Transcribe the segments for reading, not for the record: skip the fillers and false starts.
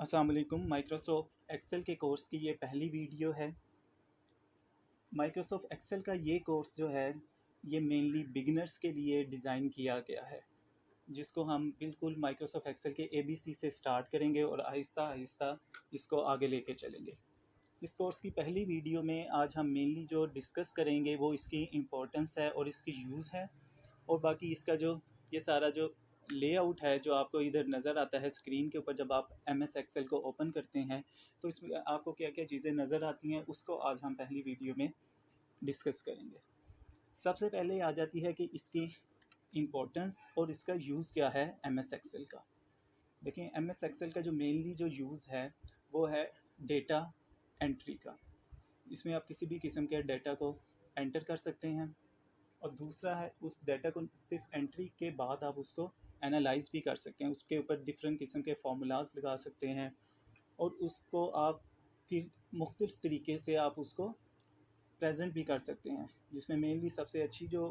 अस्सलाम वालेकुम। Microsoft Excel के कोर्स की ये पहली वीडियो है। माइक्रोसॉफ्ट एक्सेल का ये कोर्स जो है ये मेनली बिगिनर्स के लिए डिज़ाइन किया गया है, जिसको हम बिल्कुल माइक्रोसॉफ्ट एक्सेल के एबीसी से स्टार्ट करेंगे और आहिस्ता आहिस्ता इसको आगे लेके चलेंगे। इस कोर्स की पहली वीडियो में आज हम मेनली जो डिस्कस करेंगे वो इसकी इम्पोर्टेंस है और इसकी यूज़ है, और बाकी इसका जो ये सारा जो लेआउट है जो आपको इधर नज़र आता है स्क्रीन के ऊपर जब आप एमएस एक्सेल को ओपन करते हैं, तो इसमें आपको क्या क्या चीज़ें नज़र आती हैं उसको आज हम पहली वीडियो में डिस्कस करेंगे। सबसे पहले आ जाती है कि इसकी इम्पोर्टेंस और इसका यूज़ क्या है एमएस एक्सेल का। देखिए, एमएस एक्सेल का जो मेनली जो यूज़ है वो है डेटा एंट्री का। इसमें आप किसी भी किस्म के डाटा को एंटर कर सकते हैं, और दूसरा है उस डाटा को सिर्फ एंट्री के बाद आप उसको एनालाइज भी कर सकते हैं, उसके ऊपर डिफरेंट किस्म के फार्मूलाज लगा सकते हैं, और उसको आप फिर मुख्तलिफ़ तरीके से आप उसको प्रेजेंट भी कर सकते हैं, जिसमें मेनली सबसे अच्छी जो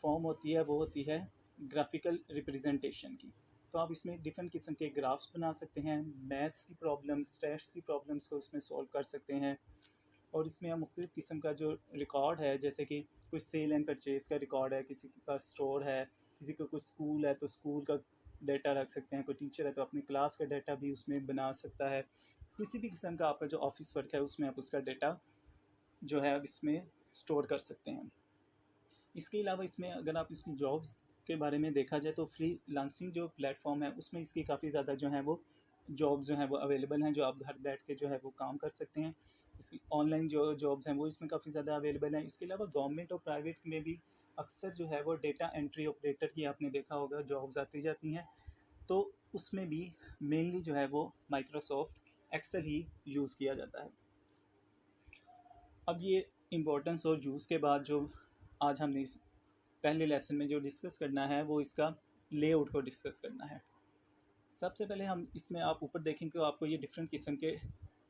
फॉर्म होती है वो होती है ग्राफिकल रिप्रेजेंटेशन की। तो आप इसमें डिफरेंट किस्म के ग्राफ्स बना सकते हैं, मैथ्स की प्रॉब्लम्स, स्टैट्स की प्रॉब्लम्स को उसमें सॉल्व कर सकते हैं, और इसमें आप मुख्तलिफ़ किस्म का जो रिकॉर्ड है, जैसे कि कुछ सेल एंड परचेज़ का रिकॉर्ड है, किसी के पास स्टोर है, किसी को कुछ स्कूल है तो स्कूल का डाटा रख सकते हैं, कोई टीचर है तो अपनी क्लास का डाटा भी उसमें बना सकता है। किसी भी किस्म का आपका जो ऑफिस वर्क है उसमें आप उसका डाटा जो है अब इसमें स्टोर कर सकते हैं। इसके अलावा इसमें अगर आप इसकी जॉब्स के बारे में देखा जाए तो फ्री लांसिंग जो प्लेटफॉर्म है उसमें इसकी काफ़ी ज़्यादा जो है वो जॉब्स जो हैं वो अवेलेबल हैं, जो आप घर बैठ के जो है वो काम कर सकते हैं। इसकी ऑनलाइन जो जॉब्स हैं वो इसमें काफ़ी ज़्यादा अवेलेबल हैं। इसके अलावा गवर्नमेंट और प्राइवेट में भी अक्सर जो है वो डेटा एंट्री ऑपरेटर की आपने देखा होगा जॉब्स आती जाती हैं, तो उसमें भी मेनली जो है वो माइक्रोसॉफ्ट एक्सेल ही यूज़ किया जाता है। अब ये इम्पोर्टेंस और यूज़ के बाद जो आज हमने इस पहले लेसन में जो डिस्कस करना है वो इसका लेआउट को डिस्कस करना है। सबसे पहले हम इसमें आप ऊपर देखें तो आपको ये डिफरेंट किस्म के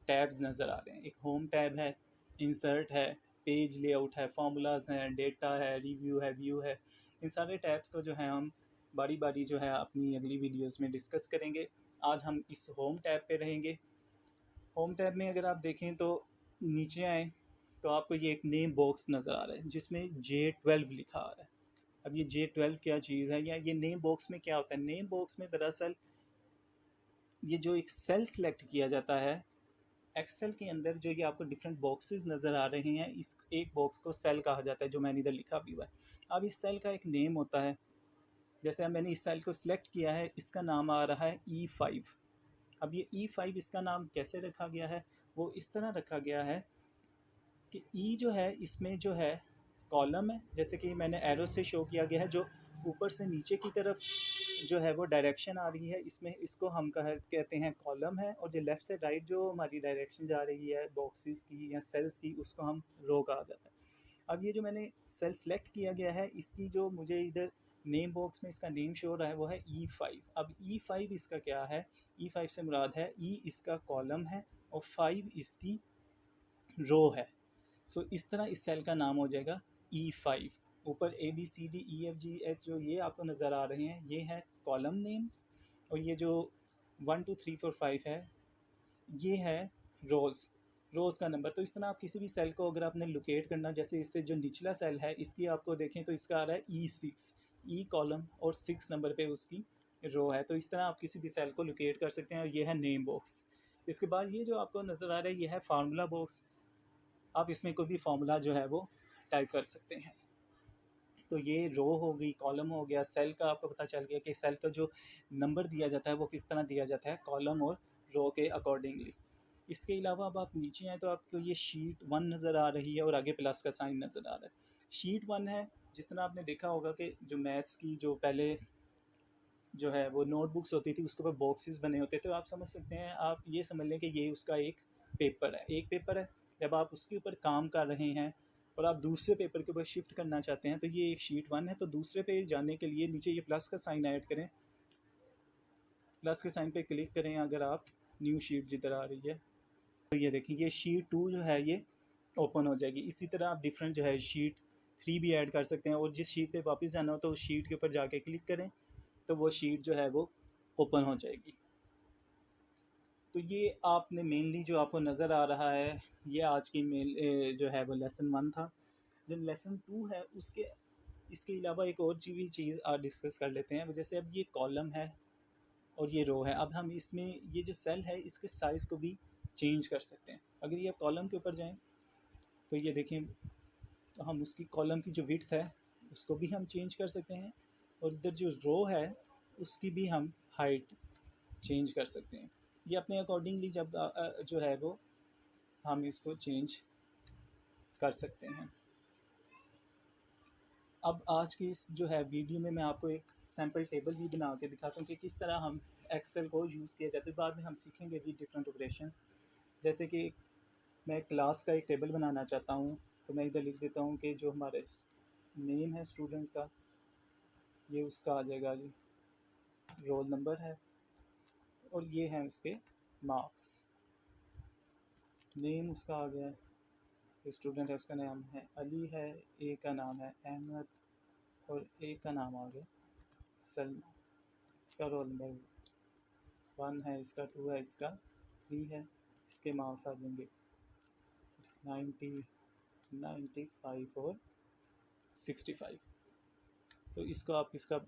टैब्स नज़र आ रहे हैं। एक होम टैब है, इंसर्ट है, पेज लेआउट है, फार्मूलाज हैं, डेटा है, रिव्यू है, व्यू है। इन सारे टैब्स को जो है हम बारी बारी जो है अपनी अगली वीडियोस में डिस्कस करेंगे। आज हम इस होम टैब पे रहेंगे। होम टैब में अगर आप देखें तो नीचे आएँ तो आपको ये एक नेम बॉक्स नज़र आ रहा है जिसमें J12 लिखा आ रहा है। अब ये J12 क्या चीज़ है, या ये नेम बॉक्स में क्या होता है? नेम बॉक्स में दरअसल ये जो एक सेल सेलेक्ट किया जाता है एक्सेल के अंदर, जो ये आपको डिफरेंट बॉक्सेस नज़र आ रहे हैं, इस एक बॉक्स को सेल कहा जाता है, जो मैंने इधर लिखा भी हुआ है। अब इस सेल का एक नेम होता है। जैसे अब मैंने इस सेल को सिलेक्ट किया है, इसका नाम आ रहा है E5। अब ये E5 इसका नाम कैसे रखा गया है? वो इस तरह रखा गया है कि ई जो है इसमें जो है कॉलम है, जैसे कि मैंने एरो से शो किया गया है, जो ऊपर से नीचे की तरफ जो है वो डायरेक्शन आ रही है, इसमें इसको हम कहते हैं कॉलम है, और जो लेफ़्ट से राइट जो हमारी डायरेक्शन जा रही है बॉक्सेस की या सेल्स की, उसको हम रो कहा जाता है। अब ये जो मैंने सेल सेलेक्ट किया गया है, इसकी जो मुझे इधर नेम बॉक्स में इसका नेम शो हो रहा है वो है E5। अब E5 इसका क्या है? E5 से मुराद है ई इसका कॉलम है और 5 इसकी रो है। सो इस तरह इस सेल का नाम हो जाएगा E5। ऊपर ABCDEFGH जो ये आपको नज़र आ रहे हैं ये है कॉलम नेम्स, और ये जो 1 2 3 4 5 है ये है रोज़ का नंबर। तो इस तरह आप किसी भी सेल को अगर आपने लोकेट करना, जैसे इससे जो निचला सेल है इसकी आपको देखें तो इसका आ रहा है E6, ई कॉलम और 6 नंबर पे उसकी रो है। तो इस तरह आप किसी भी सेल को लोकेट कर सकते हैं, और ये है नेम बॉक्स। इसके बाद ये जो आपको नज़र आ रहा है ये है फार्मूला बॉक्स। आप इसमें कोई भी फार्मूला जो है वो टाइप कर सकते हैं। तो ये रो हो गई, कॉलम हो गया, सेल का आपको पता चल गया कि सेल का जो नंबर दिया जाता है वो किस तरह दिया जाता है, कॉलम और रो के अकॉर्डिंगली। इसके अलावा अब आप नीचे आएँ तो आपको ये शीट 1 नज़र आ रही है और आगे प्लस का साइन नज़र आ रहा है। शीट 1 है, जिस तरह आपने देखा होगा कि जो मैथ्स की जो पहले जो है वो नोटबुक्स होती थी उसके ऊपर बॉक्सेस बने होते थे, तो आप समझ सकते हैं, आप ये समझ लें कि ये उसका एक पेपर है। एक पेपर है, जब आप उसके ऊपर काम कर रहे हैं और आप दूसरे पेपर के ऊपर शिफ्ट करना चाहते हैं तो ये एक शीट 1 है। तो दूसरे पे जाने के लिए नीचे ये प्लस का साइन ऐड करें, प्लस के साइन पे क्लिक करें अगर आप, न्यू शीट जिधर आ रही है तो ये देखें ये शीट 2 जो है ये ओपन हो जाएगी। इसी तरह आप डिफरेंट जो है शीट 3 भी ऐड कर सकते हैं, और जिस शीट पे वापस जाना हो तो उस शीट के ऊपर जाके क्लिक करें तो वो शीट जो है वो ओपन हो जाएगी। तो ये आपने मेनली जो आपको नज़र आ रहा है, ये आज की मेन जो है वो लेसन 1 था। जो लेसन 2 है उसके इसके अलावा एक और भी चीज़ आज डिस्कस कर लेते हैं। जैसे अब ये कॉलम है और ये रो है, अब हम इसमें ये जो सेल है इसके साइज़ को भी चेंज कर सकते हैं। अगर ये कॉलम के ऊपर जाएँ तो ये देखें, तो हम उसकी कॉलम की जो विड्थ है उसको भी हम चेंज कर सकते हैं, और इधर जो रो है उसकी भी हम हाइट चेंज कर सकते हैं। ये अपने अकॉर्डिंगली जब जो है वो हम इसको चेंज कर सकते हैं। अब आज की इस जो है वीडियो में मैं आपको एक सैम्पल टेबल भी बना के दिखाता हूँ कि किस तरह हम एक्सेल को यूज़ किया जाता है। बाद में हम सीखेंगे भी डिफरेंट ऑपरेशंस। जैसे कि मैं क्लास का एक टेबल बनाना चाहता हूँ, तो मैं इधर लिख देता हूँ कि जो हमारे नेम है स्टूडेंट का, ये उसका आ जाएगा, जी रोल नंबर है, और ये है उसके मार्क्स। नेम उसका आ गया, जो स्टूडेंट है उसका नाम है अली है, ए का नाम है अहमद, और ए का नाम आ गया सलमा। इसका रोल नंबर 1 है, इसका 2 है, इसका 3 है। इसके मार्क्स आ जाएंगे 90, 95 और 65। तो इसको आप इसका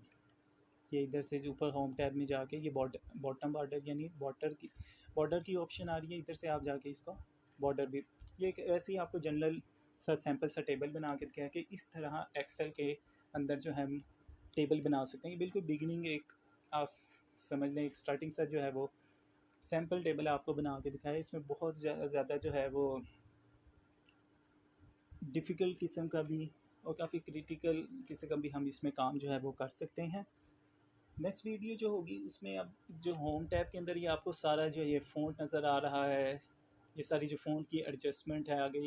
ये इधर से जो ऊपर होम टैब में जाके ये बॉटम बॉर्डर यानी बॉर्डर की ऑप्शन आ रही है, इधर से आप जाके इसको बॉर्डर भी, ये ऐसे ही आपको जनरल सा सैम्पल सा टेबल बना के दिखाया कि इस तरह एक्सेल के अंदर जो है हम टेबल बना सकते हैं। ये बिल्कुल बिगिनिंग एक आप समझ लें, एक स्टार्टिंग सा जो है वो सैम्पल टेबल आपको बना के दिखाया। इसमें बहुत ज़्यादा जो है वो डिफ़िकल्ट किस्म का भी और काफ़ी क्रिटिकल किस्म का भी हम इसमें काम जो है वो कर सकते हैं। नेक्स्ट वीडियो जो होगी उसमें अब जो होम टैब के अंदर ये आपको सारा जो ये फ़ॉन्ट नज़र आ रहा है, ये सारी जो फ़ॉन्ट की एडजस्टमेंट है आगे,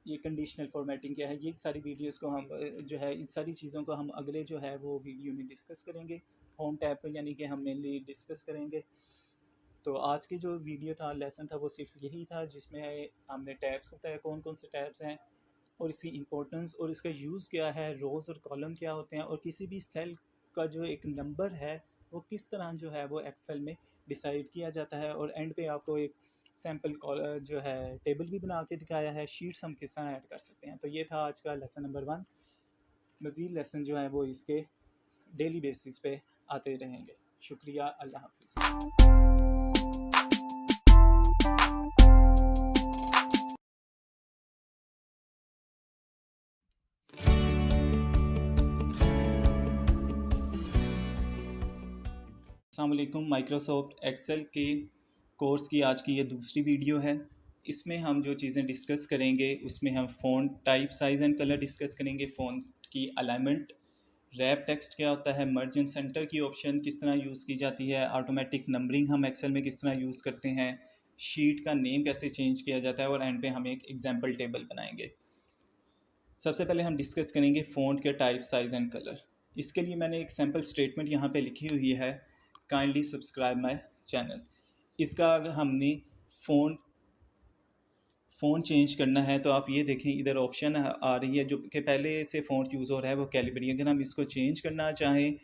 ये कंडीशनल फॉर्मेटिंग क्या है, ये सारी वीडियोस को हम जो है इन सारी चीज़ों को हम अगले जो है वो वीडियो में डिस्कस करेंगे। होम टैब को यानी कि हम मेनली डिस्कस करेंगे। तो आज की जो वीडियो था, लेसन था, वो सिर्फ यही था जिसमें हमने टैब्स को बताया कौन कौन से टैब्स हैं और इसकी इम्पोर्टेंस और इसका यूज़ क्या है, रोज़ और कॉलम क्या होते हैं, और किसी भी सेल का जो एक नंबर है वो किस तरह जो है वो एक्सेल में डिसाइड किया जाता है। और एंड पे आपको एक सैम्पल जो है टेबल भी बना के दिखाया है, शीट्स हम किस तरह ऐड कर सकते हैं। तो ये था आज का लेसन नंबर 1। मज़ीद लेसन जो है वो इसके डेली बेसिस पे आते रहेंगे। शुक्रिया, अल्लाह हाफिज़। अस्सलाम वालेकुम। माइक्रोसॉफ्ट एक्सेल के कोर्स की आज की ये दूसरी वीडियो है। इसमें हम जो चीज़ें डिस्कस करेंगे उसमें हम font type, size and colour discuss करेंगे, फ़ॉन्ट की अलाइनमेंट, रैप टेक्स्ट क्या होता है, मर्ज एंड सेंटर की ऑप्शन किस तरह यूज़ की जाती है, ऑटोमेटिक नंबरिंग हम एक्सेल में किस तरह यूज़ करते हैं, शीट का नेम कैसे चेंज किया जाता है, और एंड पे हम एक एग्जाम्पल टेबल बनाएंगे। सबसे पहले हम डिस्कस करेंगे फ़ॉन्ट के टाइप, साइज़ एंड कलर। इसके लिए मैंने एक सैम्पल स्टेटमेंट यहाँ पे लिखी हुई है, काइंडली सब्सक्राइब माय चैनल। इसका अगर हमने फ़ॉन्ट चेंज करना है तो आप ये देखें इधर ऑप्शन आ रही है, जो कि पहले से फ़ॉन्ट यूज़ हो रहा है वो कैलिबरी। अगर हम इसको चेंज करना चाहें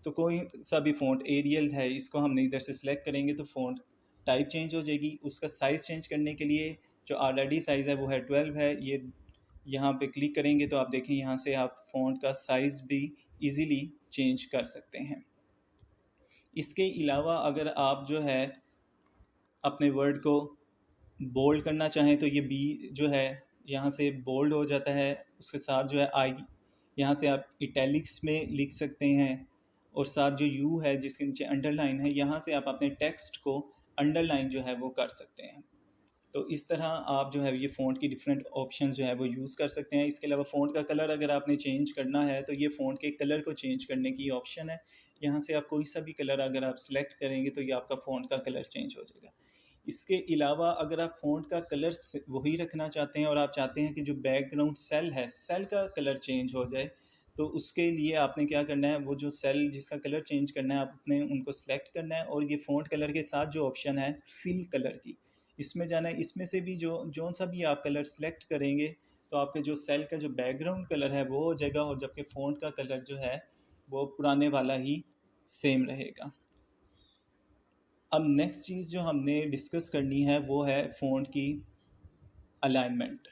तो कोई सा भी फ़ॉन्ट, एरियल है, इसको हमने इधर से सिलेक्ट करेंगे तो फ़ॉन्ट टाइप चेंज हो जाएगी। उसका साइज़ चेंज करने के लिए जो ऑलरेडी साइज़ है वो है 12 है, ये यहाँ पे क्लिक करेंगे तो आप देखें यहाँ से आप फ़ॉन्ट का साइज़ भी इजीली चेंज कर सकते हैं। इसके अलावा अगर आप जो है अपने वर्ड को बोल्ड करना चाहें तो ये बी जो है यहाँ से बोल्ड हो जाता है, उसके साथ जो है आई यहाँ से आप इटैलिक्स में लिख सकते हैं, और साथ जो यू है जिसके नीचे अंडरलाइन है यहाँ से आप अपने टेक्स्ट को अंडरलाइन जो है वो कर सकते हैं। तो इस तरह आप जो है ये फ़ॉन्ट की डिफरेंट ऑप्शन जो है वो यूज़ कर सकते हैं। इसके अलावा फ़ॉन्ट का कलर अगर आपने चेंज करना है तो ये फ़ॉन्ट के कलर को चेंज करने की ऑप्शन है। यहाँ से आप कोई सा भी कलर अगर आप सेलेक्ट करेंगे तो ये आपका फ़ॉन्ट का कलर चेंज हो जाएगा। इसके अलावा अगर आप फ़ॉन्ट का कलर वही रखना चाहते हैं और आप चाहते हैं कि जो बैकग्राउंड सेल है, सेल का कलर चेंज हो जाए, तो उसके लिए आपने क्या करना है, वो जो सेल जिसका कलर चेंज करना है आपने उनको सेलेक्ट करना है, और ये फ़ॉन्ट कलर के साथ जो ऑप्शन है फिल कलर की, इसमें जाना है। इसमें से भी जो सा भी आप कलर सेलेक्ट करेंगे तो आपके जो सेल का जो बैकग्राउंड कलर है वो हो जाएगा, और जबकि फ़ॉन्ट का कलर जो है वो पुराने वाला ही सेम रहेगा। अब नेक्स्ट चीज़ जो हमने डिस्कस करनी है वो है फ़ॉन्ट की अलाइनमेंट।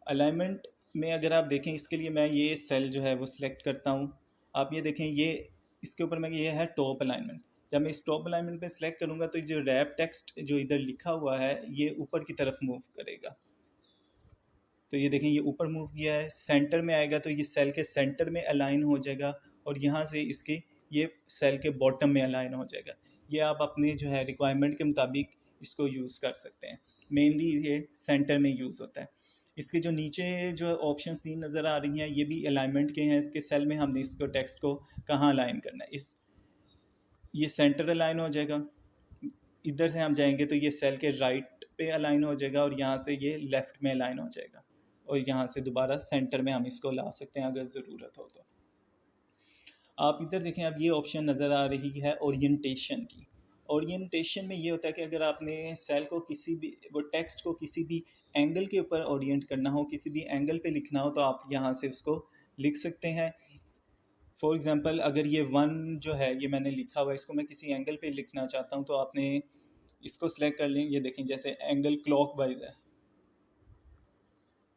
अलाइनमेंट में अगर आप देखें, इसके लिए मैं ये सेल जो है वो सिलेक्ट करता हूँ। आप ये देखें, ये इसके ऊपर मैं, ये है टॉप अलाइनमेंट। जब मैं इस टॉप अलाइनमेंट पे सिलेक्ट करूँगा तो जो रैप टेक्स्ट जो इधर लिखा हुआ है ये ऊपर की तरफ मूव करेगा। तो ये देखें, ये ऊपर मूव किया है, सेंटर में आएगा तो ये सेल के सेंटर में अलाइन हो जाएगा, और यहाँ से इसके ये सेल के बॉटम में अलाइन हो जाएगा। ये आप अपने जो है रिक्वायरमेंट के मुताबिक इसको यूज़ कर सकते हैं। मेनली ये सेंटर में यूज़ होता है। इसके जो नीचे जो ऑप्शंस 3 नज़र आ रही हैं ये भी अलाइनमेंट के हैं। इसके सेल में हमने इसको टेक्स्ट को कहाँ अलाइन करना है, इस ये सेंटर अलाइन हो जाएगा। इधर से हम जाएंगे तो ये सेल के राइट पे अलाइन हो जाएगा, और यहाँ से ये लेफ़्ट में अलाइन हो जाएगा, और यहाँ से दोबारा सेंटर में हम इसको ला सकते हैं अगर ज़रूरत हो तो। आप इधर देखें, अब ये ऑप्शन नज़र आ रही है ओरिएंटेशन की। ओरिएंटेशन में ये होता है कि अगर आपने सेल को किसी भी, वो टेक्स्ट को किसी भी एंगल के ऊपर ओरिएंट करना हो, किसी भी एंगल पे लिखना हो, तो आप यहाँ से उसको लिख सकते हैं। फॉर एग्ज़ाम्पल, अगर ये 1 जो है ये मैंने लिखा हुआ है, इसको मैं किसी एंगल पे लिखना चाहता हूँ, तो आपने इसको सिलेक्ट कर लें। ये देखें, जैसे एंगल क्लॉकवाइज है,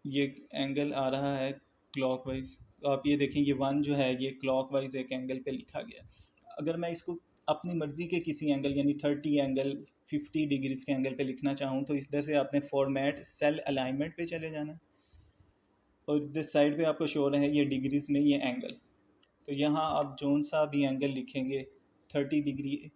ये एंगल आ रहा है क्लॉकवाइज, तो आप ये देखें ये 1 जो है ये क्लॉकवाइज एक एंगल पे लिखा गया। अगर मैं इसको अपनी मर्ज़ी के किसी एंगल यानी 30 एंगल 50 डिग्रीज के एंगल पे लिखना चाहूँ, तो इधर से आपने फॉर्मेट सेल अलाइनमेंट पे चले जाना है, और इधर साइड पे आपको शो रहा है ये डिग्रीज में ये एंगल। तो यहाँ आप जोन सा भी एंगल लिखेंगे 30 डिग्री,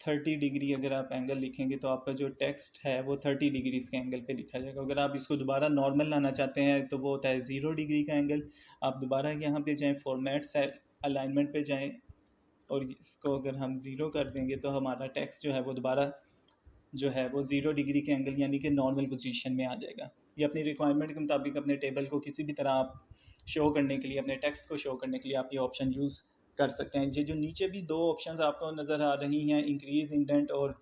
30 डिग्री अगर आप एंगल लिखेंगे तो आपका जो टेक्स्ट है वो 30 डिग्रीज के एंगल पे लिखा जाएगा। अगर आप इसको दोबारा नॉर्मल लाना चाहते हैं तो वो होता है 0 डिग्री का एंगल। आप दोबारा यहाँ पे जाएं, फॉर्मेट सेल अलाइनमेंट पे जाएं, और इसको अगर हम 0 कर देंगे तो हमारा टेक्स्ट जो है वो दोबारा जो है वो 0 डिग्री के एंगल यानी कि नॉर्मल पोजीशन में आ जाएगा। ये अपनी रिक्वायरमेंट के मुताबिक अपने टेबल को किसी भी तरह आप शो करने के लिए, अपने टेक्स्ट को शो करने के लिए आप ये ऑप्शन यूज़ कर सकते हैं। ये जो नीचे भी 2 ऑप्शंस आपको नज़र आ रही हैं, इंक्रीज़ इंडेंट और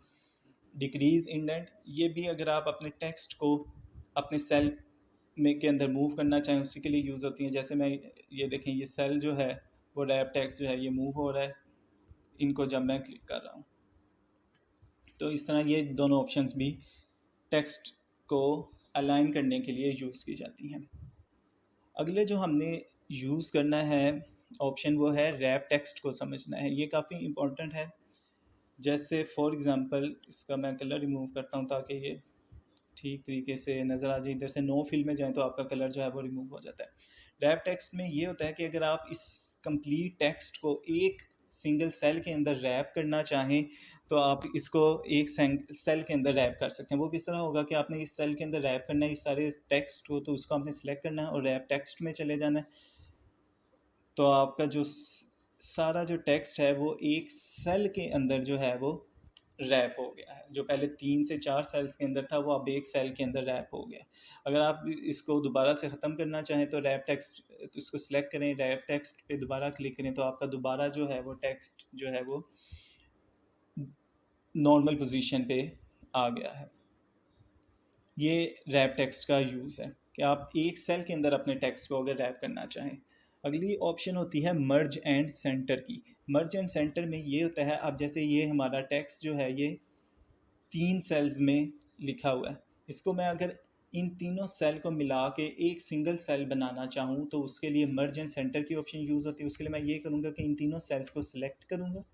डिक्रीज़ इंडेंट, ये भी अगर आप अपने टेक्स्ट को अपने सेल में के अंदर मूव करना चाहें उसी के लिए यूज़ होती हैं। जैसे मैं ये देखें, ये सेल जो है वो रैप टेक्स्ट जो है ये मूव हो रहा है, इनको जब मैं क्लिक कर रहा हूँ, तो इस तरह ये दोनों ऑप्शंस भी टेक्स्ट को अलाइन करने के लिए यूज़ की जाती हैं। अगले जो हमने यूज़ करना है ऑप्शन वो है रैप टेक्स्ट को समझना है। ये काफ़ी इम्पोर्टेंट है। जैसे फॉर एग्ज़ाम्पल, इसका मैं कलर रिमूव करता हूँ ताकि ये ठीक तरीके से नज़र आ जाए। इधर से नो फिल में जाएँ तो आपका कलर जो है वो रिमूव हो जाता है। रैप टेक्स्ट में ये होता है कि अगर आप इस कंप्लीट टेक्स्ट को एक सिंगल सेल के अंदर रैप करना चाहें तो आप इसको एक सेल के अंदर रैप कर सकते हैं। वो किस तरह होगा कि आपने इस सेल के अंदर रैप करना है इस सारे टेक्स्ट को, तो उसको आपने सेलेक्ट करना है और रैप टेक्स्ट में चले जाना है। तो आपका जो सारा जो टेक्स्ट है वो एक सेल के अंदर जो है वो रैप हो गया है। जो पहले 3 से 4 सेल्स के अंदर था वो अब एक सेल के अंदर रैप हो गया। अगर आप इसको दोबारा से ख़त्म करना चाहें तो रैप टेक्स्ट, तो इसको सिलेक्ट करें, रैप टेक्स्ट पे दोबारा क्लिक करें, तो आपका दोबारा जो है वो टेक्स्ट जो है वो नॉर्मल पोजीशन पे आ गया है। ये रैप टेक्स्ट का यूज़ है कि आप एक सेल के अंदर अपने टेक्स्ट को अगर रैप करना चाहें। अगली ऑप्शन होती है मर्ज एंड सेंटर की। मर्ज एंड सेंटर में ये होता है, अब जैसे ये हमारा टेक्स्ट जो है ये 3 सेल्स में लिखा हुआ है, इसको मैं अगर इन तीनों सेल को मिला के एक सिंगल सेल बनाना चाहूँ तो उसके लिए मर्ज एंड सेंटर की ऑप्शन यूज़ होती है। उसके लिए मैं ये करूँगा कि इन तीनों सेल्स को सिलेक्ट करूँगा,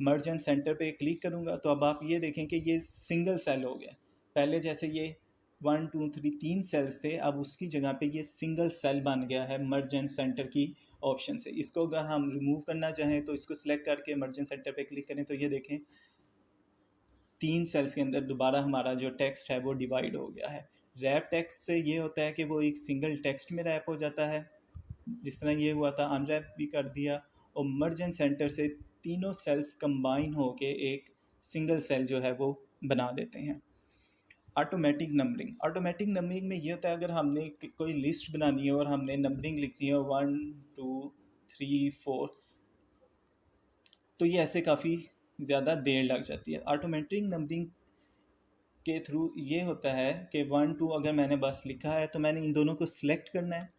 मर्ज एंड सेंटर पे क्लिक करूँगा, तो अब आप ये देखें कि ये सिंगल सेल हो गया। पहले जैसे ये 1 2 3 3 सेल्स थे, अब उसकी जगह पे ये सिंगल सेल बन गया है मर्ज एंड सेंटर की ऑप्शन से। इसको अगर हम रिमूव करना चाहें तो इसको सिलेक्ट करके मर्ज एंड सेंटर पे क्लिक करें, तो ये देखें 3 सेल्स के अंदर दोबारा हमारा जो टेक्स्ट है वो डिवाइड हो गया है। रैप टेक्स्ट से ये होता है कि वो एक सिंगल टेक्स्ट में रैप हो जाता है, जिस तरह ये हुआ था, अनरैप भी कर दिया। और मर्ज एंड सेंटर से तीनों सेल्स कंबाइन होके एक सिंगल सेल जो है वो बना देते हैं। ऑटोमेटिक नंबरिंग, ऑटोमेटिक नंबरिंग में ये होता है अगर हमने कोई लिस्ट बनानी है और हमने नंबरिंग लिखनी है 1 2 3 4, तो ये ऐसे काफ़ी ज़्यादा देर लग जाती है। ऑटोमेटिक नंबरिंग के थ्रू ये होता है कि 1 2 अगर मैंने बस लिखा है तो मैंने इन दोनों को सिलेक्ट करना है,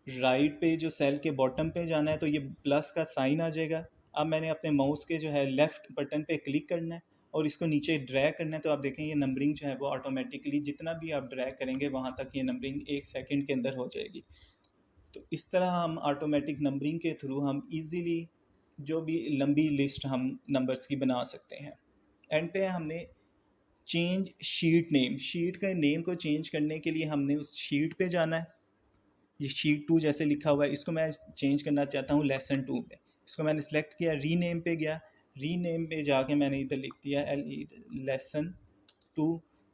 राइट पे जो सेल के बॉटम पे जाना है तो ये प्लस का साइन आ जाएगा, अब मैंने अपने माउस के जो है लेफ़्ट बटन पे क्लिक करना है और इसको नीचे ड्रैग करना है, तो आप देखें ये नंबरिंग जो है वो ऑटोमेटिकली जितना भी आप ड्रैग करेंगे वहाँ तक ये नंबरिंग 1 सेकंड के अंदर हो जाएगी। तो इस तरह हम ऑटोमेटिक नंबरिंग के थ्रू हम इजीली जो भी लंबी लिस्ट हम नंबर्स की बना सकते हैं। एंड पे हमने चेंज शीट नेम, शीट का नेम को चेंज करने के लिए हमने उस शीट पे जाना है। ये शीट 2 जैसे लिखा हुआ है, इसको मैं चेंज करना चाहता हूँ लेसन 2 पे। इसको मैंने सेलेक्ट किया, रीनेम पे गया, रीनेम पे जाके मैंने इधर लिख दिया लेसन 2।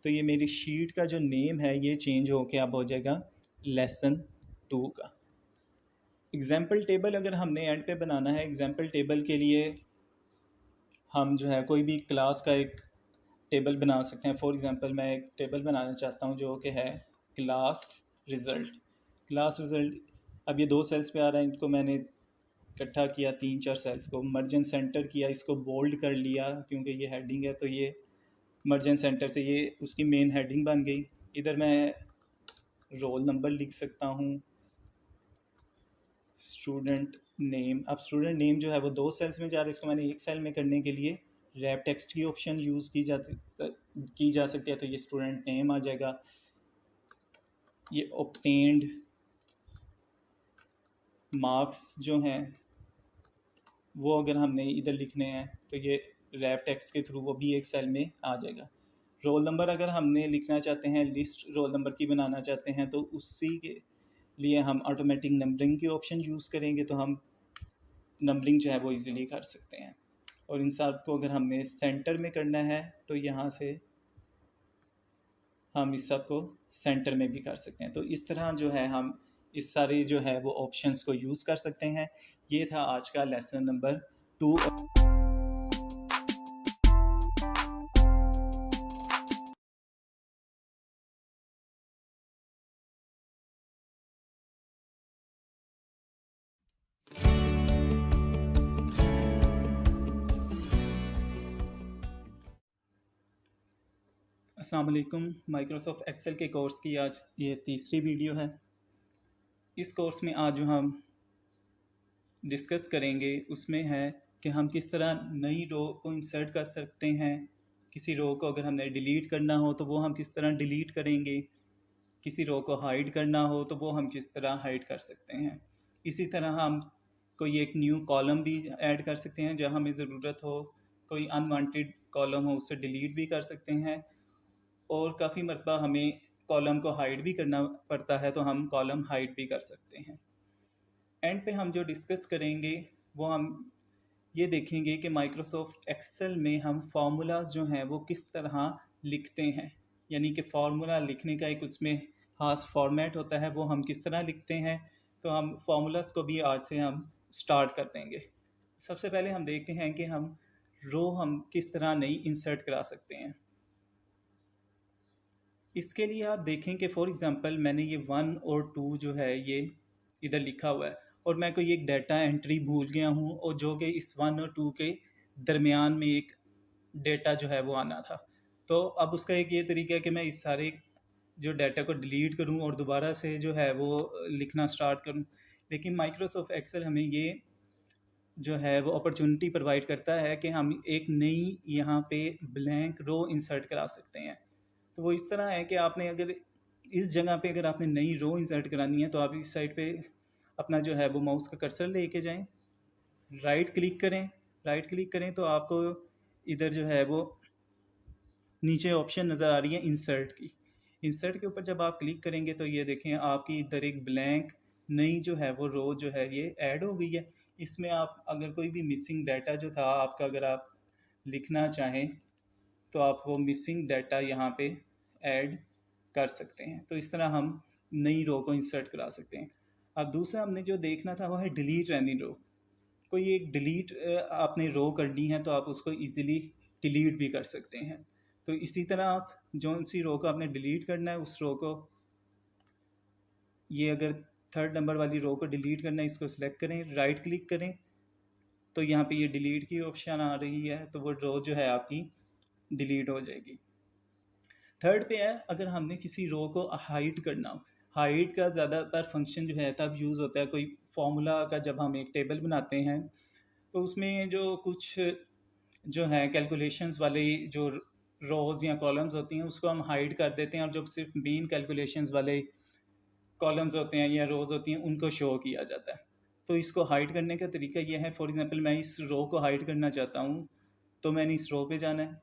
तो ये मेरी शीट का जो नेम है ये चेंज होके अब हो जाएगा लेसन 2 का। एग्जाम्पल टेबल अगर हमने एंड पे बनाना है, एग्जाम्पल टेबल के लिए हम जो है कोई भी क्लास का एक टेबल बना सकते हैं। फॉर एग्जांपल मैं एक टेबल बनाना चाहता हूँ जो कि है क्लास रिज़ल्ट। क्लास रिज़ल्ट, अब ये 2 सेल्स पे आ रहा है, इनको मैंने इकट्ठा किया 3-4 सेल्स को, मर्जन सेंटर किया, इसको बोल्ड कर लिया क्योंकि ये हेडिंग है, तो ये मर्जन सेंटर से ये उसकी मेन हेडिंग बन गई। इधर मैं रोल नंबर लिख सकता हूँ, स्टूडेंट नेम। अब स्टूडेंट नेम जो है वो 2 सेल्स में जा रहा है, इसको मैंने एक सेल में करने के लिए रैप टेक्स्ट की ऑप्शन यूज़ की जा सकती है, तो ये स्टूडेंट नेम आ जाएगा। ये ऑब्टेन्ड मार्क्स जो हैं वो अगर हमने इधर लिखने हैं तो ये रैप टेक्स्ट के थ्रू वो भी एक सेल में आ जाएगा। रोल नंबर अगर हमने लिखना चाहते हैं, लिस्ट रोल नंबर की बनाना चाहते हैं, तो उसी के लिए हम ऑटोमेटिक नंबरिंग की ऑप्शन यूज़ करेंगे, तो हम नंबरिंग जो है वो इजीली कर सकते हैं। और इन सब को अगर हमने सेंटर में करना है तो यहाँ से हम इस सब को सेंटर में भी कर सकते हैं। तो इस तरह जो है हम इस सारे जो है वो ऑप्शंस को यूज़ कर सकते हैं। ये था आज का लेसन नंबर 2। अस्सलाम वालेकुम। माइक्रोसॉफ्ट एक्सेल के कोर्स की आज ये तीसरी वीडियो है। इस कोर्स में आज जो हम डिस्कस करेंगे उसमें है कि हम किस तरह नई रो को इंसर्ट कर सकते हैं। किसी रो को अगर हमने डिलीट करना हो तो वो हम किस तरह डिलीट करेंगे, किसी रो को हाइड करना हो तो वो हम किस तरह हाइड कर सकते हैं। इसी तरह हम कोई एक न्यू कॉलम भी ऐड कर सकते हैं जहाँ हमें ज़रूरत हो, कोई अनवांटेड कॉलम हो उसे डिलीट भी कर सकते हैं, और काफ़ी मरतबा हमें कॉलम को हाइड भी करना पड़ता है तो हम कॉलम हाइड भी कर सकते हैं। एंड पे हम जो डिस्कस करेंगे वो हम ये देखेंगे कि माइक्रोसॉफ्ट एक्सेल में हम फार्मूलाज जो हैं वो किस तरह लिखते हैं, यानी कि फार्मूला लिखने का एक उसमें खास फॉर्मेट होता है, वो हम किस तरह लिखते हैं। तो हम फार्मूलाज को भी आज से हम स्टार्ट कर देंगे। सबसे पहले हम देखते हैं कि हम रो हम किस तरह नई इंसर्ट करा सकते हैं। इसके लिए आप देखें कि फॉर एग्ज़ाम्पल मैंने ये 1 और 2 जो है ये इधर लिखा हुआ है, और मैं कोई एक डाटा एंट्री भूल गया हूँ और जो कि इस 1 और 2 के दरमियान में एक डेटा जो है वो आना था। तो अब उसका एक ये तरीका है कि मैं इस सारे जो डाटा को डिलीट करूँ और दोबारा से जो है वो लिखना स्टार्ट करूँ। लेकिन माइक्रोसॉफ्ट एक्सेल हमें ये जो है वो अपॉर्चुनिटी प्रोवाइड करता है कि हम एक नई यहाँ पे ब्लैंक रो इंसर्ट करा सकते हैं। तो वो इस तरह है कि आपने अगर इस जगह पे अगर आपने नई रो इंसर्ट करानी है तो आप इस साइड पे अपना जो है वो माउस का कर्सर लेके जाएं, राइट क्लिक करें। राइट क्लिक करें तो आपको इधर जो है वो नीचे ऑप्शन नज़र आ रही है इंसर्ट की। इंसर्ट के ऊपर जब आप क्लिक करेंगे तो ये देखें आपकी इधर एक ब्लैंक नई जो है वो रो जो है ये ऐड हो गई है। इसमें आप अगर कोई भी मिसिंग डाटा जो था आपका अगर आप लिखना चाहें तो आप वो मिसिंग डाटा यहाँ पे ऐड कर सकते हैं। तो इस तरह हम नई रो को इंसर्ट करा सकते हैं। अब दूसरा हमने जो देखना था वो है डिलीट रनिंग रो। कोई एक डिलीट आपने रो करनी है तो आप उसको इजीली डिलीट भी कर सकते हैं। तो इसी तरह आप जो सी रो को आपने डिलीट करना है उस रो को, ये अगर 3rd नंबर वाली रो को डिलीट करना है इसको सिलेक्ट करें, राइट क्लिक करें तो यहाँ पे ये डिलीट की ऑप्शन आ रही है, तो वो रो जो है आपकी डिलीट हो जाएगी। 3rd पे है अगर हमने किसी रो को हाइड करना हो। हाइड का ज़्यादातर फंक्शन जो है तब यूज़ होता है कोई फार्मूला का, जब हम एक टेबल बनाते हैं तो उसमें जो कुछ जो है कैलकुलेशंस वाले जो रोज़ या कॉलम्स होती हैं उसको हम हाइड कर देते हैं, और जो सिर्फ मेन कैलकुलेशंस वाले कॉलम्स होते हैं या रोज़ होती हैं उनको शो किया जाता है। तो इसको हाइड करने का तरीका ये है, फॉर एग्जांपल मैं इस रो को हाइड करना चाहता हूँ, तो मैंने इस रो पे जाना है,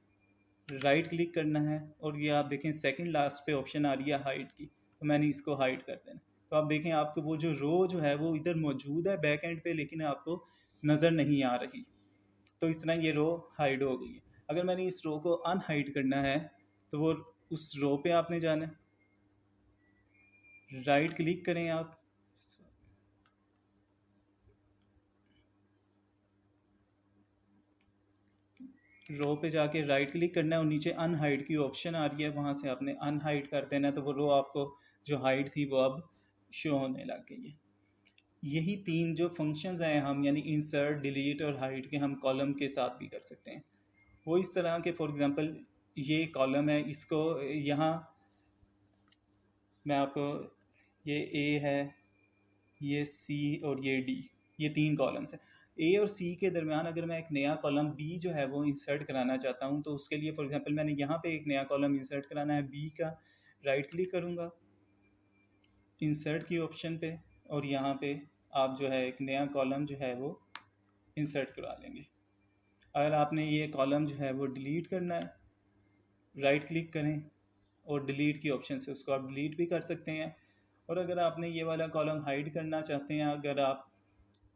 राइट क्लिक करना है, और ये आप देखें सेकंड लास्ट पे ऑप्शन आ रही है हाइड की, तो मैंने इसको हाइड कर देना। तो आप देखें आपको वो जो रो जो है वो इधर मौजूद है बैक एंड पे, लेकिन आपको नज़र नहीं आ रही। तो इस तरह ये रो हाइड हो गई है। अगर मैंने इस रो को अनहाइड करना है तो वो उस रो पे आपने जाना है, राइट क्लिक करें आप, रो पे जाके राइट क्लिक करना है और नीचे अनहाइड की ऑप्शन आ रही है, वहाँ से आपने अनहाइड कर देना है, तो वो रो आपको जो हाइड थी वो अब शो होने लग गई है। यही तीन जो फंक्शंस हैं हम यानी इंसर्ट, डिलीट और हाइड के, हम कॉलम के साथ भी कर सकते हैं। वो इस तरह के, फॉर एग्जांपल ये कॉलम है, इसको यहाँ मैं आपको, ये ए है, ये सी और ये डी, ये तीन कॉलम्स हैं। ए और सी के दरमियान अगर मैं एक नया कॉलम बी जो है वो इंसर्ट कराना चाहता हूँ, तो उसके लिए फॉर एग्जांपल मैंने यहाँ पे एक नया कॉलम इंसर्ट कराना है बी का, राइट क्लिक करूँगा इंसर्ट की ऑप्शन पे, और यहाँ पे आप जो है एक नया कॉलम जो है वो इंसर्ट करा लेंगे। अगर आपने ये कॉलम जो है वो डिलीट करना है, राइट क्लिक करें और डिलीट की ऑप्शन से उसको आप डिलीट भी कर सकते हैं। और अगर आपने ये वाला कॉलम हाइड करना चाहते हैं अगर आप,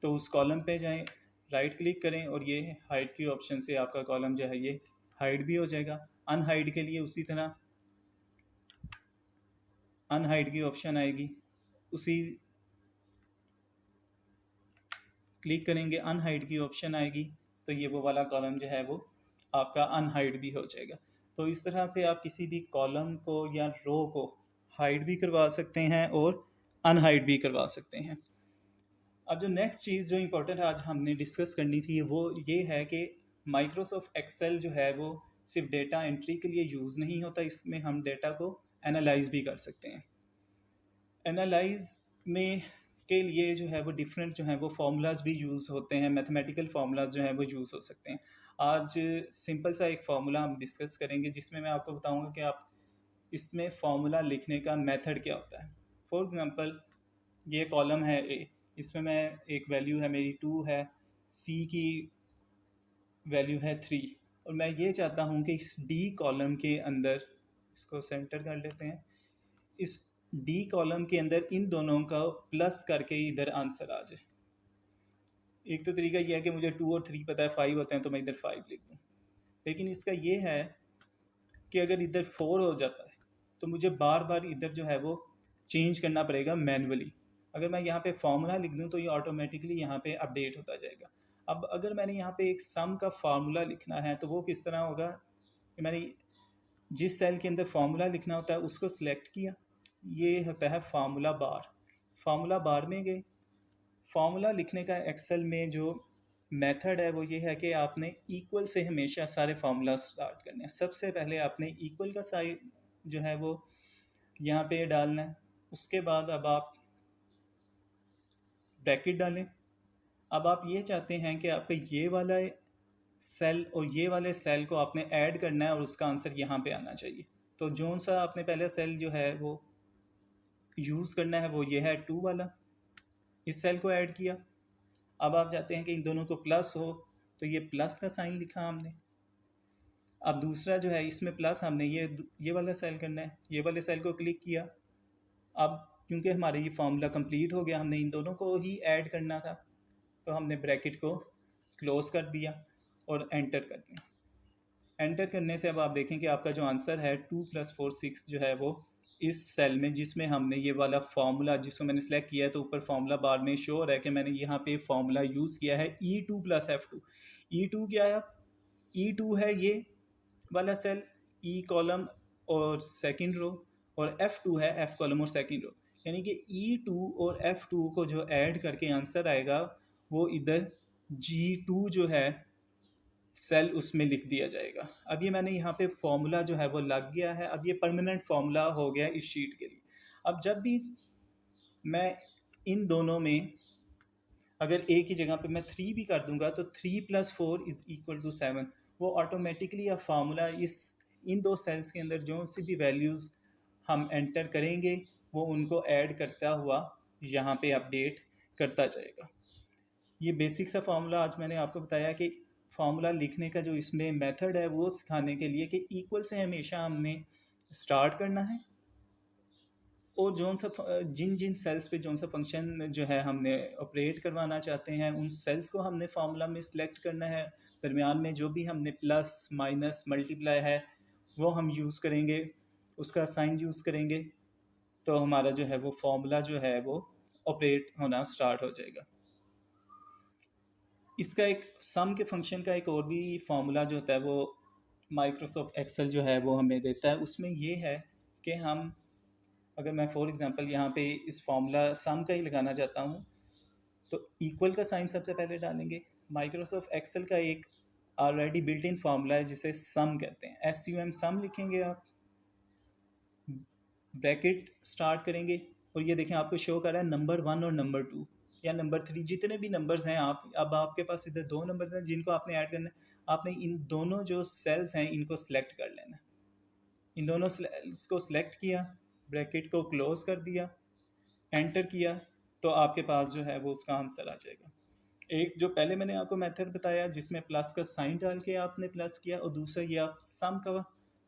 तो उस कॉलम पे जाएं, राइट क्लिक करें और ये हाइड की ऑप्शन से आपका कॉलम जो है ये हाइड भी हो जाएगा। अनहाइड के लिए उसी तरह अनहाइड की ऑप्शन आएगी, उसी क्लिक करेंगे अनहाइड की ऑप्शन आएगी, तो ये वो वाला कॉलम जो है वो आपका अनहाइड भी हो जाएगा। तो इस तरह से आप किसी भी कॉलम को या रो को हाइड भी करवा सकते हैं और अनहाइड भी करवा सकते हैं। अब जो नेक्स्ट चीज़ जो इम्पोर्टेंट आज हमने डिस्कस करनी थी वो ये है कि माइक्रोसॉफ्ट एक्सेल जो है वो सिर्फ डेटा एंट्री के लिए यूज़ नहीं होता, इसमें हम डेटा को एनालाइज भी कर सकते हैं। एनालाइज में के लिए जो है वो डिफरेंट जो है वो फार्मूलाज भी यूज़ होते हैं, मैथमेटिकल फार्मूलाज जो है वो यूज़ हो सकते हैं। आज सिंपल सा एक फार्मूला हम डिस्कस करेंगे जिसमें मैं आपको बताऊंगा कि आप इसमें फार्मूला लिखने का मेथड क्या होता है। फॉर एग्जांपल ये कॉलम है ए, इसमें मैं एक वैल्यू है मेरी 2 है, सी की वैल्यू है 3, और मैं ये चाहता हूँ कि इस डी कॉलम के अंदर, इसको सेंटर कर लेते हैं, इस डी कॉलम के अंदर इन दोनों का प्लस करके इधर आंसर आ जाए। एक तो तरीका यह है कि मुझे 2 और 3 पता है 5 होते हैं तो मैं इधर 5 लिख दूँ, लेकिन इसका ये है कि अगर इधर 4 हो जाता है तो मुझे बार बार इधर जो है वो चेंज करना पड़ेगा मैनुअली। अगर मैं यहाँ पे फार्मूला लिख दूँ तो ये ऑटोमेटिकली यहाँ पे अपडेट होता जाएगा। अब अगर मैंने यहाँ पे एक सम का फार्मूला लिखना है तो वो किस तरह होगा कि मैंने जिस सेल के अंदर फार्मूला लिखना होता है उसको सिलेक्ट किया, ये होता है फार्मूला बार, फार्मूला बार में गए। फार्मूला लिखने का एक्सेल में जो मेथड है वो ये है कि आपने इक्वल से हमेशा सारे फार्मूला स्टार्ट करने हैं। सबसे पहले आपने इक्वल का साइड जो है वो यहाँ पे डालना है, उसके बाद अब आप ब्रैकेट डालें। अब आप ये चाहते हैं कि आपका ये वाला सेल और ये वाले सेल को आपने ऐड करना है और उसका आंसर यहाँ पे आना चाहिए। तो जो सा आपने पहले सेल जो है वो यूज़ करना है वो ये है 2 वाला, इस सेल को ऐड किया। अब आप चाहते हैं कि इन दोनों को प्लस हो तो ये प्लस का साइन लिखा हमने। अब दूसरा जो है इसमें प्लस हमने ये वाला सेल करना है, ये वाले सेल को क्लिक किया। अब क्योंकि हमारे ये फार्मूला कंप्लीट हो गया, हमने इन दोनों को ही ऐड करना था, तो हमने ब्रैकेट को क्लोज कर दिया और एंटर कर दिया। एंटर करने से अब आप देखें कि आपका जो आंसर है 2 + 4 6 जो है वो इस सेल में, जिसमें हमने ये वाला फार्मूला जिसको मैंने सेलेक्ट किया है, तो ऊपर फार्मूला बार में शो हो रहा है कि मैंने यहाँ पे फार्मूला यूज़ किया है E2 + F2। E2 क्या है? E2 है ये वाला सेल, E कॉलम और सेकंड रो, और F2 है F कॉलम और सेकंड रो। यानी कि E2 और F2 को जो ऐड करके आंसर आएगा वो इधर G2 जो है सेल उसमें लिख दिया जाएगा। अब ये मैंने यहाँ पे फॉर्मूला जो है वो लग गया है, अब ये परमानेंट फॉर्मूला हो गया इस शीट के लिए। अब जब भी मैं इन दोनों में अगर ए की जगह पे मैं 3 भी कर दूंगा तो 3 + 4 इज़ इक्वल टू 7। वो ऑटोमेटिकली या फार्मूला इस इन दो सेल्स के अंदर जो सी भी वैल्यूज़ हम एंटर करेंगे वो उनको ऐड करता हुआ यहाँ पे अपडेट करता जाएगा। ये बेसिक सा फार्मूला आज मैंने आपको बताया कि फार्मूला लिखने का जो इसमें मेथड है वो सिखाने के लिए कि इक्वल से हमेशा हमने स्टार्ट करना है और जोन सा जिन जिन सेल्स पे जोन सा फंक्शन जो है हमने ऑपरेट करवाना चाहते हैं उन सेल्स को हमने फार्मूला में सिलेक्ट करना है। दरमियान में जो भी हमने प्लस माइनस मल्टीप्लाई है वो हम यूज़ करेंगे, उसका साइन यूज़ करेंगे तो हमारा जो है वो फार्मूला जो है वो ऑपरेट होना स्टार्ट हो जाएगा। इसका एक सम के फंक्शन का एक और भी फार्मूला जो होता है वो माइक्रोसॉफ्ट एक्सेल जो है वो हमें देता है। उसमें ये है कि हम अगर मैं फॉर एग्जांपल यहाँ पे इस फार्मूला सम का ही लगाना चाहता हूँ तो इक्वल का साइन सबसे पहले डालेंगे। माइक्रोसॉफ्ट एक्सेल का एक ऑलरेडी बिल्ट इन फार्मूला है जिसे सम कहते हैं, SUM सम लिखेंगे आप, ब्रैकेट स्टार्ट करेंगे और ये देखें आपको शो कर रहा है नंबर 1 और नंबर 2 या नंबर 3 जितने भी नंबर्स हैं। आप अब आपके पास इधर 2 नंबर्स हैं जिनको आपने ऐड करना है। आपने इन दोनों जो सेल्स हैं इनको सिलेक्ट कर लेना है। इन दोनों सेल्स को सिलेक्ट किया, ब्रैकेट को क्लोज कर दिया, एंटर किया तो आपके पास जो है वो उसका आंसर आ जाएगा। एक जो पहले मैंने आपको मेथड बताया जिसमें प्लस का साइन डाल के आपने प्लस किया और दूसरा ये आप सम का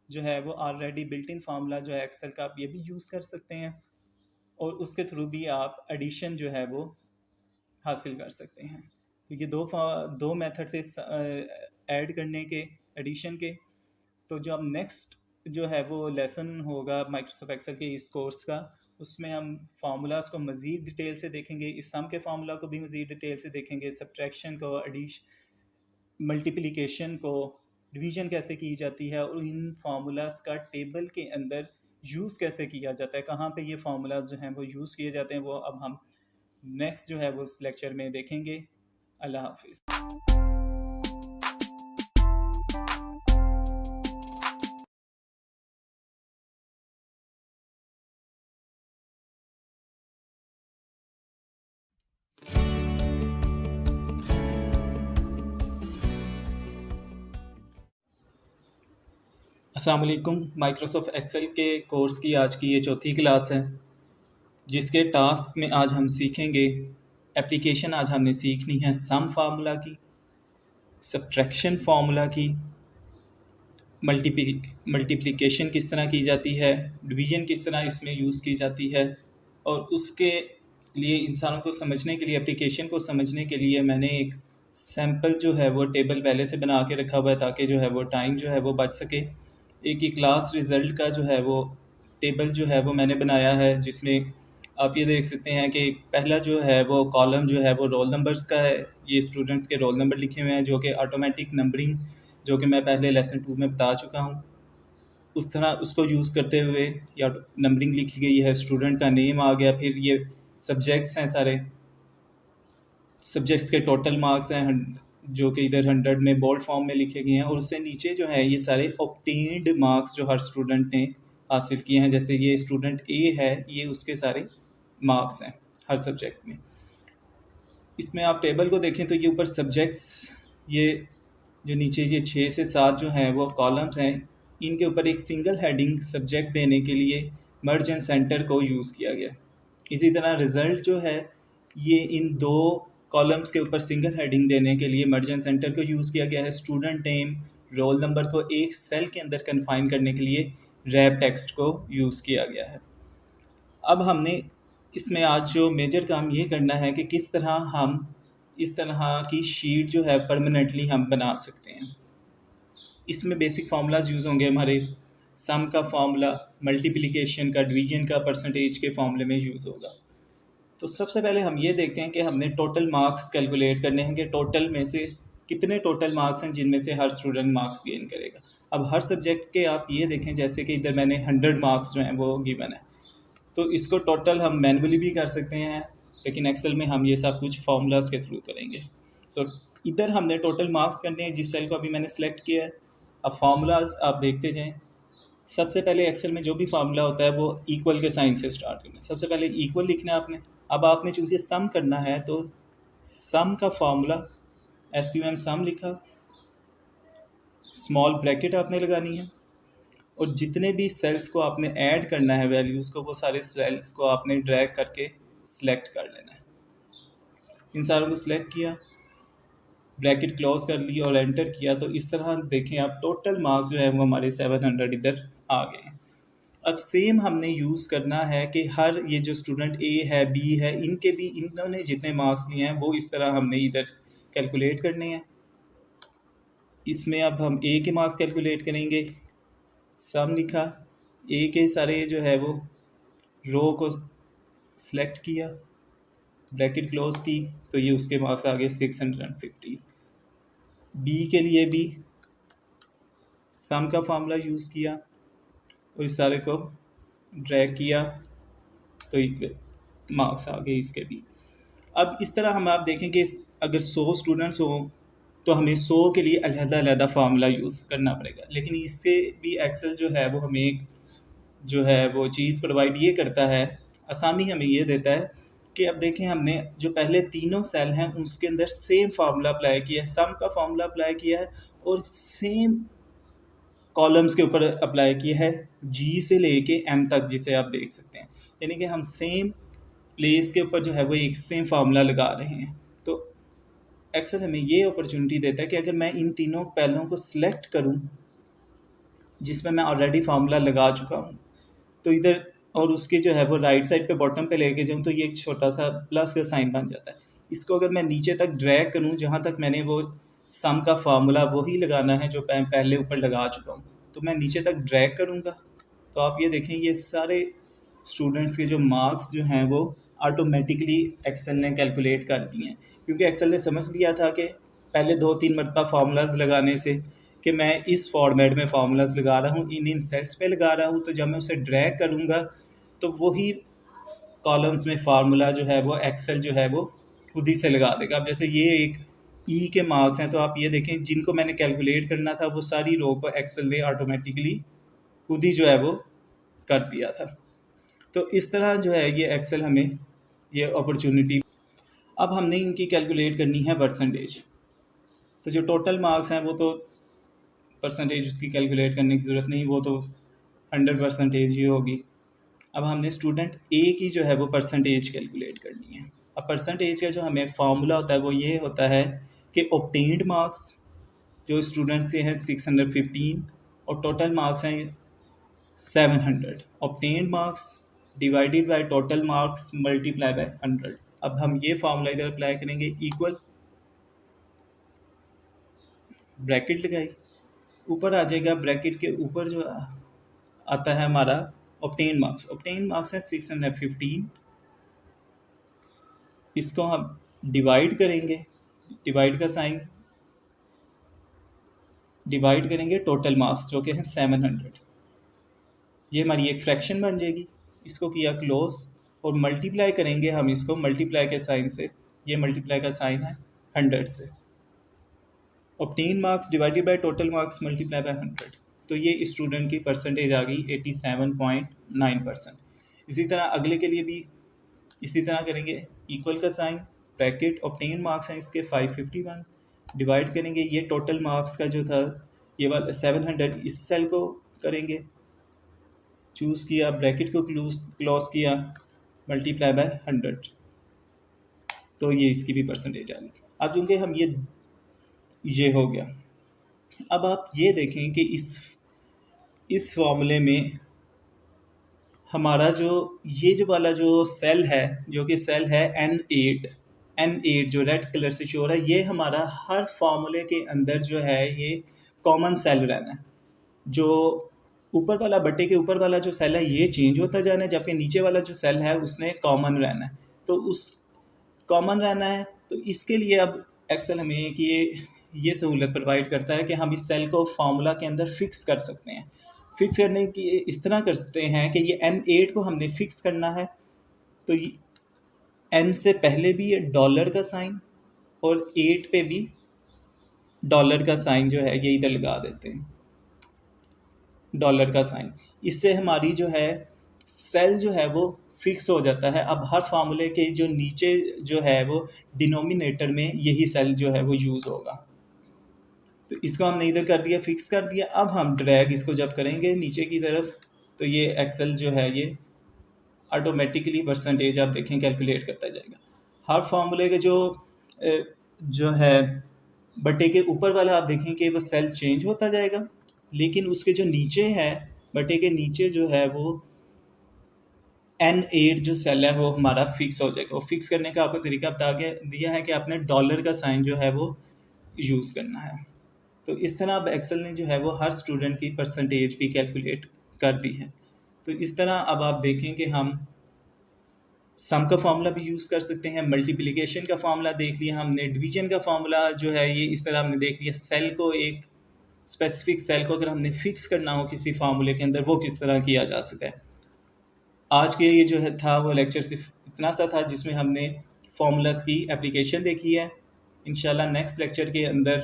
जो है वो ऑलरेडी बिल्ट इन फार्मूला जो है एक्सेल का आप ये भी यूज़ कर सकते हैं और उसके थ्रू भी आप एडिशन जो है वो हासिल कर सकते हैं। तो ये दो मेथड थे ऐड करने के, एडिशन के। तो जो अब नेक्स्ट जो है वो लेसन होगा माइक्रोसॉफ्ट एक्सेल के इस कोर्स का, उसमें हम फार्मूलाज को मज़ीद डिटेल से देखेंगे, इस सम के फार्मूला को भी मज़ीद डिटेल से देखेंगे, सब्ट्रैक्शन को, मल्टीप्लिकेशन को, डिवीजन कैसे की जाती है और इन फार्मूलाज का टेबल के अंदर यूज़ कैसे किया जाता है, कहाँ पे ये फार्मूलाज जो हैं वो यूज़ किए जाते हैं, वो अब हम नेक्स्ट जो है वो उस लेक्चर में देखेंगे। अल्लाह हाफिज़। अस्सलाम वालेकुम। माइक्रोसॉफ्ट एक्सेल के कोर्स की आज की ये चौथी क्लास है जिसके टास्क में आज हम सीखेंगे एप्लीकेशन। आज हमने सीखनी है सम फार्मूला की, सब्ट्रैक्शन फार्मूला की, मल्टीप्लिकेशन किस तरह की जाती है, डिवीजन किस तरह इसमें यूज़ की जाती है। और उसके लिए इंसानों को समझने के लिए, एप्लीकेशन को समझने के लिए मैंने एक सैम्पल जो है वो टेबल पहले से बना के रखा हुआ है ताकि जो है वो टाइम जो है वो बच सके। एक ही क्लास रिज़ल्ट का जो है वो टेबल जो है वो मैंने बनाया है जिसमें आप ये देख सकते हैं कि पहला जो है वो कॉलम जो है वो रोल नंबर्स का है। ये स्टूडेंट्स के रोल नंबर लिखे हुए हैं जो कि ऑटोमेटिक नंबरिंग, जो कि मैं पहले लेसन 2 में बता चुका हूँ, उस तरह उसको यूज़ करते हुए या नंबरिंग लिखी गई है, स्टूडेंट का नेम आ गया, फिर ये सब्जेक्ट्स हैं, सारे सब्जेक्ट्स के टोटल मार्क्स हैं जो कि इधर 100 में बोल्ड फॉर्म में लिखे गए हैं, और उससे नीचे जो है ये सारे ऑब्टेन्ड मार्क्स जो हर स्टूडेंट ने हासिल किए हैं। जैसे ये स्टूडेंट ए है, ये उसके सारे मार्क्स हैं हर सब्जेक्ट में। इसमें आप टेबल को देखें तो ये ऊपर सब्जेक्ट्स, ये जो नीचे ये 6 से 7 जो हैं वो कॉलम्स हैं, इनके ऊपर एक सिंगल हेडिंग सब्जेक्ट देने के लिए मर्ज एंड सेंटर को यूज़ किया गया। इसी तरह रिज़ल्ट जो है ये इन 2 कॉलम्स के ऊपर सिंगल हेडिंग देने के लिए मर्ज एंड सेंटर को यूज़ किया गया है। स्टूडेंट नेम, रोल नंबर को एक सेल के अंदर कन्फाइन करने के लिए रैप टेक्स्ट को यूज़ किया गया है। अब हमने इसमें आज जो मेजर काम ये करना है कि किस तरह हम इस तरह की शीट जो है परमानेंटली हम बना सकते हैं। इसमें बेसिक फार्मूलाज यूज़ होंगे हमारे, सम का फार्मूला, मल्टीप्लिकेशन का, डिवीजन का परसेंटेज के फार्मूले में यूज़ होगा। तो सबसे पहले हम ये देखते हैं कि हमने टोटल मार्क्स कैलकुलेट करने हैं कि टोटल में से कितने टोटल मार्क्स हैं जिनमें से हर स्टूडेंट मार्क्स गेन करेगा। अब हर सब्जेक्ट के आप ये देखें, जैसे कि इधर मैंने 100 मार्क्स जो हैं वो गिवन है, तो इसको टोटल हम मैनुअली भी कर सकते हैं, लेकिन एक्सेल में हम ये सब कुछ फार्मूलाज के थ्रू करेंगे। सो इधर हमने टोटल मार्क्स करने हैं जिस सेल को अभी मैंने सेलेक्ट किया है। अब फार्मूलाज आप देखते जाएं। सबसे पहले एक्सेल में जो भी फार्मूला होता है वो इक्वल के साइन से स्टार्ट करना है। सबसे पहले इक्वल लिखना है आपने। अब आपने चूँकि सम करना है तो सम का फार्मूला SUM सम लिखा, स्मॉल ब्रैकेट आपने लगानी है, और जितने भी सेल्स को आपने ऐड करना है वैल्यूज़ को, वो सारे सेल्स को आपने ड्रैग करके सिलेक्ट कर लेना है। इन सारों को सिलेक्ट किया, ब्रैकेट क्लोज कर ली और एंटर किया, तो इस तरह देखें आप टोटल मार्क्स जो है वो हमारे 700 इधर आ गए हैं। अब सेम हमने यूज़ करना है कि हर ये जो स्टूडेंट A है, B है, इनके भी इन्होंने जितने मार्क्स लिए हैं वो इस तरह हमने इधर कैलकुलेट करने हैं। इसमें अब हम A के मार्क्स कैलकुलेट करेंगे, सम लिखा, A के सारे जो है वो रो को सिलेक्ट किया, ब्रैकेट क्लोज की, तो ये उसके मार्क्स आ गए 650। B के लिए भी सम का फार्मूला यूज़ किया और इस सारे को ड्रैग किया, तो मार्क्स आ गए इसके भी। अब इस तरह हम आप देखें कि अगर 100 स्टूडेंट्स हों तो हमें 100 के लिए अलग-अलग फार्मूला यूज़ करना पड़ेगा, लेकिन इससे भी एक्सेल जो है वो हमें एक जो है वो चीज़ प्रोवाइड ये करता है, आसानी हमें ये देता है कि अब देखें हमने जो पहले तीनों सेल हैं उसके अंदर सेम फार्मूला अप्लाई किया है, सम का फार्मूला अप्लाई किया है और सेम कॉलम्स के ऊपर अप्लाई किया है, G से लेके M तक, जिसे आप देख सकते हैं, यानी कि हम सेम प्लेस के ऊपर जो है वो एक सेम फार्मूला लगा रहे हैं। तो एक्सेल हमें ये अपॉर्चुनिटी देता है कि अगर मैं इन तीनों पहलों को सिलेक्ट करूं जिसमें मैं ऑलरेडी फार्मूला लगा चुका हूं, तो इधर और उसके जो है वो राइट साइड पे बॉटम पे लेके जाऊं तो ये एक छोटा सा प्लस का साइन बन जाता है। इसको अगर मैं नीचे तक ड्रैग करूं जहां तक मैंने वो सम का फार्मूला वही लगाना है जो मैं पहले ऊपर लगा चुका हूं, तो मैं नीचे तक ड्रैग करूंगा, तो आप ये देखें ये सारे स्टूडेंट्स के जो मार्क्स जो हैं वो ऑटोमेटिकली एक्सेल ने कैलकुलेट कर दिए हैं, क्योंकि एक्सेल ने समझ लिया था कि पहले 2-3 मरतबा फार्मूलाज लगाने से कि मैं इस फॉर्मेट में फार्मूलाज लगा रहा हूँ, इन सेल्स पे लगा रहा हूँ, तो जब मैं उसे ड्रैग करूँगा तो वही कॉलम्स में फार्मूला जो है वो एक्सेल जो है वो खुद ही से लगा देगा। अब जैसे ये एक ई के मार्क्स हैं, तो आप ये देखें जिनको मैंने कैलकुलेट करना था वो सारी रो को एक्सेल ने ऑटोमेटिकली खुद ही जो है वो कर दिया था। तो इस तरह जो है ये एक्सेल हमें ये अपॉर्चुनिटी। अब हमने इनकी कैलकुलेट करनी है परसेंटेज, तो जो टोटल मार्क्स हैं वो तो परसेंटेज उसकी कैलकुलेट करने की ज़रूरत नहीं, वो तो 100% ही होगी। अब हमने स्टूडेंट A की जो है वो परसेंटेज कैलकुलेट करनी है। अब परसेंटेज का जो हमें फार्मूला होता है वो ये होता है कि ऑब्टेन्ड मार्क्स जो स्टूडेंट के हैं 615 और टोटल मार्क्स हैं 700, obtained marks divided by total marks multiply by 100। अब हम ये फार्मूला इधर अप्लाई करेंगे, इक्वल, ब्रैकेट लगाई, ऊपर आ जाएगा, ब्रैकेट के ऊपर जो आता है हमारा ऑब्टेन्ड मार्क्स है 615, इसको हम डिवाइड करेंगे, डिवाइड का साइन, डिवाइड करेंगे टोटल मार्क्स जो कि हैं 700, ये हमारी एक फ्रैक्शन बन जाएगी, इसको किया क्लोज, और मल्टीप्लाई करेंगे हम इसको मल्टीप्लाई के साइन से, ये मल्टीप्लाई का साइन है 100 से, obtain marks divided by total marks multiply by 100, तो ये स्टूडेंट की परसेंटेज आ गई 87.9%। इसी तरह अगले के लिए भी इसी तरह करेंगे, इक्वल का साइन, ब्रैकेट, ऑब्टेन मार्क्स हैं इसके 551, डिवाइड करेंगे, ये टोटल मार्क्स का जो था ये वाला 700, इस सेल को करेंगे, चूज़ किया, ब्रैकेट को क्लोज किया, मल्टीप्लाई बाय 100, तो ये इसकी भी परसेंटेज आ गई। अब चूँकि हम ये हो गया, अब आप ये देखें कि इस फॉर्मूले में हमारा जो ये जो वाला जो सेल है जो कि सेल है N8 जो रेड कलर से शो हो रहा है, ये हमारा हर फॉर्मूले के अंदर जो है ये कॉमन सेल रहना है। जो ऊपर वाला बट्टे के ऊपर वाला जो सेल है ये चेंज होता जाना है, जबकि नीचे वाला जो सेल है उसने कॉमन रहना है। तो उस कॉमन रहना है, तो इसके लिए अब एक्सेल हमें ये सहूलत प्रोवाइड करता है कि हम इस सेल को फार्मूला के अंदर फिक्स कर सकते हैं। फिक्स करने की इस तरह कर सकते हैं कि ये N8 को हमने फिक्स करना है, तो ये N से पहले भी ये डॉलर का साइन और 8 पे भी डॉलर का साइन जो है ये इधर लगा देते हैं, डॉलर का साइन। इससे हमारी जो है सेल जो है वो फिक्स हो जाता है। अब हर फार्मूले के जो नीचे जो है वो डिनोमिनेटर में यही सेल जो है वो यूज़ होगा। तो इसको हमने इधर कर दिया, फिक्स कर दिया। अब हम ड्रैग इसको जब करेंगे नीचे की तरफ तो ये एक्सेल जो है ये ऑटोमेटिकली परसेंटेज आप देखें कैलकुलेट करता जाएगा। हर फार्मूले के जो है बटे के ऊपर वाला आप देखें कि वो सेल चेंज होता जाएगा, लेकिन उसके जो नीचे है बटे के नीचे जो है वो N8 जो सेल है वो हमारा फिक्स हो जाएगा। वो फिक्स करने का आपको तरीका बता के दिया है कि आपने डॉलर का साइन जो है वो यूज़ करना है। तो इस तरह अब एक्सेल ने जो है वो हर स्टूडेंट की परसेंटेज भी कैलकुलेट कर दी है। तो इस तरह अब आप देखें कि हम सम का फार्मूला भी यूज़ कर सकते हैं, मल्टीप्लिकेशन का फार्मूला देख लिया हमने, डिवीजन का फार्मूला जो है ये इस तरह हमने देख लिया। सेल को, एक स्पेसिफिक सेल को अगर हमने फिक्स करना हो किसी फार्मूले के अंदर, वो किस तरह किया जा सकता है। आज के ये जो है था वो लेक्चर सिर्फ इतना सा था जिसमें हमने फार्मूलाज की एप्लीकेशन देखी है। इंशाल्लाह नेक्स्ट लेक्चर के अंदर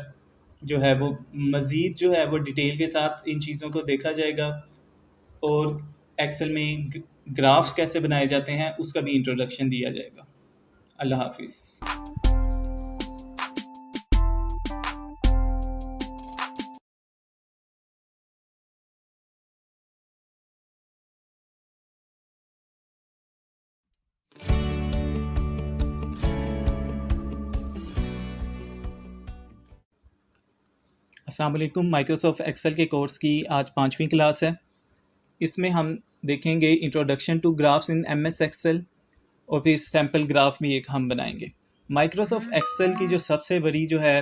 जो है वो मज़ीद जो है वो डिटेल के साथ इन चीज़ों को देखा जाएगा और एक्सेल में ग्राफ्स कैसे बनाए जाते हैं उसका भी इंट्रोडक्शन दिया जाएगा। अल्लाह हाफिज़। अस्सलाम वालेकुम। माइक्रोसॉफ्ट एक्सेल के कोर्स की आज 5वीं क्लास है। इसमें हम देखेंगे introduction to graphs in MS Excel और फिर सैम्पल ग्राफ भी एक हम बनाएंगे। माइक्रोसॉफ्ट एक्सेल की जो सबसे बड़ी जो है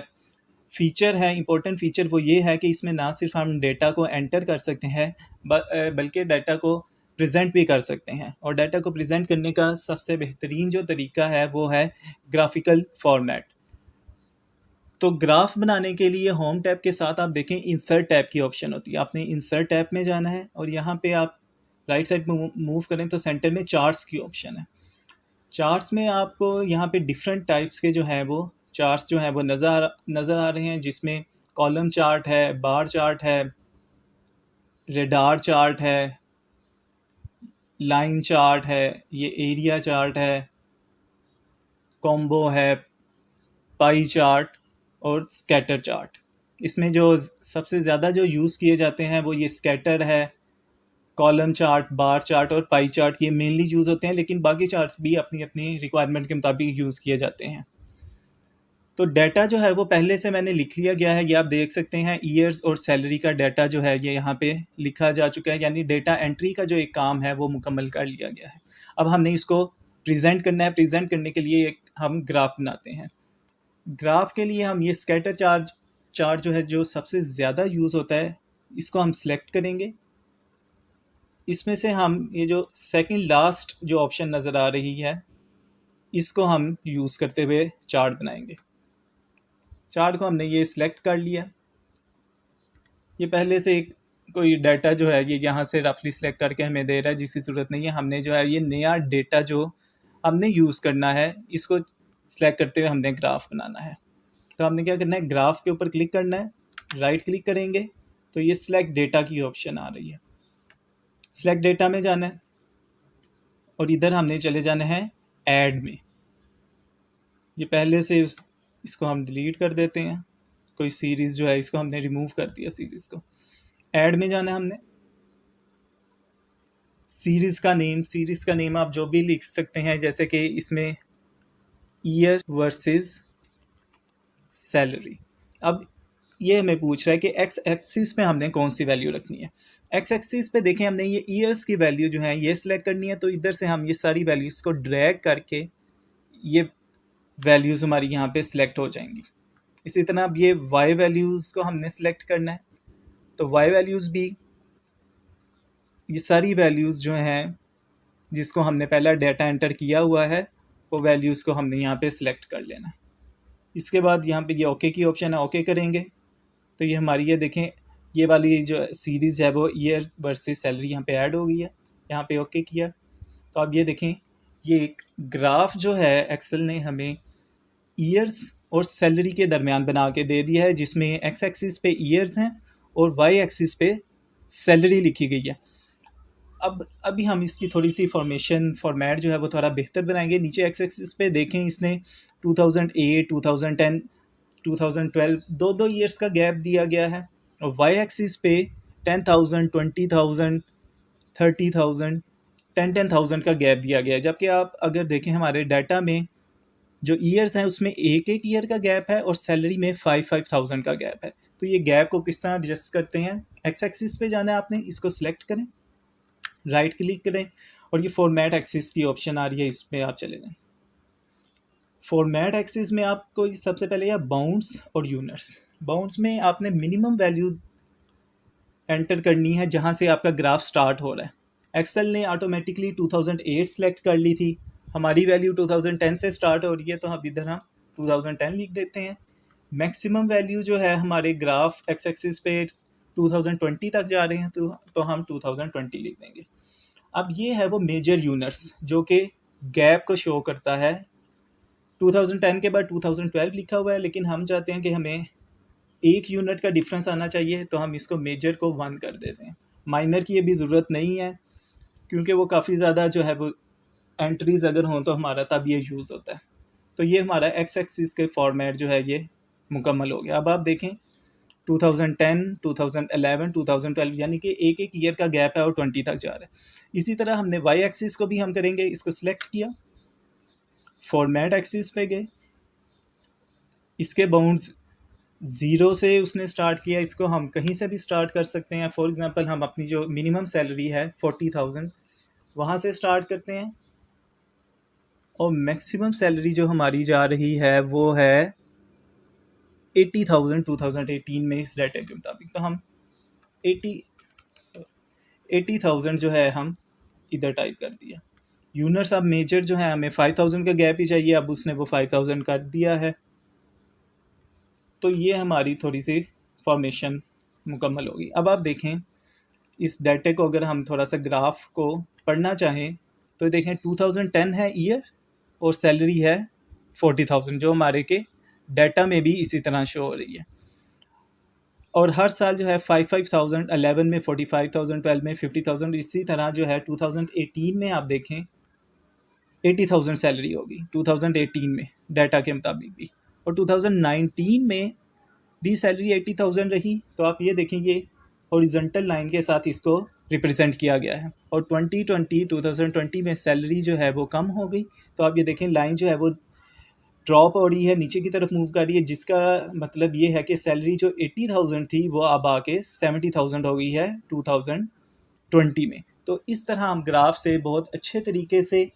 फ़ीचर है, इम्पोर्टेंट फ़ीचर, वो ये है कि इसमें ना सिर्फ हम डेटा को एंटर कर सकते हैं बल्कि डाटा को प्रेजेंट भी कर सकते हैं। और डाटा को प्रेजेंट करने का सबसे बेहतरीन जो तरीका है वो है ग्राफिकल फॉर्मेट। तो ग्राफ बनाने के लिए होम टैब के साथ आप देखें इंसर्ट टैब की ऑप्शन होती है। आपने इंसर्ट टैब में जाना है और यहाँ पे आप राइट साइड में मूव करें तो सेंटर में चार्ट्स की ऑप्शन है। चार्ट्स में आपको यहाँ पे डिफरेंट टाइप्स के जो है वो चार्ट्स जो है वो नज़र आ रहे हैं, जिसमें कॉलम चार्ट है, बार चार्ट है, रेडार चार्ट है, लाइन चार्ट है, ये एरिया चार्ट है, कॉम्बो है, पाई चार्ट और स्कैटर चार्ट। इसमें जो सबसे ज़्यादा जो यूज़ किए जाते हैं वो ये स्कैटर है, कॉलम चार्ट, बार चार्ट और पाई चार्ट, ये मेनली यूज़ होते हैं, लेकिन बाकी चार्ट्स भी अपनी अपनी रिक्वायरमेंट के मुताबिक यूज़ किए जाते हैं। तो डाटा जो है वो पहले से मैंने लिख लिया गया है, ये आप देख सकते हैं। ईयर्स और सैलरी का डाटा जो है ये यहाँ पे लिखा जा चुका है, यानी डाटा एंट्री का जो एक काम है वो मुकम्मल कर लिया गया है। अब हमने इसको प्रेजेंट करना है। प्रेजेंट करने के लिए एक हम ग्राफ बनाते हैं। ग्राफ के लिए हम ये स्कैटर चार्ट जो है जो सबसे ज़्यादा यूज़ होता है, इसको हम सिलेक्ट करेंगे। इसमें से हम ये जो सेकंड लास्ट जो ऑप्शन नज़र आ रही है इसको हम यूज़ करते हुए चार्ट बनाएंगे। चार्ट को हमने ये सिलेक्ट कर लिया। ये पहले से एक कोई डाटा जो है ये यहाँ से रफली सिलेक्ट करके हमें दे रहा है, जिसकी ज़रूरत नहीं है। हमने जो है ये नया डेटा जो हमने यूज़ करना है इसको सिलेक्ट करते हुए हमने ग्राफ बनाना है। तो हमने क्या करना है, ग्राफ के ऊपर क्लिक करना है, राइट क्लिक करेंगे तो ये सिलेक्ट डेटा की ऑप्शन आ रही है। सिलेक्ट डेटा में जाना है और इधर हमने चले जाना है ऐड में। ये पहले से इसको हम डिलीट कर देते हैं। कोई सीरीज़ जो है इसको हमने रिमूव कर दिया। सीरीज़ को ऐड में जाना है हमने। सीरीज़ का नेम आप जो भी लिख सकते हैं, जैसे कि इसमें ईयर वर्सेस सैलरी। अब ये हमें पूछ रहा है कि एक्स एक्सिस पे हमने कौन सी वैल्यू रखनी है। एक्स एक्सिस पे देखें हमने ये ईयर्स की वैल्यू जो है ये सिलेक्ट करनी है। तो इधर से हम ये सारी वैल्यूज़ को ड्रैग करके ये वैल्यूज़ हमारी यहाँ पे सिलेक्ट हो जाएंगी। इसी तरह अब ये वाई वैल्यूज़ को हमने सिलेक्ट करना है। तो वाई वैल्यूज़ भी, ये सारी वैल्यूज़ जो हैं जिसको हमने पहला डाटा एंटर किया हुआ है वो वैल्यूज़ को हमने यहाँ पे सिलेक्ट कर लेना है। इसके बाद यहाँ पे ये ओके की ऑप्शन है, ओके करेंगे तो ये हमारी ये देखें ये वाली जो सीरीज़ है वो ईयर वर्सेस सैलरी यहाँ पे ऐड हो गई है। यहाँ पे ओके किया तो अब ये देखें ये एक ग्राफ जो है एक्सेल ने हमें ईयर्स और सैलरी के दरमियान बना के दे दिया है, जिसमें एक्स एक्सिस पे ईयर्स हैं और वाई एक्सिस पे सैलरी लिखी गई है। अब अभी हम इसकी थोड़ी सी फॉर्मेशन फॉर्मेट जो है वो थोड़ा बेहतर बनाएंगे। नीचे एक्स एक्सिस पे देखें, इसने 2008, 2010, 2012 दो दो ईयर्स का गैप दिया गया है, और वाई एक्सिस पे 10,000, 20,000, 30,000, 10,000 का गैप दिया गया है। जबकि आप अगर देखें हमारे डाटा में जो ईयर्स हैं उसमें एक एक ईयर का गैप है और सैलरी में 5,000 का गैप है। तो ये गैप को किस तरह एडजस्ट करते हैं? एक्स एक्सिस पे जाना है आपने, इसको सिलेक्ट करें, राइट क्लिक करें, और ये फॉर्मेट एक्सिस की ऑप्शन आ रही है, इसमें आप चले जाएं। फॉर्मेट एक्सिस में आपको सबसे पहले या बाउंड्स और यूनिट्स। बाउंड्स में आपने मिनिमम वैल्यू एंटर करनी है जहां से आपका ग्राफ स्टार्ट हो रहा है। एक्सेल ने ऑटोमेटिकली 2008 सेलेक्ट कर ली थी, हमारी वैल्यू 2010 से स्टार्ट हो रही है, तो हम इधर हम 2010 लिख देते हैं। मैक्सिमम वैल्यू जो है हमारे ग्राफ एक्स एक्सिस पे 2020 तक जा रहे हैं, तो हम 2020 लिख देंगे। अब ये है वो मेजर यूनिट्स जो कि गैप को शो करता है। 2010 के बाद 2012 लिखा हुआ है, लेकिन हम चाहते हैं कि हमें एक यूनिट का डिफरेंस आना चाहिए, तो हम इसको मेजर को 1 कर देते हैं। माइनर की ये भी ज़रूरत नहीं है, क्योंकि वो काफ़ी ज़्यादा जो है वो एंट्रीज़ अगर हों तो हमारा तब ये यूज़ होता है। तो ये हमारा एक्स एक्सिस के फॉर्मेट जो है ये मुकम्मल हो गया। अब आप देखें 2010, 2011, 2012 यानी कि एक एक ईयर का गैप है और 20 तक जा रहा है। इसी तरह हमने वाई एक्सिस को भी हम करेंगे, इसको सिलेक्ट किया, फॉर्मेट एक्सिस पे गए, इसके बाउंड्स 0 से उसने स्टार्ट किया, इसको हम कहीं से भी स्टार्ट कर सकते हैं। फॉर एग्जांपल हम अपनी जो मिनिमम सैलरी है 40,000 वहाँ से स्टार्ट करते हैं, और मैक्सिमम सैलरी जो हमारी जा रही है वो है 80,000 2018 में इस डाटा के मुताबिक। तो हम 80,000 जो है हम इधर टाइप कर दिया। यूनिट्स अब मेजर जो है हमें 5,000 का गैप ही चाहिए, अब उसने वो 5,000 कर दिया है। तो ये हमारी थोड़ी सी फॉर्मेशन मुकम्मल होगी। अब आप देखें इस डाटे को, अगर हम थोड़ा सा ग्राफ को पढ़ना चाहें तो देखें 2010 है ईयर और सैलरी है 40,000, जो हमारे के डाटा में भी इसी तरह शो हो रही है। और हर साल जो है 5,000, 11 में 45,000, 12 में 50,000, इसी तरह जो है 2018 में आप देखें 80,000 सैलरी होगी 2018 में डाटा के मुताबिक भी, और 2019 में भी सैलरी 80,000 रही। तो आप ये देखें ये हॉरिजॉन्टल लाइन के साथ इसको रिप्रेजेंट किया गया है, और 2020 में सैलरी जो है वो कम हो गई। तो आप ये देखें लाइन जो है वो ड्रॉप हो रही है, नीचे की तरफ मूव कर रही है, जिसका मतलब ये है कि सैलरी जो 80,000 थी वो अब आके 70,000 हो गई है 2020 में। तो इस तरह हम ग्राफ से बहुत अच्छे तरीके से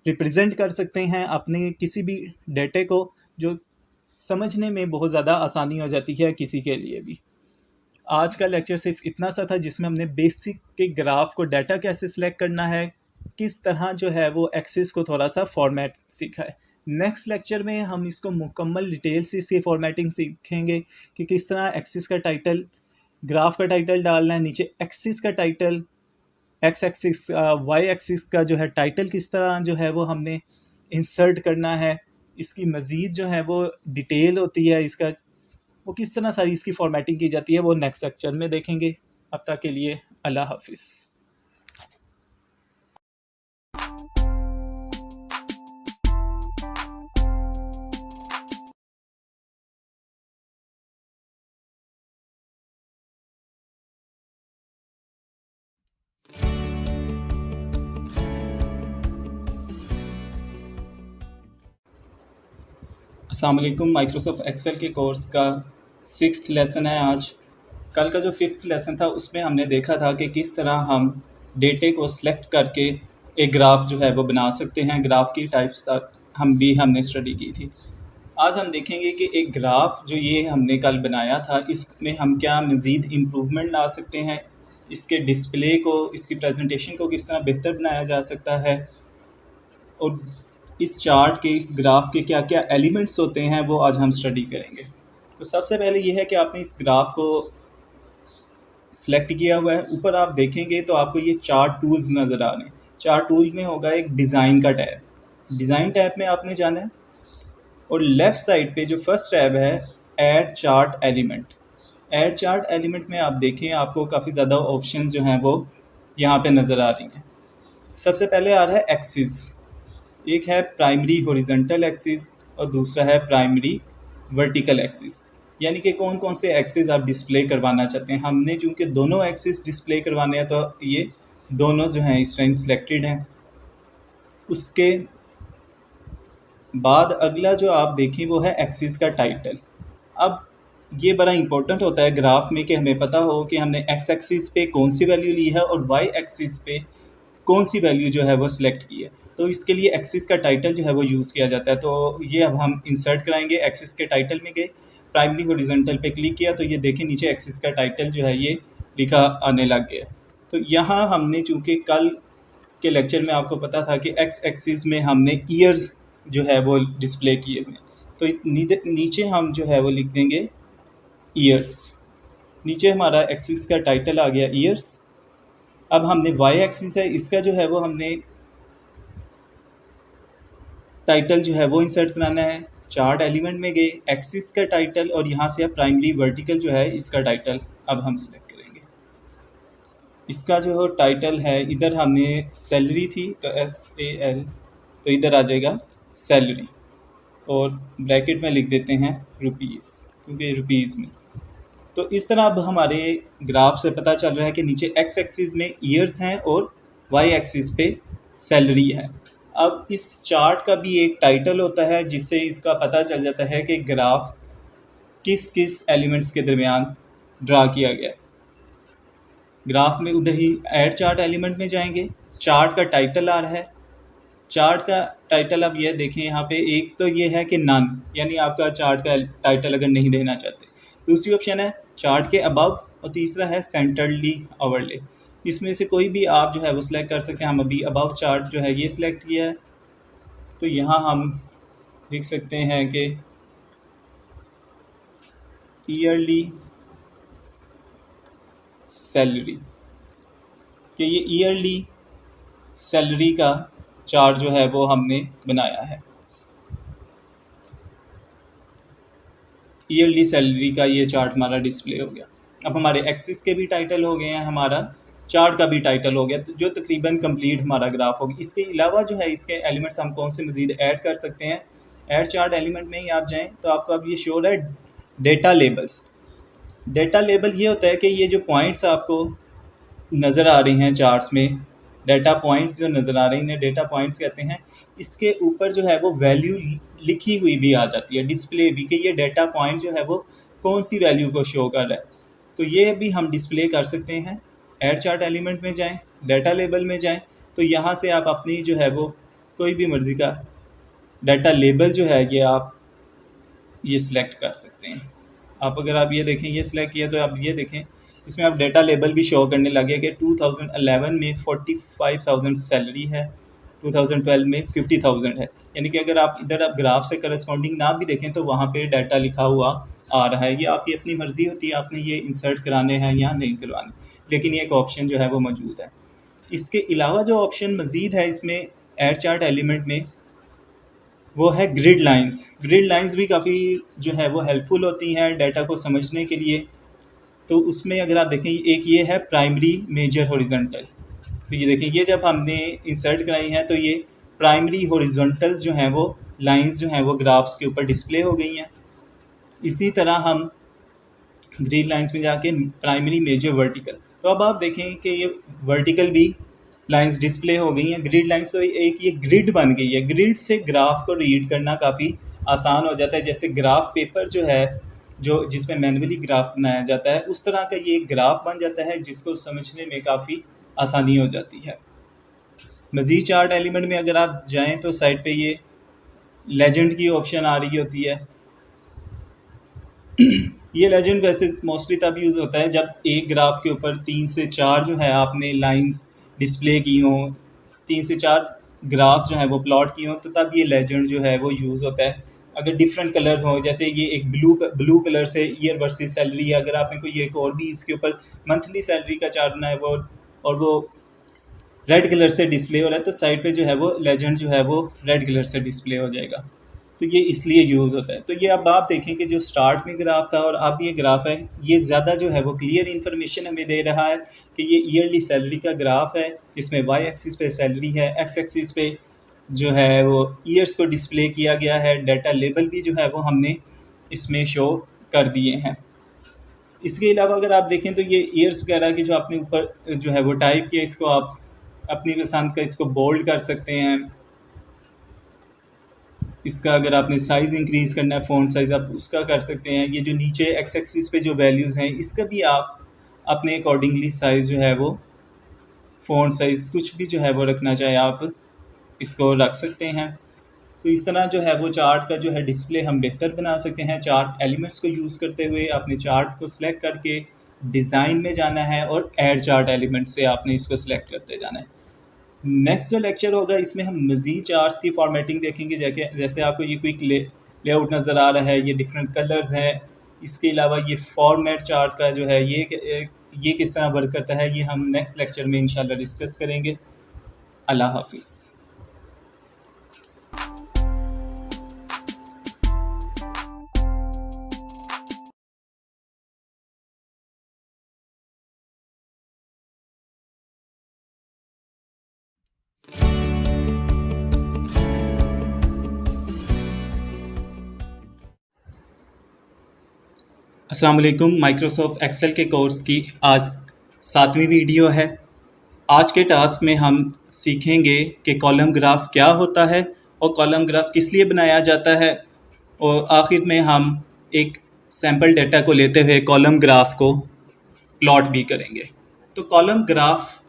रिप्रेजेंट कर सकते हैं अपने किसी भी डेटे को, जो समझने में बहुत ज़्यादा आसानी हो जाती है किसी के लिए भी। आज का लेक्चर सिर्फ इतना सा था, जिसमें हमने बेसिक के ग्राफ को डाटा कैसे सिलेक्ट करना है, किस तरह जो है वो एक्सिस को थोड़ा सा फॉर्मेट सीखा है। नेक्स्ट लेक्चर में हम इसको मुकम्मल डिटेल से इसकी फॉर्मेटिंग सीखेंगे कि किस तरह एक्सिस का टाइटल, ग्राफ का टाइटल डालना है, नीचे एक्सिस का title, X axis Y axis का जो है टाइटल किस तरह जो है वो हमने इंसर्ट करना है। इसकी मज़ीद जो है वो डिटेल होती है, इसका वो किस तरह सारी इसकी फॉर्मेटिंग की जाती है, वो नेक्स्ट लेक्चर में देखेंगे। अब तक के लिए अल्लाह हाफिज़। अस्सलाम वालेकुम। माइक्रोसॉफ्ट एक्सेल के कोर्स का 6th लेसन है आज। कल का जो 5th लेसन था उसमें हमने देखा था कि किस तरह हम डेटे को सिलेक्ट करके एक ग्राफ जो है वो बना सकते हैं। ग्राफ की टाइप्स तक हमने स्टडी की थी। आज हम देखेंगे कि एक ग्राफ जो ये हमने कल बनाया था, इसमें हम क्या मज़ीद इम्प्रूवमेंट ला सकते हैं, इसके डिस्प्ले को, इसकी प्रेजेंटेशन को किस तरह बेहतर बनाया जा सकता है, और इस चार्ट के, इस ग्राफ के क्या क्या एलिमेंट्स होते हैं वो आज हम स्टडी करेंगे। तो सबसे पहले ये है कि आपने इस ग्राफ को सिलेक्ट किया हुआ है। ऊपर आप देखेंगे तो आपको ये चार्ट टूल्स नज़र आ रहे हैं। चार्ट टूल में होगा एक डिज़ाइन का टैब, डिज़ाइन टैब में आपने जाना है, और लेफ़्ट साइड पे जो फर्स्ट टैब है add chart element. Add chart element में आप देखें आपको काफ़ी ज़्यादा ऑप्शन जो हैं वो यहाँ पे नज़र आ रही हैं। सबसे पहले आ रहा है एक्सिस, एक है प्राइमरी हॉरिजॉन्टल एक्सिस और दूसरा है प्राइमरी वर्टिकल एक्सिस। यानी कि कौन कौन से एक्सिस आप डिस्प्ले करवाना चाहते हैं। हमने चूँकि दोनों एक्सिस डिस्प्ले करवाने हैं तो ये दोनों जो हैं इस टाइम सिलेक्टेड हैं। उसके बाद अगला जो आप देखें वो है एक्सिस का टाइटल। अब ये बड़ा इंपॉर्टेंट होता है ग्राफ में कि हमें पता हो कि हमने एक्स एक्सिस पे कौन सी वैल्यू ली है और वाई एक्सिस पे कौन सी वैल्यू जो है वो सिलेक्ट की है। तो इसके लिए एक्सिस का टाइटल जो है वो यूज़ किया जाता है। तो ये अब हम इंसर्ट कराएंगे। एक्सिस के टाइटल में गए, प्राइमरी हॉरिजॉन्टल पे क्लिक किया तो ये देखें नीचे एक्सिस का टाइटल जो है ये लिखा आने लग गया। तो यहाँ हमने चूँकि कल के लेक्चर में आपको पता था कि एक्स एक्सिस में हमने ईयर्स जो है वो डिस्प्ले किए हुए, तो नीचे हम जो है वो लिख देंगे ईयर्स। नीचे हमारा एक्सिस का टाइटल आ गया ईयर्स। अब हमने वाई एक्सिस है, इसका जो है वो हमने टाइटल जो है वो इंसर्ट कराना है। चार्ट एलिमेंट में गए, एक्सिस का टाइटल और यहाँ से अब प्राइमरी वर्टिकल जो है इसका टाइटल अब हम सिलेक्ट करेंगे। इसका जो टाइटल है इधर हमने सैलरी थी तो SAL, तो इधर आ जाएगा सैलरी और ब्रैकेट में लिख देते हैं रुपीज़, क्योंकि रुपीज़ में। तो इस तरह अब हमारे ग्राफ से पता चल रहा है कि नीचे एक्स एक्सिस में ईयर्स हैं और वाई एक्सिस पे सैलरी है। अब इस चार्ट का भी एक टाइटल होता है जिससे इसका पता चल जाता है कि ग्राफ किस किस एलिमेंट्स के दरमियान ड्रा किया गया है। ग्राफ में उधर ही ऐड चार्ट एलिमेंट में जाएंगे, चार्ट का टाइटल आ रहा है। चार्ट का टाइटल अब ये देखें यहाँ पे, एक तो ये है कि नन, यानी आपका चार्ट का टाइटल अगर नहीं देना चाहते। दूसरी ऑप्शन है चार्ट के अबव और तीसरा है सेंटरली ओवरले। इसमें से कोई भी आप जो है वो सिलेक्ट कर सकते हैं। हम अभी अबव चार्ट जो है ये सिलेक्ट किया है, तो यहाँ हम लिख सकते हैं कि ईयरली सैलरी, कि ये ईयरली सैलरी का चार्ट जो है वो हमने बनाया है। ईयरली सैलरी का ये चार्ट हमारा डिस्प्ले हो गया। अब हमारे एक्सिस के भी टाइटल हो गए हैं, हमारा चार्ट का भी टाइटल हो गया, तो जो तकरीबन कंप्लीट हमारा ग्राफ होगा। इसके अलावा जो है इसके एलिमेंट्स हम कौन से मज़ीद ऐड कर सकते हैं। ऐड चार्ट एलिमेंट में ही आप जाएँ तो आपको अब ये शो है डेटा लेबल्स। डेटा लेबल ये होता है कि ये जो पॉइंट्स आपको नज़र आ रही हैं चार्ट्स में, डेटा पॉइंट्स जो नज़र आ रही हैं डेटा पॉइंट्स कहते हैं। इसके ऊपर जो है वो वैल्यू लिखी हुई भी आ जाती है, डिस्प्ले भी, कि ये डेटा पॉइंट जो है वो कौन सी वैल्यू को शो कर रहा है। तो ये भी हम डिस्प्ले कर सकते हैं। ऐड चार्ट एलिमेंट में जाएं, डाटा लेबल में जाएं, तो यहाँ से आप अपनी जो है वो कोई भी मर्ज़ी का डाटा लेबल जो है ये आप ये सिलेक्ट कर सकते हैं। आप अगर आप ये देखें, ये सिलेक्ट किया तो आप ये देखें इसमें आप डेटा लेबल भी शो करने लगे कि 2011 में 45,000 सैलरी है, 2012 में 50,000 है। यानी कि अगर आप इधर आप ग्राफ से करस्पॉन्डिंग ना भी देखें तो वहाँ पे डाटा लिखा हुआ आ रहा है। ये आपकी अपनी मर्ज़ी होती है, आपने ये इंसर्ट कराने हैं या नहीं करवाने, लेकिन ये एक ऑप्शन जो है वो मौजूद है। इसके अलावा जो ऑप्शन मज़ीद है इसमें ऐड चार्ट एलिमेंट में, वो है ग्रिड लाइंस। ग्रिड लाइंस भी काफ़ी जो है वो हेल्पफुल होती हैं डाटा को समझने के लिए। तो उसमें अगर आप देखें, एक ये है प्राइमरी मेजर हॉरिजॉन्टल। तो ये देखें, ये जब हमने इंसर्ट कराई हैं तो ये प्राइमरी हॉरिजॉन्टल्स जो हैं वो लाइंस जो हैं वो ग्राफ्स के ऊपर डिस्प्ले हो गई हैं। इसी तरह हम ग्रिड लाइंस में जाके प्राइमरी मेजर वर्टिकल, तो अब आप देखें कि ये वर्टिकल भी लाइंस डिस्प्ले हो गई हैं। ग्रिड लाइंस तो एक ये ग्रिड बन गई है। ग्रिड से ग्राफ को रीड करना काफ़ी आसान हो जाता है। जैसे ग्राफ पेपर जो है, जो जिसमें मैनुअली ग्राफ बनाया जाता है, उस तरह का ये ग्राफ बन जाता है जिसको समझने में काफ़ी आसानी हो जाती है। मज़ीद चार्ट एलिमेंट में अगर आप जाएं तो साइड पे ये लेजेंड की ऑप्शन आ रही होती है। ये लेजेंड वैसे मोस्टली तब यूज़ होता है जब एक ग्राफ के ऊपर 3 से 4 जो है आपने लाइंस डिस्प्ले की हों, 3 से 4 ग्राफ जो है वो प्लॉट की हों, तो तब ये लेजेंड जो है वो यूज़ होता है। अगर डिफरेंट कलर हों, जैसे ये एक ब्लू कलर से ईयर वर्सेस सैलरी है, अगर आपने कोई एक और भी इसके ऊपर मंथली सैलरी का चार्ट बनाया है वो, और वो रेड कलर से डिस्प्ले हो रहा है, तो साइड पे जो है वो लेजेंड जो है वो रेड कलर से डिस्प्ले हो जाएगा। तो ये इसलिए यूज़ होता है। तो ये अब आप देखें कि जो स्टार्ट में ग्राफ था और अब ये ग्राफ है, ये ज़्यादा जो है वो क्लियर इन्फॉर्मेशन हमें दे रहा है कि ये ईयरली सैलरी का ग्राफ है। इसमें वाई एक्सिस पे सैलरी है, एक्स एक्सिस पे जो है वो ईयर्स को डिस्प्ले किया गया है। डाटा लेबल भी जो है वो हमने इसमें शो कर दिए हैं। इसके अलावा अगर आप देखें तो ये ईयर्स वगैरह की जो आपने ऊपर जो है वो टाइप किया, इसको आप अपनी पसंद का इसको बोल्ड कर सकते हैं। इसका अगर आपने साइज़ इंक्रीज़ करना है, फ़ॉन्ट साइज़ आप उसका कर सकते हैं। ये जो नीचे एक्स एक्सिस पे जो वैल्यूज़ हैं, इसका भी आप अपने अकॉर्डिंगली साइज़ जो है वो फ़ॉन्ट साइज़ कुछ भी जो है वो रखना चाहे आप इसको रख सकते हैं। तो इस तरह जो है वो चार्ट का जो है डिस्प्ले हम बेहतर बना सकते हैं। चार्ट एलिमेंट्स को यूज़ करते हुए आपने चार्ट को सिलेक्ट करके डिज़ाइन में जाना है और ऐड चार्ट एलिमेंट से आपने इसको सिलेक्ट करते जाना है। नेक्स्ट जो लेक्चर होगा इसमें हम मज़ीद चार्ट्स की फॉर्मेटिंग देखेंगे। जैसे आपको ये क्विक लेआउट नज़र आ रहा है, ये डिफरेंट कलर्स हैं। इसके अलावा ये फॉर्मेट चार्ट का जो है ये किस तरह वर्क करता है, ये हम नेक्स्ट लेक्चर में इंशाल्लाह डिस्कस करेंगे। अल्लाह हाफिज़। अस्सलाम वालेकुम। माइक्रोसॉफ्ट एक्सेल के कोर्स की आज 7वीं वीडियो है। आज के टास्क में हम सीखेंगे कि कॉलम ग्राफ क्या होता है और कॉलम ग्राफ किस लिए बनाया जाता है, और आखिर में हम एक सैम्पल डेटा को लेते हुए कॉलम ग्राफ को प्लॉट भी करेंगे। तो कॉलम ग्राफ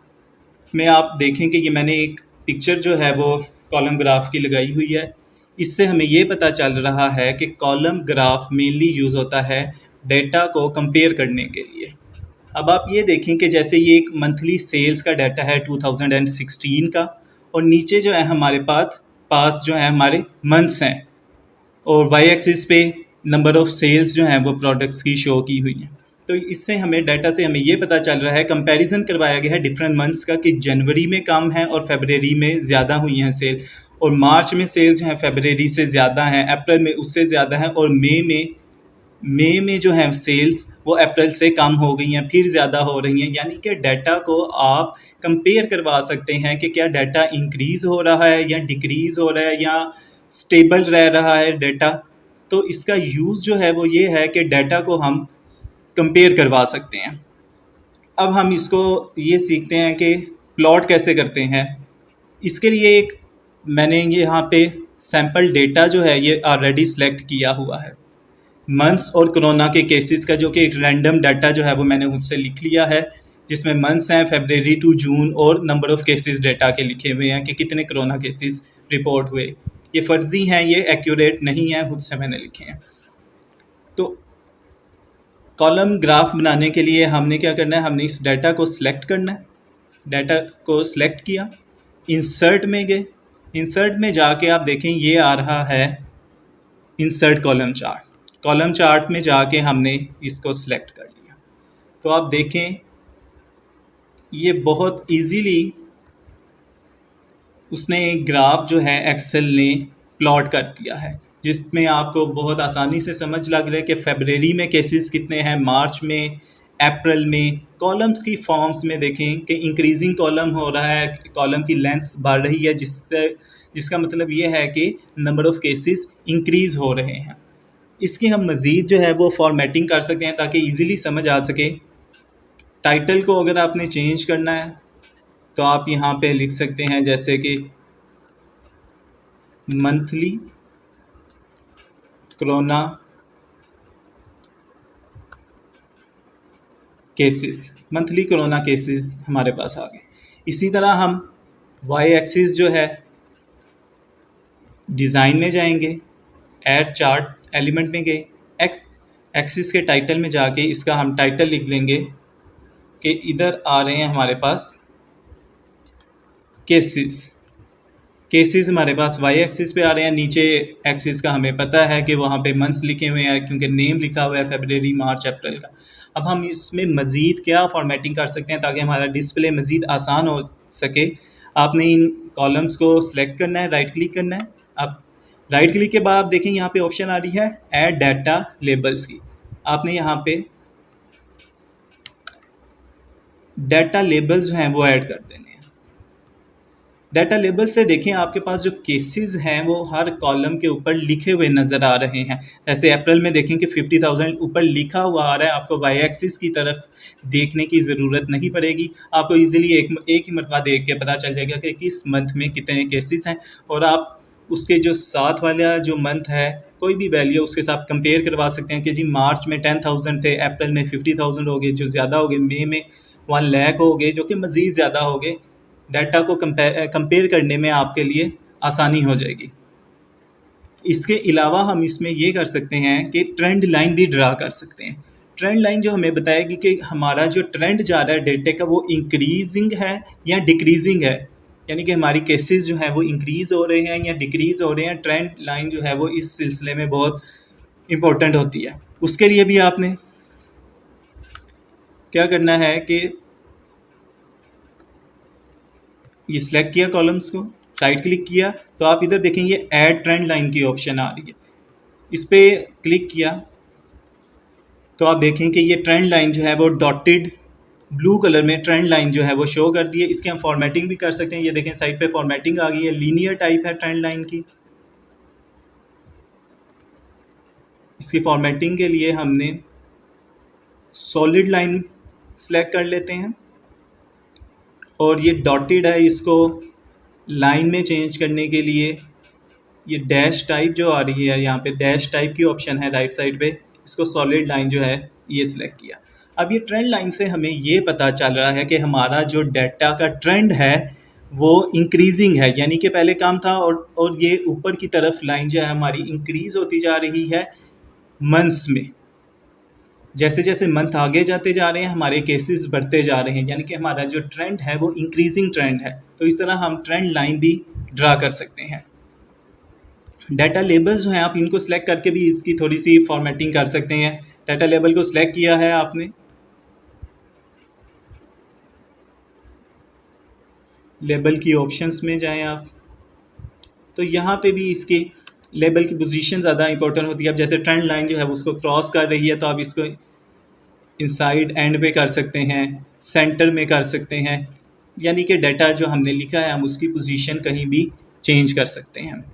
में आप देखें कि ये मैंने एक पिक्चर जो है वो कॉलम ग्राफ की लगाई हुई है। इससे हमें ये पता चल रहा है कि कॉलम ग्राफ मेनली यूज़ होता है डेटा को कंपेयर करने के लिए। अब आप ये देखें कि जैसे ये एक मंथली सेल्स का डाटा है 2016 का, और नीचे जो है हमारे पास जो है हमारे मंथ्स हैं, और वाई एक्सिस पे नंबर ऑफ़ सेल्स जो हैं वो प्रोडक्ट्स की शो की हुई हैं। तो इससे हमें डाटा से हमें ये पता चल रहा है, कंपैरिजन करवाया गया है डिफरेंट मंथ्स का कि जनवरी में कम है और फरवरी में ज़्यादा हुई हैं सेल, और मार्च में सेल्स जो हैं फरवरी से ज़्यादा हैं, अप्रैल में उससे ज़्यादा हैं, और मई में जो है सेल्स वो अप्रैल से कम हो गई हैं, फिर ज़्यादा हो रही हैं। यानी कि डाटा को आप कंपेयर करवा सकते हैं कि क्या डाटा इंक्रीज़ हो रहा है या डिक्रीज़ हो रहा है या स्टेबल रह रहा है डाटा। तो इसका यूज़ जो है वो ये है कि डाटा को हम कंपेयर करवा सकते हैं। अब हम इसको ये सीखते हैं कि प्लॉट कैसे करते हैं। इसके लिए मैंने ये यहाँ पे सैम्पल डेटा जो है ये ऑलरेडी सिलेक्ट किया हुआ है। मंथ्स और कोरोना के केसेस का जो कि एक रैंडम डाटा जो है वो मैंने उससे लिख लिया है, जिसमें मंथ्स हैं फरवरी टू जून, और नंबर ऑफ़ केसेस डाटा के लिखे हुए हैं कि कितने कोरोना केसेस रिपोर्ट हुए। ये फर्जी हैं, ये एक्यूरेट नहीं है, खुद से मैंने लिखे हैं। तो कॉलम ग्राफ बनाने के लिए हमने क्या करना है, हमने इस डाटा को सिलेक्ट करना है। डाटा को सिलेक्ट किया, इंसर्ट में गए। इंसर्ट में जाके आप देखें ये आ रहा है insert column chart. Column chart में जाके हमने इसको सिलेक्ट कर लिया। तो आप देखें ये बहुत इजीली उसने एक ग्राफ जो है एक्सेल ने प्लॉट कर दिया है, जिसमें आपको बहुत आसानी से समझ लग रहा है कि फरवरी में केसेस कितने हैं, मार्च में, अप्रैल में। कॉलम्स की फॉर्म्स में देखें कि इंक्रीजिंग कॉलम हो रहा है, कॉलम की लेंथ बढ़ रही है, जिसका मतलब ये है कि नंबर ऑफ़ केसेस इंक्रीज़ हो रहे हैं। इसकी हम मज़ीद जो है वो फॉर्मेटिंग कर सकते हैं ताकि इजीली समझ आ सके। टाइटल को अगर आपने चेंज करना है तो आप यहाँ पे लिख सकते हैं जैसे कि monthly corona cases, monthly corona cases हमारे पास आ गए। इसी तरह हम वाई एक्सिस जो है डिज़ाइन में जाएंगे, ऐड चार्ट एलिमेंट में गए, एक्स एक्सिस के टाइटल में जाके इसका हम टाइटल लिख लेंगे कि इधर आ रहे हैं हमारे पास केसेस हमारे पास वाई एक्सिस पे आ रहे हैं। नीचे एक्सिस का हमें पता है कि वहाँ पे मंथ्स लिखे हुए हैं क्योंकि नेम लिखा हुआ है फरवरी, मार्च, अप्रैल का। अब हम इसमें मज़ीद क्या फॉर्मेटिंग कर सकते हैं ताकि हमारा डिस्प्ले मज़ीद आसान हो सके। आपने इन कॉलम्स को सिलेक्ट करना है, राइट क्लिक करना है। अब राइट क्लिक के बाद आप देखें यहाँ पे ऑप्शन आ रही है ऐड डाटा लेबल्स की। आपने यहाँ पे डाटा लेबल्स जो हैं वो ऐड कर देने हैं। डाटा लेबल से देखें आपके पास जो केसेस हैं वो हर कॉलम के ऊपर लिखे हुए नज़र आ रहे हैं। जैसे अप्रैल में देखें कि 50,000 ऊपर लिखा हुआ आ रहा है, आपको वाई एक्सिस की तरफ देखने की ज़रूरत नहीं पड़ेगी। आपको इजीली एक ही मरतबा देख के पता चल जाएगा कि किस मंथ में कितने केसेस हैं, और आप उसके जो साथ वाला जो मंथ है कोई भी वैल्यू उसके साथ कंपेयर करवा सकते हैं कि जी मार्च में 10,000 थे, अप्रैल में 50,000 हो गए जो ज़्यादा हो गए, मई में 1 लाख हो गए जो कि मज़ीद ज़्यादा हो गए। डाटा को कंपेयर करने में आपके लिए आसानी हो जाएगी। इसके अलावा हम इसमें ये कर सकते हैं कि ट्रेंड लाइन भी ड्रा कर सकते हैं। ट्रेंड लाइन जो हमें बताएगी कि हमारा जो ट्रेंड जा रहा है डेटा का वो इंक्रीजिंग है या डिक्रीजिंग है, यानी कि हमारी केसेस जो हैं वो इंक्रीज़ हो रहे हैं या डिक्रीज़ हो रहे हैं। ट्रेंड लाइन जो है वो इस सिलसिले में बहुत इम्पोर्टेंट होती है। उसके लिए भी आपने क्या करना है कि ये सिलेक्ट किया कॉलम्स को, राइट क्लिक किया तो आप इधर देखेंगे ऐड ट्रेंड लाइन की ऑप्शन आ रही है। इस पर क्लिक किया तो आप देखें कि ये ट्रेंड लाइन जो है वो डॉटेड ब्लू कलर में ट्रेंड लाइन जो है वो शो कर दी है। इसकी हम फॉर्मेटिंग भी कर सकते हैं। ये देखें साइड पे फॉर्मेटिंग आ गई है, लीनियर टाइप है ट्रेंड लाइन की। इसकी फॉर्मेटिंग के लिए हमने सॉलिड लाइन सेलेक्ट कर लेते हैं, और ये डॉटेड है, इसको लाइन में चेंज करने के लिए ये डैश टाइप जो आ रही है यहाँ पे डैश टाइप की ऑप्शन है राइट साइड पे, इसको सॉलिड लाइन जो है ये सिलेक्ट किया। अब ये ट्रेंड लाइन से हमें ये पता चल रहा है कि हमारा जो डाटा का ट्रेंड है वो इंक्रीजिंग है, यानी कि पहले कम था और ये ऊपर की तरफ लाइन जो है हमारी इंक्रीज होती जा रही है मंथ्स में। जैसे जैसे मंथ आगे जाते जा रहे हैं हमारे केसेस बढ़ते जा रहे हैं, यानी कि हमारा जो ट्रेंड है वो इंक्रीजिंग ट्रेंड है। तो इस तरह हम ट्रेंड लाइन भी ड्रा कर सकते हैं। डाटा लेबल्स जो हैं आप इनको सिलेक्ट करके भी इसकी थोड़ी सी फॉर्मेटिंग कर सकते हैं। डाटा लेबल को सिलेक्ट किया है आपने, लेबल की ऑप्शंस में जाएं आप, तो यहाँ पे भी इसके लेबल की पोजीशन ज़्यादा इंपॉर्टेंट होती है। अब जैसे ट्रेंड लाइन जो है उसको क्रॉस कर रही है तो आप इसको इनसाइड एंड पे कर सकते हैं, सेंटर में कर सकते हैं, यानी कि डाटा जो हमने लिखा है हम उसकी पोजीशन कहीं भी चेंज कर सकते हैं।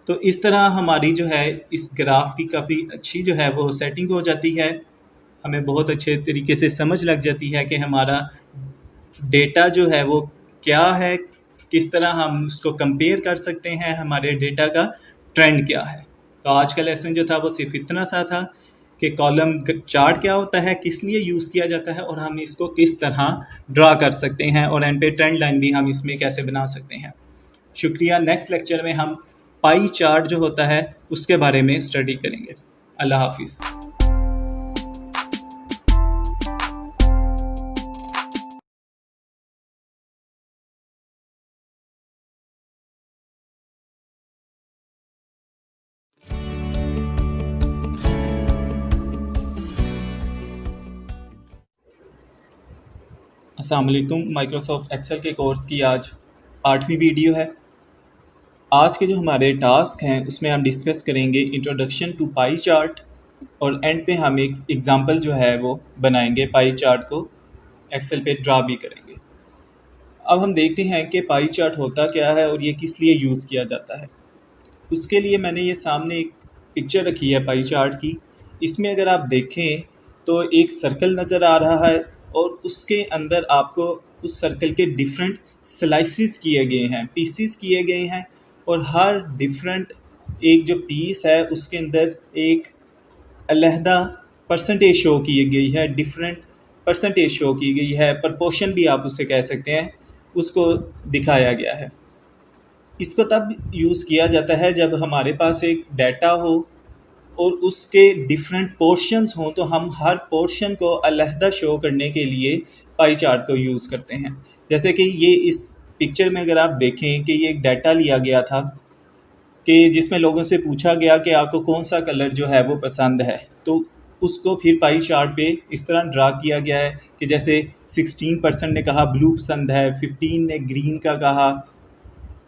तो इस तरह हमारी जो है इस ग्राफ की काफ़ी अच्छी जो है वो सेटिंग हो जाती है। हमें बहुत अच्छे तरीके से समझ लग जाती है कि हमारा डेटा जो है वो क्या है, किस तरह हम उसको कंपेयर कर सकते हैं, हमारे डेटा का ट्रेंड क्या है। तो आज का लेसन जो था वो सिर्फ इतना सा था कि कॉलम चार्ट क्या होता है, किस लिए यूज़ किया जाता है और हम इसको किस तरह ड्रा कर सकते हैं, और एंड पे ट्रेंड लाइन भी हम इसमें कैसे बना सकते हैं। शुक्रिया। नेक्स्ट लेक्चर में हम पाई चार्ट जो होता है उसके बारे में स्टडी करेंगे। अल्लाह हाफिज़। अस्सलाम वालेकुम। माइक्रोसॉफ्ट एक्सेल के कोर्स की आज 8वीं वीडियो है। आज के जो हमारे टास्क हैं उसमें हम डिस्कस करेंगे इंट्रोडक्शन टू पाई चार्ट, और एंड पे हम एक एग्ज़ाम्पल जो है वो बनाएंगे, पाई चार्ट को एक्सेल पे ड्रा भी करेंगे। अब हम देखते हैं कि पाई चार्ट होता क्या है और ये किस लिए यूज़ किया जाता है। उसके लिए मैंने ये सामने एक पिक्चर रखी है पाई चार्ट की। इसमें अगर आप देखें तो एक सर्कल नज़र आ रहा है और उसके अंदर आपको उस सर्कल के डिफरेंट स्लाइसिस किए गए हैं, पीसीस किए गए हैं, और हर डिफरेंट एक जो पीस है उसके अंदर एक अलहदा परसेंटेज शो की गई है, डिफरेंट परसेंटेज शो की गई है, प्रपोर्शन भी आप उससे कह सकते हैं, उसको दिखाया गया है। इसको तब यूज़ किया जाता है जब हमारे पास एक डाटा हो और उसके डिफरेंट पोर्शंस हों, तो हम हर पोर्शन को अलहदा शो करने के लिए पाई चार्ट को यूज़ करते हैं। जैसे कि ये इस पिक्चर में अगर आप देखें कि ये एक डाटा लिया गया था कि जिसमें लोगों से पूछा गया कि आपको कौन सा कलर जो है वो पसंद है, तो उसको फिर पाई चार्ट पे इस तरह ड्रा किया गया है कि जैसे 16% ने कहा ब्लू पसंद है, 15 ने ग्रीन का कहा,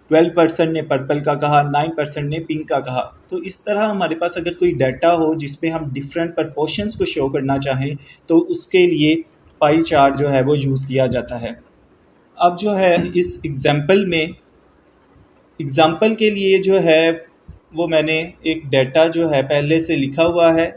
12% ने पर्पल का कहा, 9% ने पिंक का कहा। तो इस तरह हमारे पास अगर कोई डाटा हो जिसमें हम डिफरेंट प्रपोर्शंस को शो करना चाहें तो उसके लिए पाई चार्ट जो है वो यूज़ किया जाता है। अब जो है इस एग्ज़ाम्पल के लिए जो है वो मैंने एक डाटा जो है पहले से लिखा हुआ है,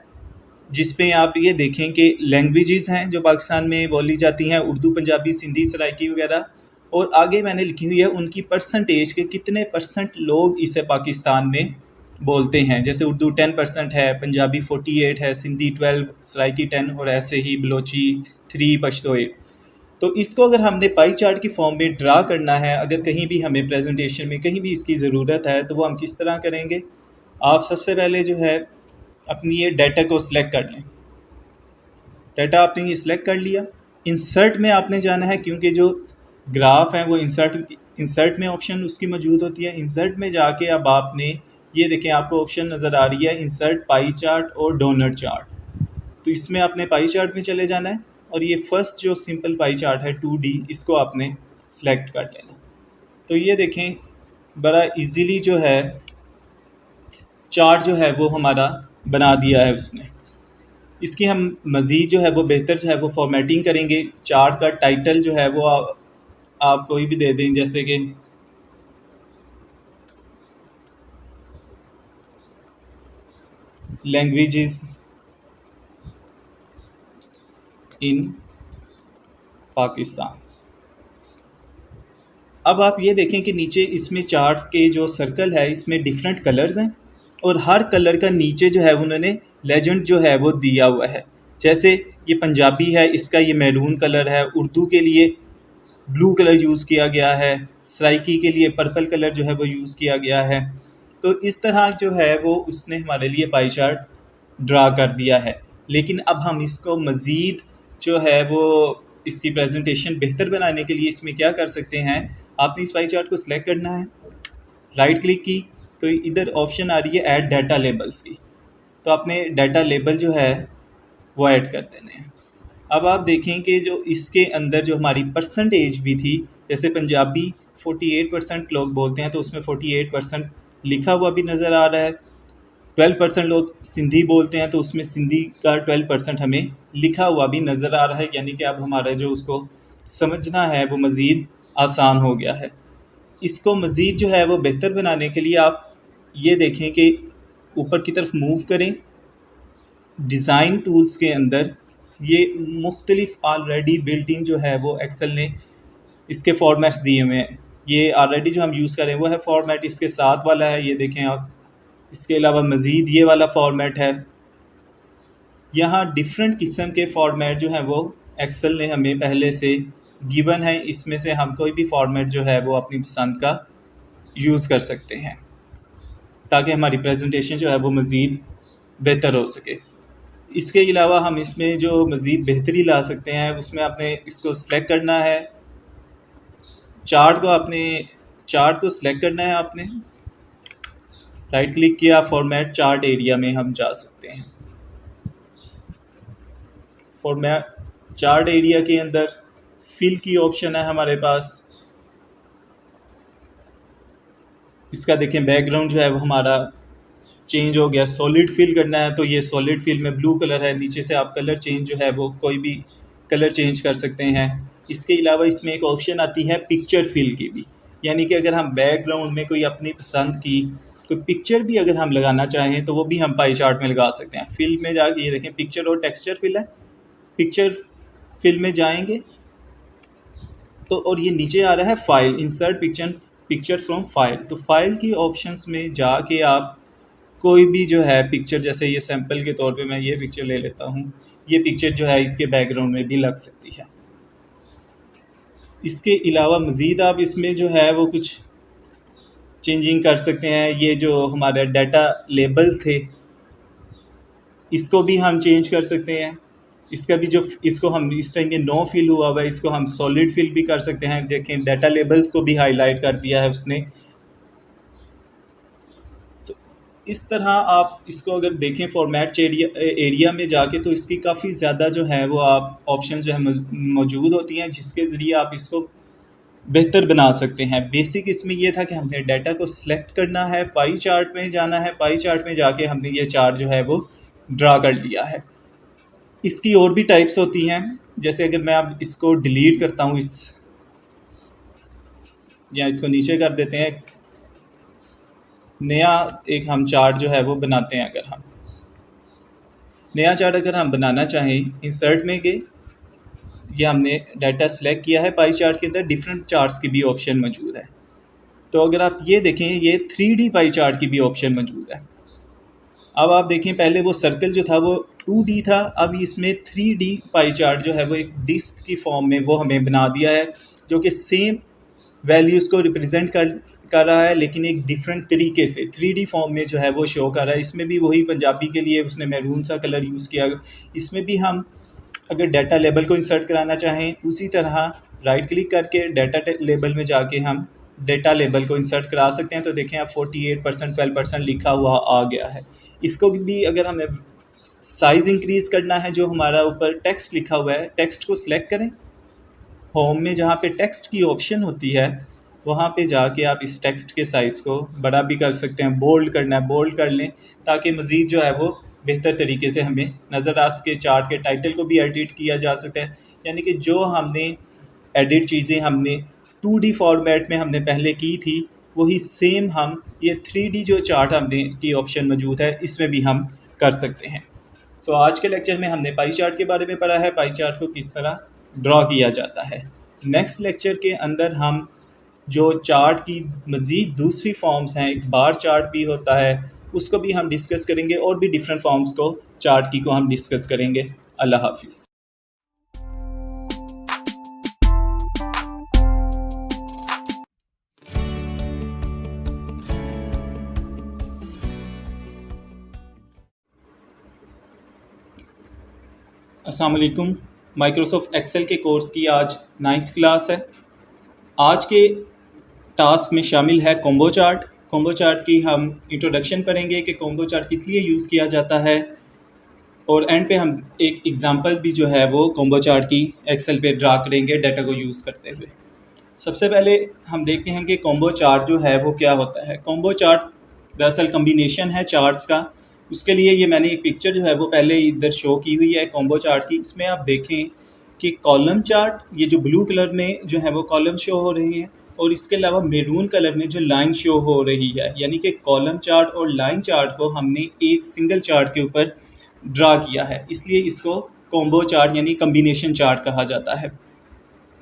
जिसमें आप ये देखें कि लैंग्वेजेस हैं जो पाकिस्तान में बोली जाती हैं, उर्दू, पंजाबी, सिंधी, सराइकी वगैरह, और आगे मैंने लिखी हुई है उनकी परसेंटेज के कितने परसेंट लोग इसे पाकिस्तान में बोलते हैं। जैसे उर्दू 10% है, पंजाबी 48 है, सिंधी 12, सराइकी 10 और ऐसे ही बलोची 3, पश्तो 8। तो इसको अगर हमने पाई चार्ट की फॉर्म में ड्रा करना है, अगर कहीं भी हमें प्रेजेंटेशन में कहीं भी इसकी ज़रूरत है तो वो हम किस तरह करेंगे। आप सबसे पहले जो है अपनी ये डाटा को सिलेक्ट कर लें। डाटा आपने ये सिलेक्ट कर लिया, इंसर्ट में आपने जाना है क्योंकि जो ग्राफ है वो इंसर्ट में ऑप्शन उसकी मौजूद होती है। इंसर्ट में जाके अब आपने ये देखें, आपको ऑप्शन नज़र आ रही है इंसर्ट पाई चार्ट और डोनर चार्ट। तो इसमें आपने पाई चार्ट में चले जाना है और ये फर्स्ट जो सिंपल पाई चार्ट है 2D, इसको आपने सेलेक्ट कर लेना। तो ये देखें बड़ा इजीली जो है चार्ट जो है वो हमारा बना दिया है उसने। इसकी हम मज़ीद जो है वो बेहतर जो है वो फॉर्मेटिंग करेंगे। चार्ट का टाइटल जो है वो आप कोई भी दे दें, जैसे कि लैंग्वेजेस इन पाकिस्तान। अब आप ये देखें कि नीचे इसमें चार्ट के जो सर्कल है इसमें डिफरेंट कलर्स हैं और हर कलर का नीचे जो है उन्होंने लेजेंड जो है वो दिया हुआ है। जैसे ये पंजाबी है, इसका ये मैरून कलर है, उर्दू के लिए ब्लू कलर यूज़ किया गया है, सराइकी के लिए पर्पल कलर जो है वो यूज़ किया गया है। तो इस तरह जो है वो उसने हमारे लिए पाई चार्ट ड्रा कर दिया है। लेकिन अब हम इसको मज़ीद जो है वो इसकी प्रेजेंटेशन बेहतर बनाने के लिए इसमें क्या कर सकते हैं, आपने इस पाई चार्ट को सिलेक्ट करना है, राइट क्लिक की तो इधर ऑप्शन आ रही है ऐड डाटा लेबल्स की। तो आपने डाटा लेबल जो है वो ऐड कर देने हैं। अब आप देखें कि जो इसके अंदर जो हमारी परसेंटेज भी थी, जैसे पंजाबी 48% लोग बोलते हैं तो उसमें 48% लिखा हुआ भी नज़र आ रहा है। 12% लोग सिंधी बोलते हैं तो उसमें सिंधी का 12% हमें लिखा हुआ भी नज़र आ रहा है। यानी कि अब हमारा जो उसको समझना है वो मज़ीद आसान हो गया है। इसको मज़ीद जो है वो बेहतर बनाने के लिए आप ये देखें कि ऊपर की तरफ मूव करें, डिज़ाइन टूल्स के अंदर ये मुख्तलिफ ऑलरेडी बिल्ट इन जो है वो एक्सेल ने इसके फॉर्मेट्स दिए हुए हैं। ये ऑलरेडी जो हम यूज़ करें वो है फॉर्मेट इसके साथ वाला है, ये देखें आप। इसके अलावा मज़ीद ये वाला फॉर्मेट है। यहाँ डिफरेंट किस्म के फॉर्मेट जो हैं वो एक्सेल ने हमें पहले से गिवन है। इसमें से हम कोई भी फॉर्मेट जो है वो अपनी पसंद का यूज़ कर सकते हैं ताकि हमारी प्रेजेंटेशन जो है वो मज़ीद बेहतर हो सके। इसके अलावा हम इसमें जो मज़ीद बेहतरी ला सकते हैं उसमें आपने इसको सिलेक्ट करना है, चार्ट को सिलेक्ट करना है आपने, राइट क्लिक किया, फॉर्मेट चार्ट एरिया में हम जा सकते हैं। फॉर्मेट चार्ट एरिया के अंदर फिल की ऑप्शन है हमारे पास। इसका देखें बैकग्राउंड जो है वो हमारा चेंज हो गया, सॉलिड फिल करना है तो ये सॉलिड फिल में ब्लू कलर है, नीचे से आप कलर चेंज जो है वो कोई भी कलर चेंज कर सकते हैं। इसके अलावा इसमें एक ऑप्शन आती है पिक्चर फिल की भी, यानी कि अगर हम बैकग्राउंड में कोई अपनी पसंद की कोई पिक्चर भी अगर हम लगाना चाहें तो वो भी हम पाई चार्ट में लगा सकते हैं। फिल में जाके ये देखें पिक्चर और टेक्सचर फिल है, पिक्चर फिल में जाएंगे तो और ये नीचे आ रहा है file, insert picture from file. तो फाइल की ऑप्शंस में जाके आप कोई भी जो है पिक्चर, जैसे ये सैंपल के तौर पे मैं ये पिक्चर ले लेता हूँ, ये पिक्चर जो है इसके बैकग्राउंड में भी लग सकती है। इसके अलावा मज़ीद आप इसमें जो है वो कुछ चेंजिंग कर सकते हैं। ये जो हमारे डाटा लेबल्स थे इसको भी हम चेंज कर सकते हैं। इसका भी जो इसको हम इस टाइम ये नो फिल हुआ हुआ है, इसको हम सॉलिड फिल भी कर सकते हैं। देखें डाटा लेबल्स को भी हाईलाइट कर दिया है उसने। तो इस तरह आप इसको अगर देखें फॉर्मेट एरिया में जाके तो इसकी काफ़ी ज़्यादा जो है वो आप ऑप्शन जो है मौजूद होती हैं जिसके ज़रिए आप इसको बेहतर बना सकते हैं। बेसिक इसमें ये था कि हमने डाटा को सिलेक्ट करना है, पाई चार्ट में जाना है, पाई चार्ट में जाके हमने ये चार्ट जो है वो ड्रा कर लिया है। इसकी और भी टाइप्स होती हैं, जैसे अगर मैं अब इसको डिलीट करता हूँ या इसको नीचे कर देते हैं, नया एक हम चार्ट जो है वो बनाते हैं। अगर हम नया चार्ट अगर हम बनाना चाहें, इंसर्ट में गए, ये हमने डाटा सेलेक्ट किया है, पाई चार्ट के अंदर डिफरेंट चार्ट्स की भी ऑप्शन मौजूद है। तो अगर आप ये देखें, ये 3D पाई चार्ट की भी ऑप्शन मौजूद है। अब आप देखें, पहले वो सर्कल जो था वो 2D था, अब इसमें 3D पाई चार्ट जो है वो एक डिस्क की फॉर्म में वो हमें बना दिया है, जो कि सेम वैल्यूज़ को रिप्रेजेंट कर रहा है, लेकिन एक डिफरेंट तरीके से 3D फॉर्म में जो है वो शो कर रहा है। इसमें भी वही पंजाबी के लिए उसने मैरून सा कलर यूज़ किया। इसमें भी हम अगर डाटा लेबल को इंसर्ट कराना चाहें, उसी तरह राइट क्लिक करके डाटा लेबल में जाके हम डाटा लेबल को इंसर्ट करा सकते हैं। तो देखें आप 48% 12% लिखा हुआ आ गया है। इसको भी अगर हमें साइज़ इंक्रीज़ करना है, जो हमारा ऊपर टेक्स्ट लिखा हुआ है, टेक्स्ट को सिलेक्ट करें, होम में जहाँ पे टेक्स्ट की ऑप्शन होती है वहाँ पे जाके आप इस टेक्स्ट के साइज़ को बड़ा भी कर सकते हैं, बोल्ड करना है बोल्ड कर लें, ताकि मज़ीद जो है वो बेहतर तरीके से हमें नज़र आ सके। चार्ट के टाइटल को भी एडिट किया जा सकता है, यानी कि जो हमने एडिट चीज़ें हमने 2D फॉर्मेट में हमने पहले की थी, वही सेम हम ये 3D जो चार्ट हमने की ऑप्शन मौजूद है, इसमें भी हम कर सकते हैं। सो आज के लेक्चर में हमने पाई चार्ट के बारे में पढ़ा है, पाई चार्ट को किस तरह ड्रॉ किया जाता है। नेक्स्ट लेक्चर के अंदर हम जो चार्ट की मज़ीद दूसरी फॉर्म्स हैं, एक बार चार्ट भी होता है, उसको भी हम डिस्कस करेंगे, और भी डिफरेंट फॉर्म्स को चार्ट की को हम डिस्कस करेंगे। अल्लाह हाफिज़। अस्सलाम वालेकुम। माइक्रोसॉफ्ट एक्सेल के कोर्स की आज 9th क्लास है। आज के टास्क में शामिल है कॉम्बो चार्ट। कॉम्बो चार्ट की हम इंट्रोडक्शन पढ़ेंगे कि कॉम्बो चार्ट किस लिए यूज़ किया जाता है, और एंड पे हम एक एग्ज़ाम्पल भी जो है वो कॉम्बो चार्ट की एक्सेल पे ड्रा करेंगे डाटा को यूज़ करते हुए। सबसे पहले हम देखते हैं कि कॉम्बो चार्ट जो है वो क्या होता है। कॉम्बो चार्ट दरअसल कम्बिनेशन है चार्ट्स का। उसके लिए ये मैंने एक पिक्चर जो है वो पहले इधर शो की हुई है कॉम्बो चार्ट की। इसमें आप देखें कि कॉलम चार्ट, ये जो ब्लू कलर में जो है वो कॉलम शो हो रही हैं, और इसके अलावा मैरून कलर में जो लाइन शो हो रही है, यानी कि कॉलम चार्ट और लाइन चार्ट को हमने एक सिंगल चार्ट के ऊपर ड्रा किया है, इसलिए इसको कॉम्बो चार्ट यानी कम्बिनेशन चार्ट कहा जाता है।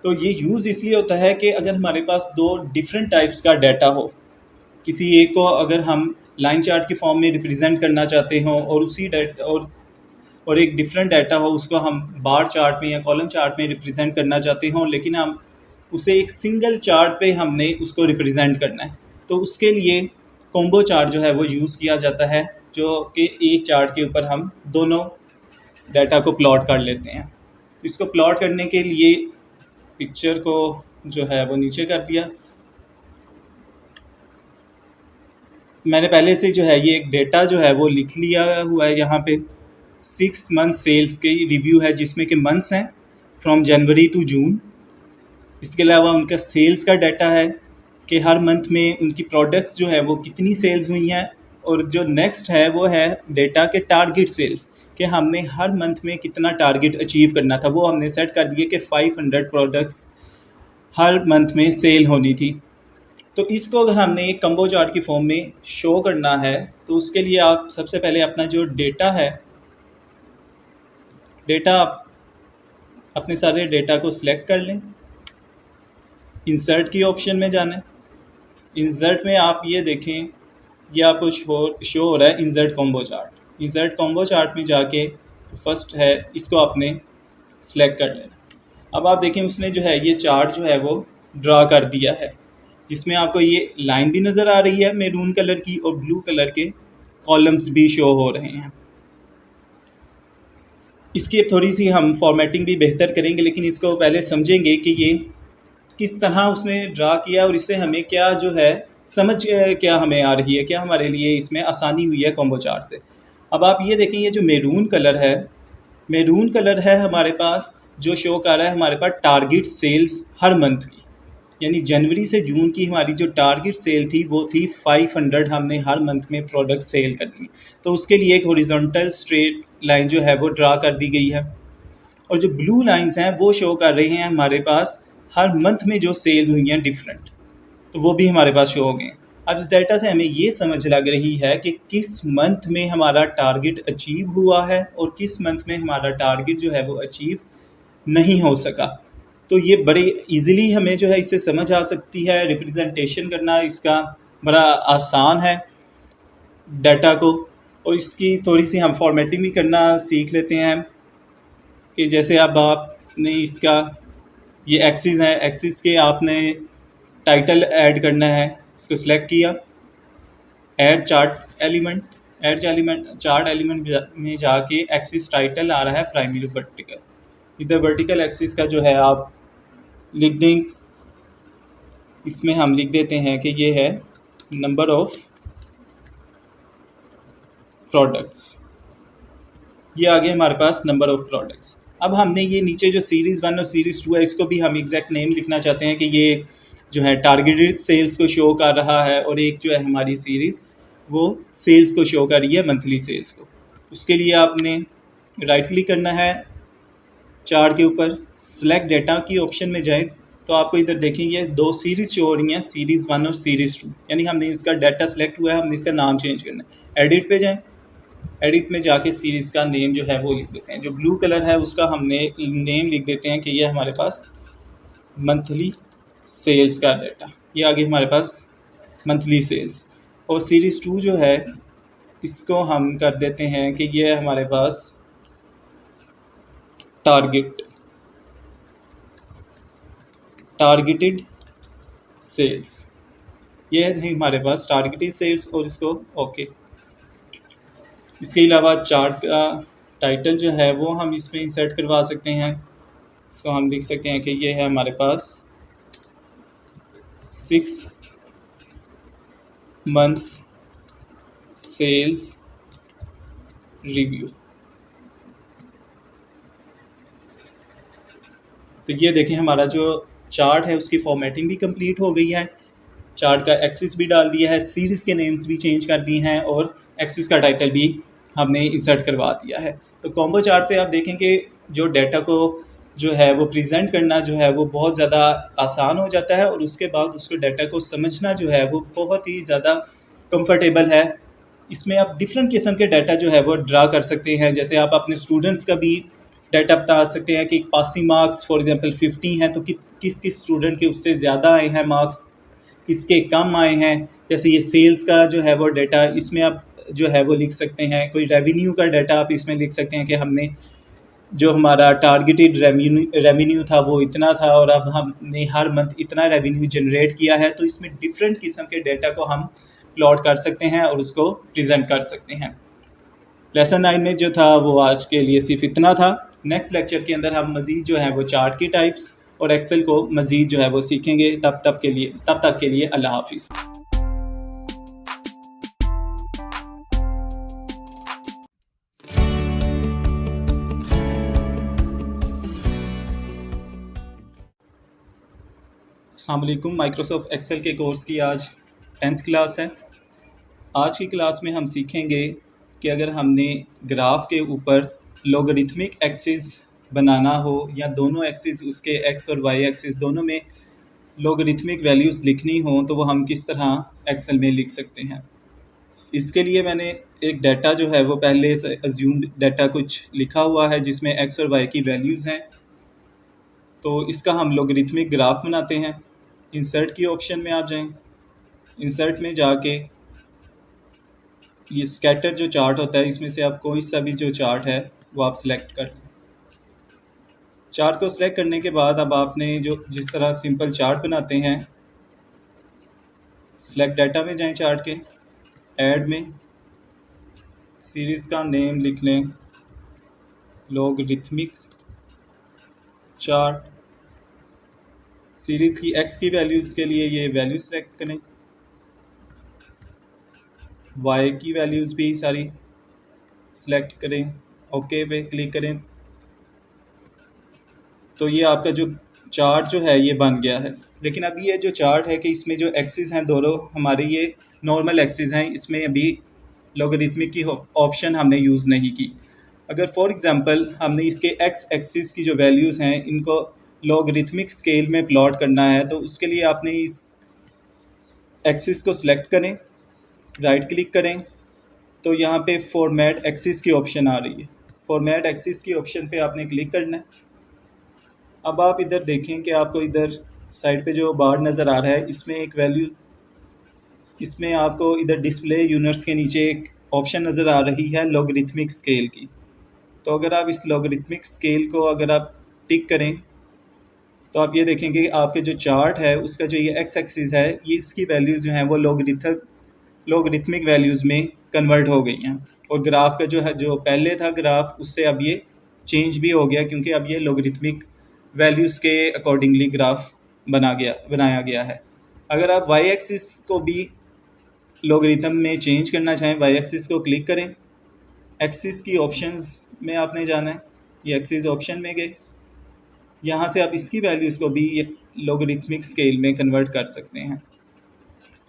तो ये यूज़ इसलिए होता है कि अगर हमारे पास दो डिफरेंट टाइप्स का डाटा हो, किसी एक को अगर हम लाइन चार्ट के फॉर्म में रिप्रेजेंट करना चाहते हों, और उसी डाटा और एक डिफरेंट डाटा हो, उसको हम बार चार्ट में या कॉलम चार्ट में रिप्रेजेंट करना चाहते हों, लेकिन हम उसे एक सिंगल चार्ट पे हमने उसको रिप्रेजेंट करना है, तो उसके लिए कॉम्बो चार्ट जो है वो यूज़ किया जाता है, जो कि एक चार्ट के ऊपर हम दोनों डाटा को प्लॉट कर लेते हैं। इसको प्लॉट करने के लिए पिक्चर को जो है वो नीचे कर दिया। मैंने पहले से जो है ये एक डेटा जो है वो लिख लिया हुआ है। यहाँ पे 6 मंथ सेल्स की रिव्यू है, जिसमें कि मंथ्स हैं फ्रॉम जनवरी टू जून। इसके अलावा उनका सेल्स का डाटा है कि हर मंथ में उनकी प्रोडक्ट्स जो है वो कितनी सेल्स हुई हैं, और जो नेक्स्ट है वो है डेटा के टारगेट सेल्स, कि हमने हर मंथ में कितना टारगेट अचीव करना था। वो हमने सेट कर दिए कि 500 प्रोडक्ट्स हर मंथ में सेल होनी थी। तो इसको अगर हमने एक कम्बो चार्ट की फॉर्म में शो करना है, तो उसके लिए आप सबसे पहले अपना जो डेटा है, डेटा अपने सारे डेटा को सिलेक्ट कर लें, इंसर्ट की ऑप्शन में जाना है। इंसर्ट में आप ये देखें, ये आपको शो हो रहा है insert combo chart. Insert combo chart में जाके फर्स्ट है, इसको आपने सिलेक्ट कर लेना। अब आप देखें उसने जो है ये चार्ट जो है वो ड्रा कर दिया है, जिसमें आपको ये लाइन भी नज़र आ रही है मैरून कलर की, और ब्लू कलर के कॉलम्स भी शो हो रहे हैं। इसकी थोड़ी सी हम फॉर्मेटिंग भी बेहतर करेंगे, लेकिन इसको पहले समझेंगे कि ये किस तरह उसने ड्रा किया, और इससे हमें क्या जो है समझ क्या हमें आ रही है, क्या हमारे लिए इसमें आसानी हुई है कॉम्बो चार्ट से। अब आप ये देखें, ये जो मैरून कलर है, मैरून कलर है हमारे पास जो शो कर रहा है हमारे पास टारगेट सेल्स हर मंथ की। यानी जनवरी से जून की हमारी जो टारगेट सेल थी वो थी 500, हमने हर मंथ में प्रोडक्ट सेल करनी। तो उसके लिए एक हॉरिजॉन्टल स्ट्रेट लाइन जो है वो ड्रा कर दी गई है, और जो ब्लू लाइंस हैं वो शो कर रही हैं हमारे पास हर मंथ में जो सेल्स हुई हैं डिफरेंट, तो वो भी हमारे पास शो हो गए हैं। अब इस डाटा से हमें ये समझ लग रही है कि किस मंथ में हमारा टारगेट अचीव हुआ है और किस मंथ में हमारा टारगेट जो है वो अचीव नहीं हो सका। तो ये बड़े इजीली हमें जो है इससे समझ आ सकती है, रिप्रेजेंटेशन करना इसका बड़ा आसान है डाटा को। और इसकी थोड़ी सी हम फॉर्मेटिंग भी करना सीख लेते हैं कि जैसे अब आपने इसका ये एक्सिस है, एक्सिस के आपने टाइटल ऐड करना है, इसको सिलेक्ट किया, add chart element, chart element में जाके एक्सिस टाइटल आ रहा है प्राइमरी वर्टिकल। इधर वर्टिकल एक्सिस का जो है आप लिख दें, इसमें हम लिख देते हैं कि ये है नंबर ऑफ प्रोडक्ट्स, ये आ गया हमारे पास नंबर ऑफ प्रोडक्ट्स। अब हमने ये नीचे जो सीरीज़ 1 और सीरीज़ 2 है इसको भी हम एग्जैक्ट नेम लिखना चाहते हैं कि ये जो है टारगेटेड सेल्स को शो कर रहा है, और एक जो है हमारी सीरीज़ वो सेल्स को शो कर रही है, मंथली सेल्स को। उसके लिए आपने राइट क्लिक करना है चार्ट के ऊपर, सेलेक्ट डेटा की ऑप्शन में जाए तो आपको इधर देखेंगे 2 सीरीज़ शो हो रही हैं, सीरीज़ 1 और सीरीज़ 2, यानी हमने इसका डाटा सेलेक्ट हुआ है, हमने इसका नाम चेंज करना है। एडिट पे जाएं, एडिट में जाके सीरीज़ का नेम जो है वो लिख देते हैं, जो ब्लू कलर है उसका हमने नेम लिख देते हैं कि ये हमारे पास मंथली सेल्स का डाटा, ये आगे हमारे पास मंथली सेल्स। और सीरीज़ 2 जो है इसको हम कर देते हैं कि ये हमारे पास टारगेटेड सेल्स, ये है हमारे पास टारगेटेड सेल्स, और इसको ओके। इसके अलावा चार्ट का टाइटल जो है वो हम इसमें इंसर्ट करवा सकते हैं, इसको हम लिख सकते हैं कि ये है हमारे पास 6 मंथ्स सेल्स रिव्यू। तो ये देखें हमारा जो चार्ट है उसकी फॉर्मेटिंग भी कंप्लीट हो गई है, चार्ट का एक्सिस भी डाल दिया है, सीरीज़ के नेम्स भी चेंज कर दिए हैं, और एक्सिस का टाइटल भी हमने इंसर्ट करवा दिया है। तो कॉम्बो चार्ट से आप देखें कि जो डाटा को जो है वो प्रेजेंट करना जो है वो बहुत ज़्यादा आसान हो जाता है, और उसके बाद उसको डाटा को समझना जो है वो बहुत ही ज़्यादा कंफर्टेबल है। इसमें आप डिफरेंट किस्म के डाटा जो है वो ड्रा कर सकते हैं, जैसे आप अपने स्टूडेंट्स का भी डाटा बता सकते हैं कि पासिंग मार्क्स फॉर एग्जांपल 50 हैं, तो किस किस स्टूडेंट के उससे ज़्यादा आए हैं मार्क्स, किसके कम आए हैं। जैसे ये सेल्स का जो है वो डाटा इसमें आप जो है वो लिख सकते हैं, कोई रेवेन्यू का डाटा आप इसमें लिख सकते हैं कि हमने जो हमारा टारगेटेड रेवेन्यू था वो इतना था, और अब हमने हर मंथ इतना रेवेन्यू जनरेट किया है। तो इसमें डिफरेंट किस्म के डाटा को हम प्लॉट कर सकते हैं और उसको प्रेजेंट कर सकते हैं। लेसन 9 में जो था वो आज के लिए सिर्फ इतना था। नेक्स्ट लेक्चर के अंदर हम मज़ीद जो है वो चार्ट की टाइप्स और एक्सेल को मज़ीद जो है वो सीखेंगे। तब तक के लिए अल्लाह हाफिज़। अस्सलाम वालेकुम। माइक्रोसॉफ्ट एक्सेल के कोर्स की आज 10th क्लास है। आज की क्लास में हम सीखेंगे कि अगर हमने ग्राफ के ऊपर लॉगरिथमिक एक्सिस बनाना हो, या दोनों एक्सिस उसके एक्स और वाई एक्सिस दोनों में लॉगरिथमिक वैल्यूज़ लिखनी हो, तो वो हम किस तरह एक्सेल में लिख सकते हैं। इसके लिए मैंने एक डाटा जो है वो पहले से अज्यूम्ड डाटा कुछ लिखा हुआ है जिसमें एक्स और वाई की वैल्यूज़ हैं। तो इसका हम लॉगरिथमिक ग्राफ बनाते हैं। इंसर्ट की ऑप्शन में आप जाएं, इंसर्ट में जाके ये स्कैटर जो चार्ट होता है इसमें से आप कोई सा भी जो चार्ट है वो आप सिलेक्ट कर लें। चार्ट को सिलेक्ट करने के बाद अब आपने जो जिस तरह सिंपल चार्ट बनाते हैं, सिलेक्ट डाटा में जाएं, चार्ट के ऐड में सीरीज़ का नेम लिख लें लॉगरिथमिक चार्ट। सीरीज़ की एक्स की वैल्यूज़ के लिए ये वैल्यू सेलेक्ट करें, वाई की वैल्यूज़ भी सारी सेलेक्ट करें, ओके पे क्लिक करें। तो ये आपका जो चार्ट जो है ये बन गया है। लेकिन अभी ये जो चार्ट है कि इसमें जो एक्सिस हैं दोनों हमारे ये नॉर्मल एक्सिस हैं, इसमें अभी लॉगरिथमिक की ऑप्शन हमने यूज़ नहीं की। अगर फॉर एग्जांपल हमने इसके एक्स एक्सिस की जो वैल्यूज़ हैं इनको लॉगरिथमिक स्केल में प्लॉट करना है, तो उसके लिए आपने इस एक्सिस को सिलेक्ट करें, राइट क्लिक करें, तो यहाँ पे फॉर्मेट एक्सिस की ऑप्शन आ रही है। फॉर्मेट एक्सिस की ऑप्शन पे आपने क्लिक करना है। अब आप इधर देखें कि आपको इधर साइड पे जो बार नज़र आ रहा है इसमें एक वैल्यू, इसमें आपको इधर डिस्प्ले यूनिट्स के नीचे एक ऑप्शन नज़र आ रही है लॉगरिथमिक स्केल की। तो अगर आप इस लॉगरिथमिक स्केल को अगर आप टिक करें तो आप ये देखेंगे कि आपके जो चार्ट है उसका जो ये एक्स एक्सिस है ये इसकी वैल्यूज़ जो हैं वो लॉगरिथमिक वैल्यूज़ में कन्वर्ट हो गई हैं, और ग्राफ का जो है जो पहले था ग्राफ उससे अब ये चेंज भी हो गया, क्योंकि अब ये लॉगरिथमिक वैल्यूज़ के अकॉर्डिंगली ग्राफ बनाया गया है। अगर आप वाई एक्सिस को भी लॉगरिथम में चेंज करना चाहें, वाई एक्सिस को क्लिक करें, एक्सिस की ऑप्शंस में आपने जाना है, ये एक्सिस ऑप्शन में गए, यहाँ से आप इसकी वैल्यूज़ को भी ये लॉगरिथमिक स्केल में कन्वर्ट कर सकते हैं।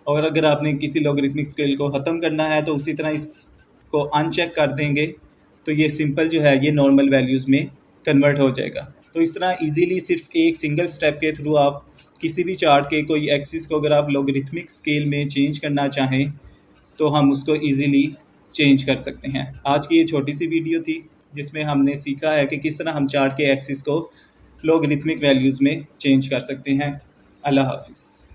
और अगर आपने किसी लॉगरिथमिक स्केल को ख़त्म करना है तो उसी तरह इसको अनचेक कर देंगे तो ये सिंपल जो है ये नॉर्मल वैल्यूज़ में कन्वर्ट हो जाएगा। तो इस तरह इजीली सिर्फ एक सिंगल स्टेप के थ्रू आप किसी भी चार्ट के कोई एक्सिस को अगर आप लॉगरिथमिक स्केल में चेंज करना चाहें तो हम उसको इजीली चेंज कर सकते हैं। आज की ये छोटी सी वीडियो थी जिसमें हमने सीखा है कि किस तरह हम चार्ट के एक्सिस को लॉगरिथमिक वैल्यूज़ में चेंज कर सकते हैं। अल्लाह हाफिज़।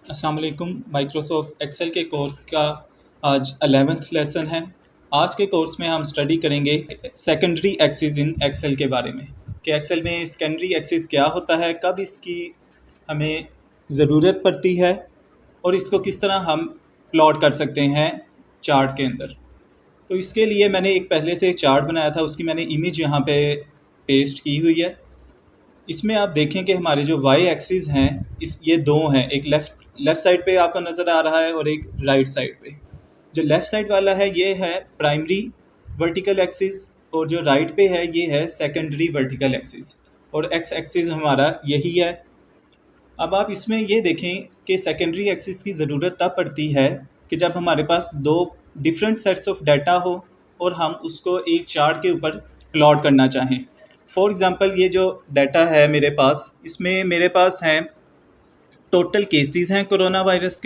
अस्सलाम वालेकुम। माइक्रोसॉफ्ट एक्सेल के कोर्स का आज 11th लेसन है। आज के कोर्स में हम स्टडी करेंगे सेकेंडरी एक्सिस इन एक्सेल के बारे में, कि एक्सेल में सेकेंडरी एक्सिस क्या होता है, कब इसकी हमें ज़रूरत पड़ती है और इसको किस तरह हम प्लॉट कर सकते हैं चार्ट के अंदर। तो इसके लिए मैंने एक पहले से एक चार्ट बनाया था, उसकी मैंने इमेज यहाँ पे पेस्ट की हुई है। इसमें आप देखें कि हमारे जो वाई एक्सिस हैं ये दो हैं, एक लेफ़्ट साइड पे आपको नज़र आ रहा है और एक राइट साइड पे। जो लेफ़्ट साइड वाला है ये है प्राइमरी वर्टिकल एक्सिस और जो राइट पे है ये है सेकेंडरी वर्टिकल एक्सिस, और एक्स एक्सिस हमारा यही है। अब आप इसमें ये देखें कि सेकेंडरी एक्सिस की ज़रूरत तब पड़ती है कि जब हमारे पास दो डिफरेंट सेट्स ऑफ डाटा हो और हम उसको एक चार्ट के ऊपर प्लॉट करना चाहें। फॉर एग्ज़ाम्पल ये जो डाटा है मेरे पास, इसमें मेरे पास हैं टोटल केसेस हैं कोरोना वायरस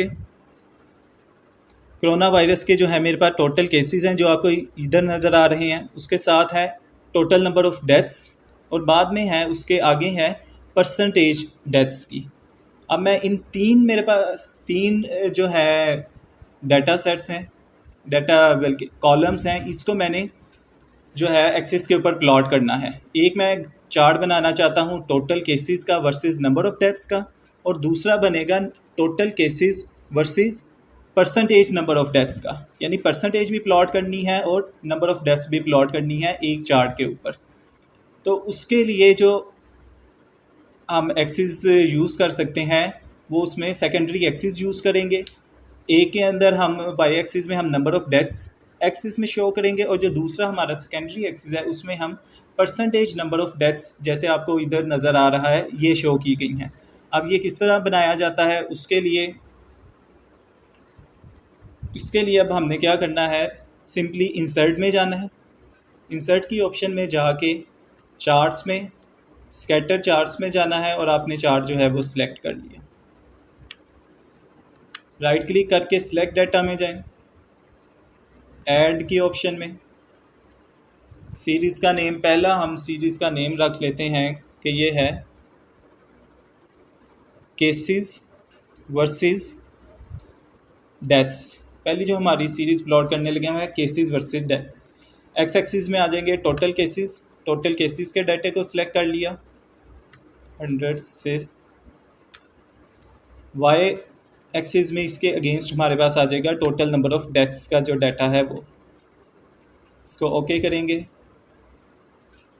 के जो है मेरे पास टोटल केसेस हैं जो आपको इधर नज़र आ रहे हैं, उसके साथ है टोटल नंबर ऑफ़ डेथ्स और बाद में है उसके आगे है परसेंटेज डेथ्स की। अब मैं इन मेरे पास तीन जो है डाटा सेट्स हैं, डाटा बल्कि कॉलम्स हैं, इसको मैंने जो है एक्सिस के ऊपर प्लॉट करना है। एक मैं चार्ट बनाना चाहता हूँ टोटल केसेस का वर्सेस नंबर ऑफ़ डेथ्स का, और दूसरा बनेगा total cases versus percentage number of deaths का, यानी परसेंटेज भी प्लॉट करनी है और नंबर ऑफ़ डेथ्स भी प्लॉट करनी है एक चार्ट के ऊपर। तो उसके लिए जो हम एक्सिस यूज़ कर सकते हैं वो उसमें सेकेंडरी एक्सिस यूज़ करेंगे। एक के अंदर हम वाई एक्सिस में हम नंबर ऑफ़ डेथ्स एक्सिस में शो करेंगे और जो दूसरा हमारा सेकेंडरी एक्सिस है उसमें हम परसेंटेज नंबर ऑफ़ डेथ्स, जैसे आपको इधर नज़र आ रहा है, ये शो की गई हैं। अब ये किस तरह बनाया जाता है इसके लिए अब हमने क्या करना है, सिंपली इंसर्ट में जाना है। इंसर्ट की ऑप्शन में जाके चार्ट्स में स्कैटर चार्ट्स में जाना है और आपने चार्ट जो है वो सिलेक्ट कर लिया। राइट क्लिक करके सिलेक्ट डाटा में जाएं, ऐड की ऑप्शन में सीरीज़ का नेम, पहला हम सीरीज़ का नेम रख लेते हैं कि ये है केसेस वर्सेस डेथ्स। पहली जो हमारी सीरीज़ प्लॉट करने लगे हैं cases versus deaths. X axis में आ जाएंगे टोटल केसेस के डाटे को सिलेक्ट कर लिया 100 से। वाई एक्सिस में इसके अगेंस्ट हमारे पास आ जाएगा टोटल नंबर ऑफ़ डेथ्स का जो डाटा है वो। इसको ओके करेंगे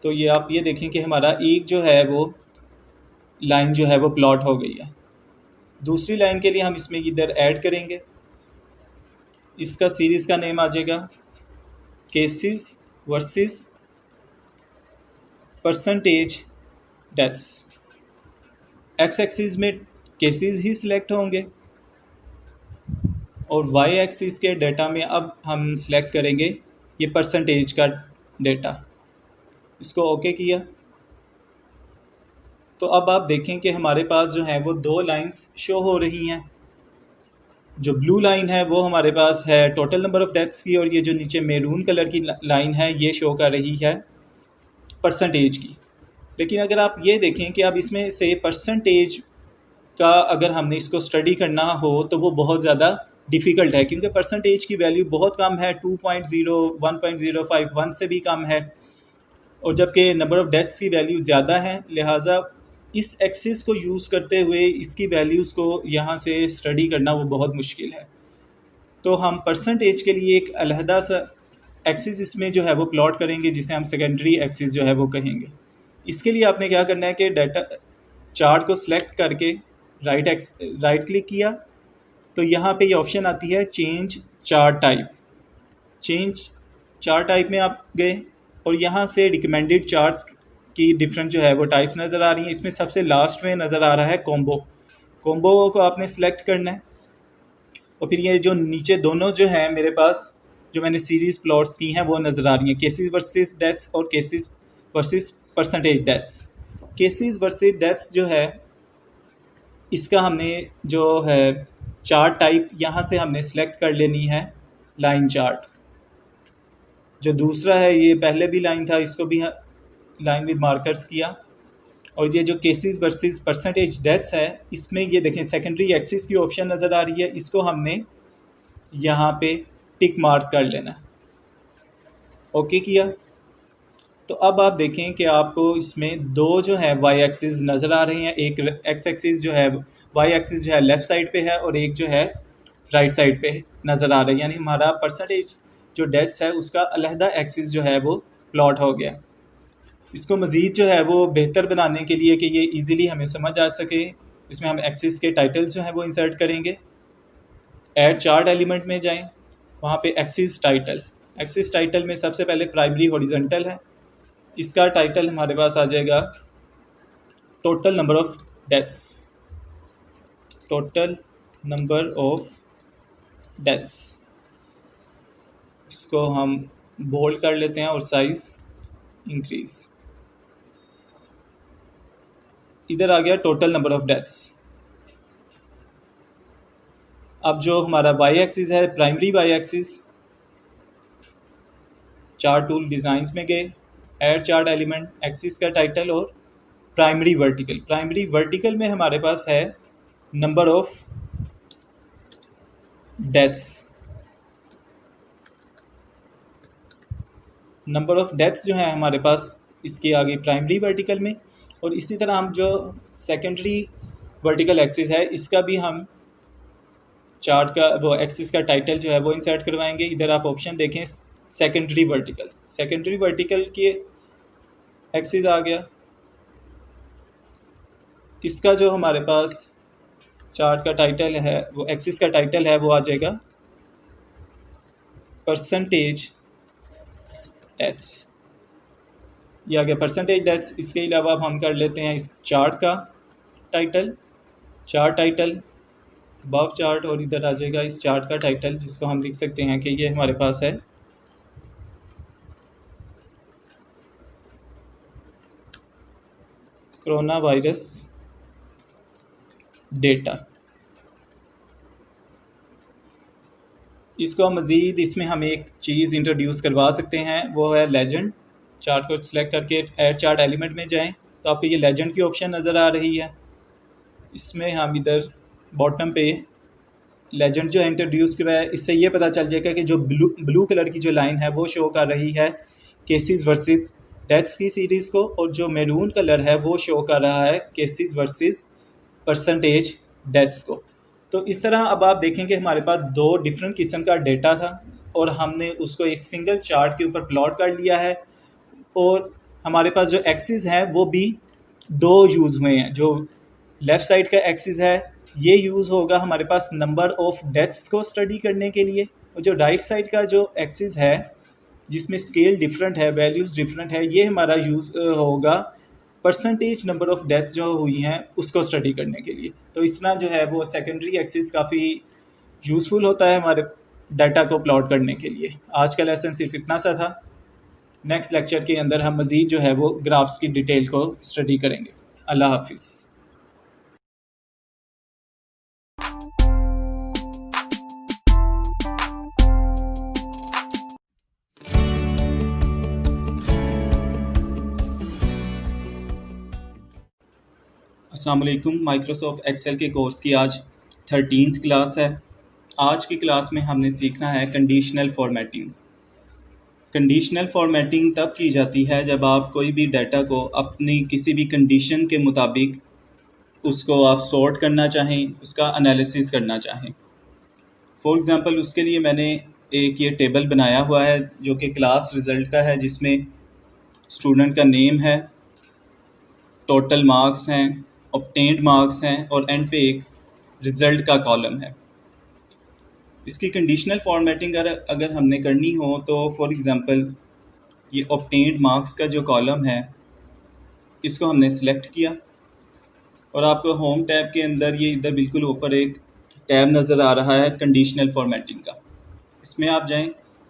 तो ये आप ये देखें कि हमारा एक जो है वो लाइन जो है वो प्लॉट हो गई है। दूसरी लाइन के लिए हम इसमें इधर ऐड करेंगे, इसका सीरीज़ का नेम आ जाएगा cases versus percentage deaths. X axis में केसेस ही सिलेक्ट होंगे और वाई एक्सिस के डेटा में अब हम सिलेक्ट करेंगे ये परसेंटेज का डेटा। इसको ओके किया तो अब आप देखें कि हमारे पास जो है वो दो लाइंस शो हो रही हैं। जो ब्लू लाइन है वो हमारे पास है टोटल नंबर ऑफ़ डेथ्स की, और ये जो नीचे मैरून कलर की लाइन है ये शो कर रही है परसेंटेज की। लेकिन अगर आप ये देखें कि अब इसमें से परसेंटेज का अगर हमने इसको स्टडी करना हो तो वो बहुत ज़्यादा डिफ़िकल्ट है, क्योंकि परसेंटेज की वैल्यू बहुत कम है, 2.0 1.05 1 से भी कम है, और जबकि नंबर ऑफ़ डेथ्स की वैल्यू ज़्यादा है। लिहाजा इस एक्सिस को यूज़ करते हुए इसकी वैल्यूज़ को यहाँ से स्टडी करना वो बहुत मुश्किल है। तो हम परसेंटेज के लिए एक अलहदा सा एक्सिस इसमें जो है वो प्लॉट करेंगे, जिसे हम सेकेंडरी एक्सिस जो है वो कहेंगे। इसके लिए आपने क्या करना है कि डाटा चार्ट को सिलेक्ट करके राइट क्लिक किया तो यहाँ पे ये ऑप्शन आती है change chart type. Change chart type में आप गए और यहाँ से रिकमेंडेड चार्ट्स की डिफरेंट जो है वो टाइप्स नज़र आ रही हैं। इसमें सबसे लास्ट में नज़र आ रहा है कॉम्बो को आपने सेलेक्ट करना है। और फिर ये जो नीचे दोनों जो हैं मेरे पास जो मैंने सीरीज़ प्लॉट्स की हैं वो नज़र आ रही हैं, केसेस वर्सेस डेथ्स और cases versus percentage deaths. Cases versus deaths जो है इसका हमने जो है चार्ट टाइप यहाँ से हमने सेलेक्ट कर लेनी है लाइन चार्ट। जो दूसरा है ये पहले भी लाइन था, इसको भी लाइन विद मार्कर्स किया। और ये जो केसेस वर्सेस परसेंटेज डेथ्स है इसमें ये देखें सेकेंडरी एक्सिस की ऑप्शन नज़र आ रही है, इसको हमने यहाँ पे टिक मार्क कर लेना। ओके किया तो अब आप देखें कि आपको इसमें दो जो है वाई एक्सिस नज़र आ रहे हैं। एक एक्स एक्सिस जो है वाई एक्सिस जो है लेफ़्ट साइड पे है और एक जो है राइट साइड पे नज़र आ रही है, यानी हमारा परसेंटेज जो डेथ्स है उसका अलहदा एक्सिस जो है वो प्लॉट हो गया। इसको मज़ीद जो है वो बेहतर बनाने के लिए कि ये इजीली हमें समझ आ सके, इसमें हम एक्सिस के टाइटल्स जो हैं वो इंसर्ट करेंगे। ऐड चार्ट एलिमेंट में जाएं, वहाँ पे एक्सिस टाइटल में सबसे पहले प्राइमरी हॉरिजॉन्टल है, इसका टाइटल हमारे पास आ जाएगा टोटल नंबर ऑफ़ डेथ्स। इसको हम बोल्ड कर लेते हैं और साइज़ इंक्रीज़। इधर आ गया टोटल नंबर ऑफ़ डेथ्स। अब जो हमारा वाई एक्सिस है primary Y axis, chart tool designs में गए, ऐड चार्ट एलिमेंट, एक्सिस का टाइटल और प्राइमरी वर्टिकल में हमारे पास है नंबर ऑफ़ डेथ्स जो है हमारे पास इसके आगे प्राइमरी वर्टिकल में। और इसी तरह हम जो सेकेंडरी वर्टिकल एक्सिस है इसका भी हम चार्ट का वो एक्सिस का टाइटल जो है वो इंसर्ट करवाएंगे। इधर आप ऑप्शन देखें सेकेंडरी वर्टिकल के एक्सिस आ गया। इसका जो हमारे पास चार्ट का टाइटल है वो एक्सिस का टाइटल है वो आ जाएगा परसेंटेज डेथ्स। ये आ गया परसेंटेज डेथ्स। इसके अलावा अब हम कर लेते हैं इस चार्ट का टाइटल बव चार्ट, और इधर आ जाएगा इस चार्ट का टाइटल जिसको हम लिख सकते हैं कि ये हमारे पास है कोरोना वायरस डेटा। इसको मज़ीद इसमें हम एक चीज़ इंट्रोड्यूस करवा सकते हैं, वो है लेजेंड। चार्ट को सिलेक्ट करके ऐड चार्ट एलिमेंट में जाएं तो आपको ये लेजेंड की ऑप्शन नज़र आ रही है। इसमें हम इधर बॉटम पे लेजेंड जो इंट्रोड्यूस किया है, इससे ये पता चल जाएगा कि जो ब्लू कलर की जो लाइन है वो शो कर रही है केसेस वर्सेस डेथ्स की सीरीज़ को, और जो मैरून कलर है वो शो कर रहा है केसेस वर्सेस परसेंटेज डेथ्स को। तो इस तरह अब आप देखें कि हमारे पास दो डिफरेंट किस्म का डेटा था और हमने उसको एक सिंगल चार्ट के ऊपर प्लॉट कर लिया है। और हमारे पास जो एक्सिस हैं वो भी दो यूज़ हुए हैं। जो लेफ़्ट साइड का एक्सिस है ये यूज़ होगा हमारे पास नंबर ऑफ डेथ्स को स्टडी करने के लिए। और जो राइट साइड का जो एक्सिस है जिसमें स्केल डिफरेंट है, वैल्यूज़ डिफरेंट है, ये हमारा यूज़ होगा परसेंटेज नंबर ऑफ डेथ्स जो हुई हैं उसको स्टडी करने के लिए। तो इस तरह जो है वो सेकेंडरी एक्सिस काफ़ी यूज़फुल होता है हमारे डाटा को प्लॉट करने के लिए। आज का लेसन सिर्फ इतना सा था। नेक्स्ट लेक्चर के अंदर हम मज़ीद जो है वो ग्राफ्स की डिटेल को स्टडी करेंगे। अल्लाह हाफिज़। अस्सलाम वालेकुम। माइक्रोसॉफ्ट एक्सेल के कोर्स की आज 13th क्लास है। आज की क्लास में हमने सीखना है कंडीशनल फॉर्मेटिंग। कंडीशनल फॉर्मेटिंग तब की जाती है जब आप कोई भी डाटा को अपनी किसी भी कंडीशन के मुताबिक उसको आप सॉर्ट करना चाहें, उसका एनालिसिस करना चाहें। फॉर एग्ज़ाम्पल उसके लिए मैंने एक ये टेबल बनाया हुआ है जो कि क्लास रिज़ल्ट का है, जिसमें स्टूडेंट का नेम है, टोटल मार्क्स हैं, ऑब्टेन्ड मार्क्स हैं और एंड पे एक रिज़ल्ट का कॉलम है। इसकी कंडीशनल फॉर्मेटिंग अगर हमने करनी हो तो फॉर एग्ज़ाम्पल ये ऑब्टेन्ड मार्क्स का जो कॉलम है इसको हमने सेलेक्ट किया और आपको होम टैब के अंदर ये इधर बिल्कुल ऊपर एक टैब नज़र आ रहा है कंडीशनल फॉर्मेटिंग का। इसमें आप जाएं,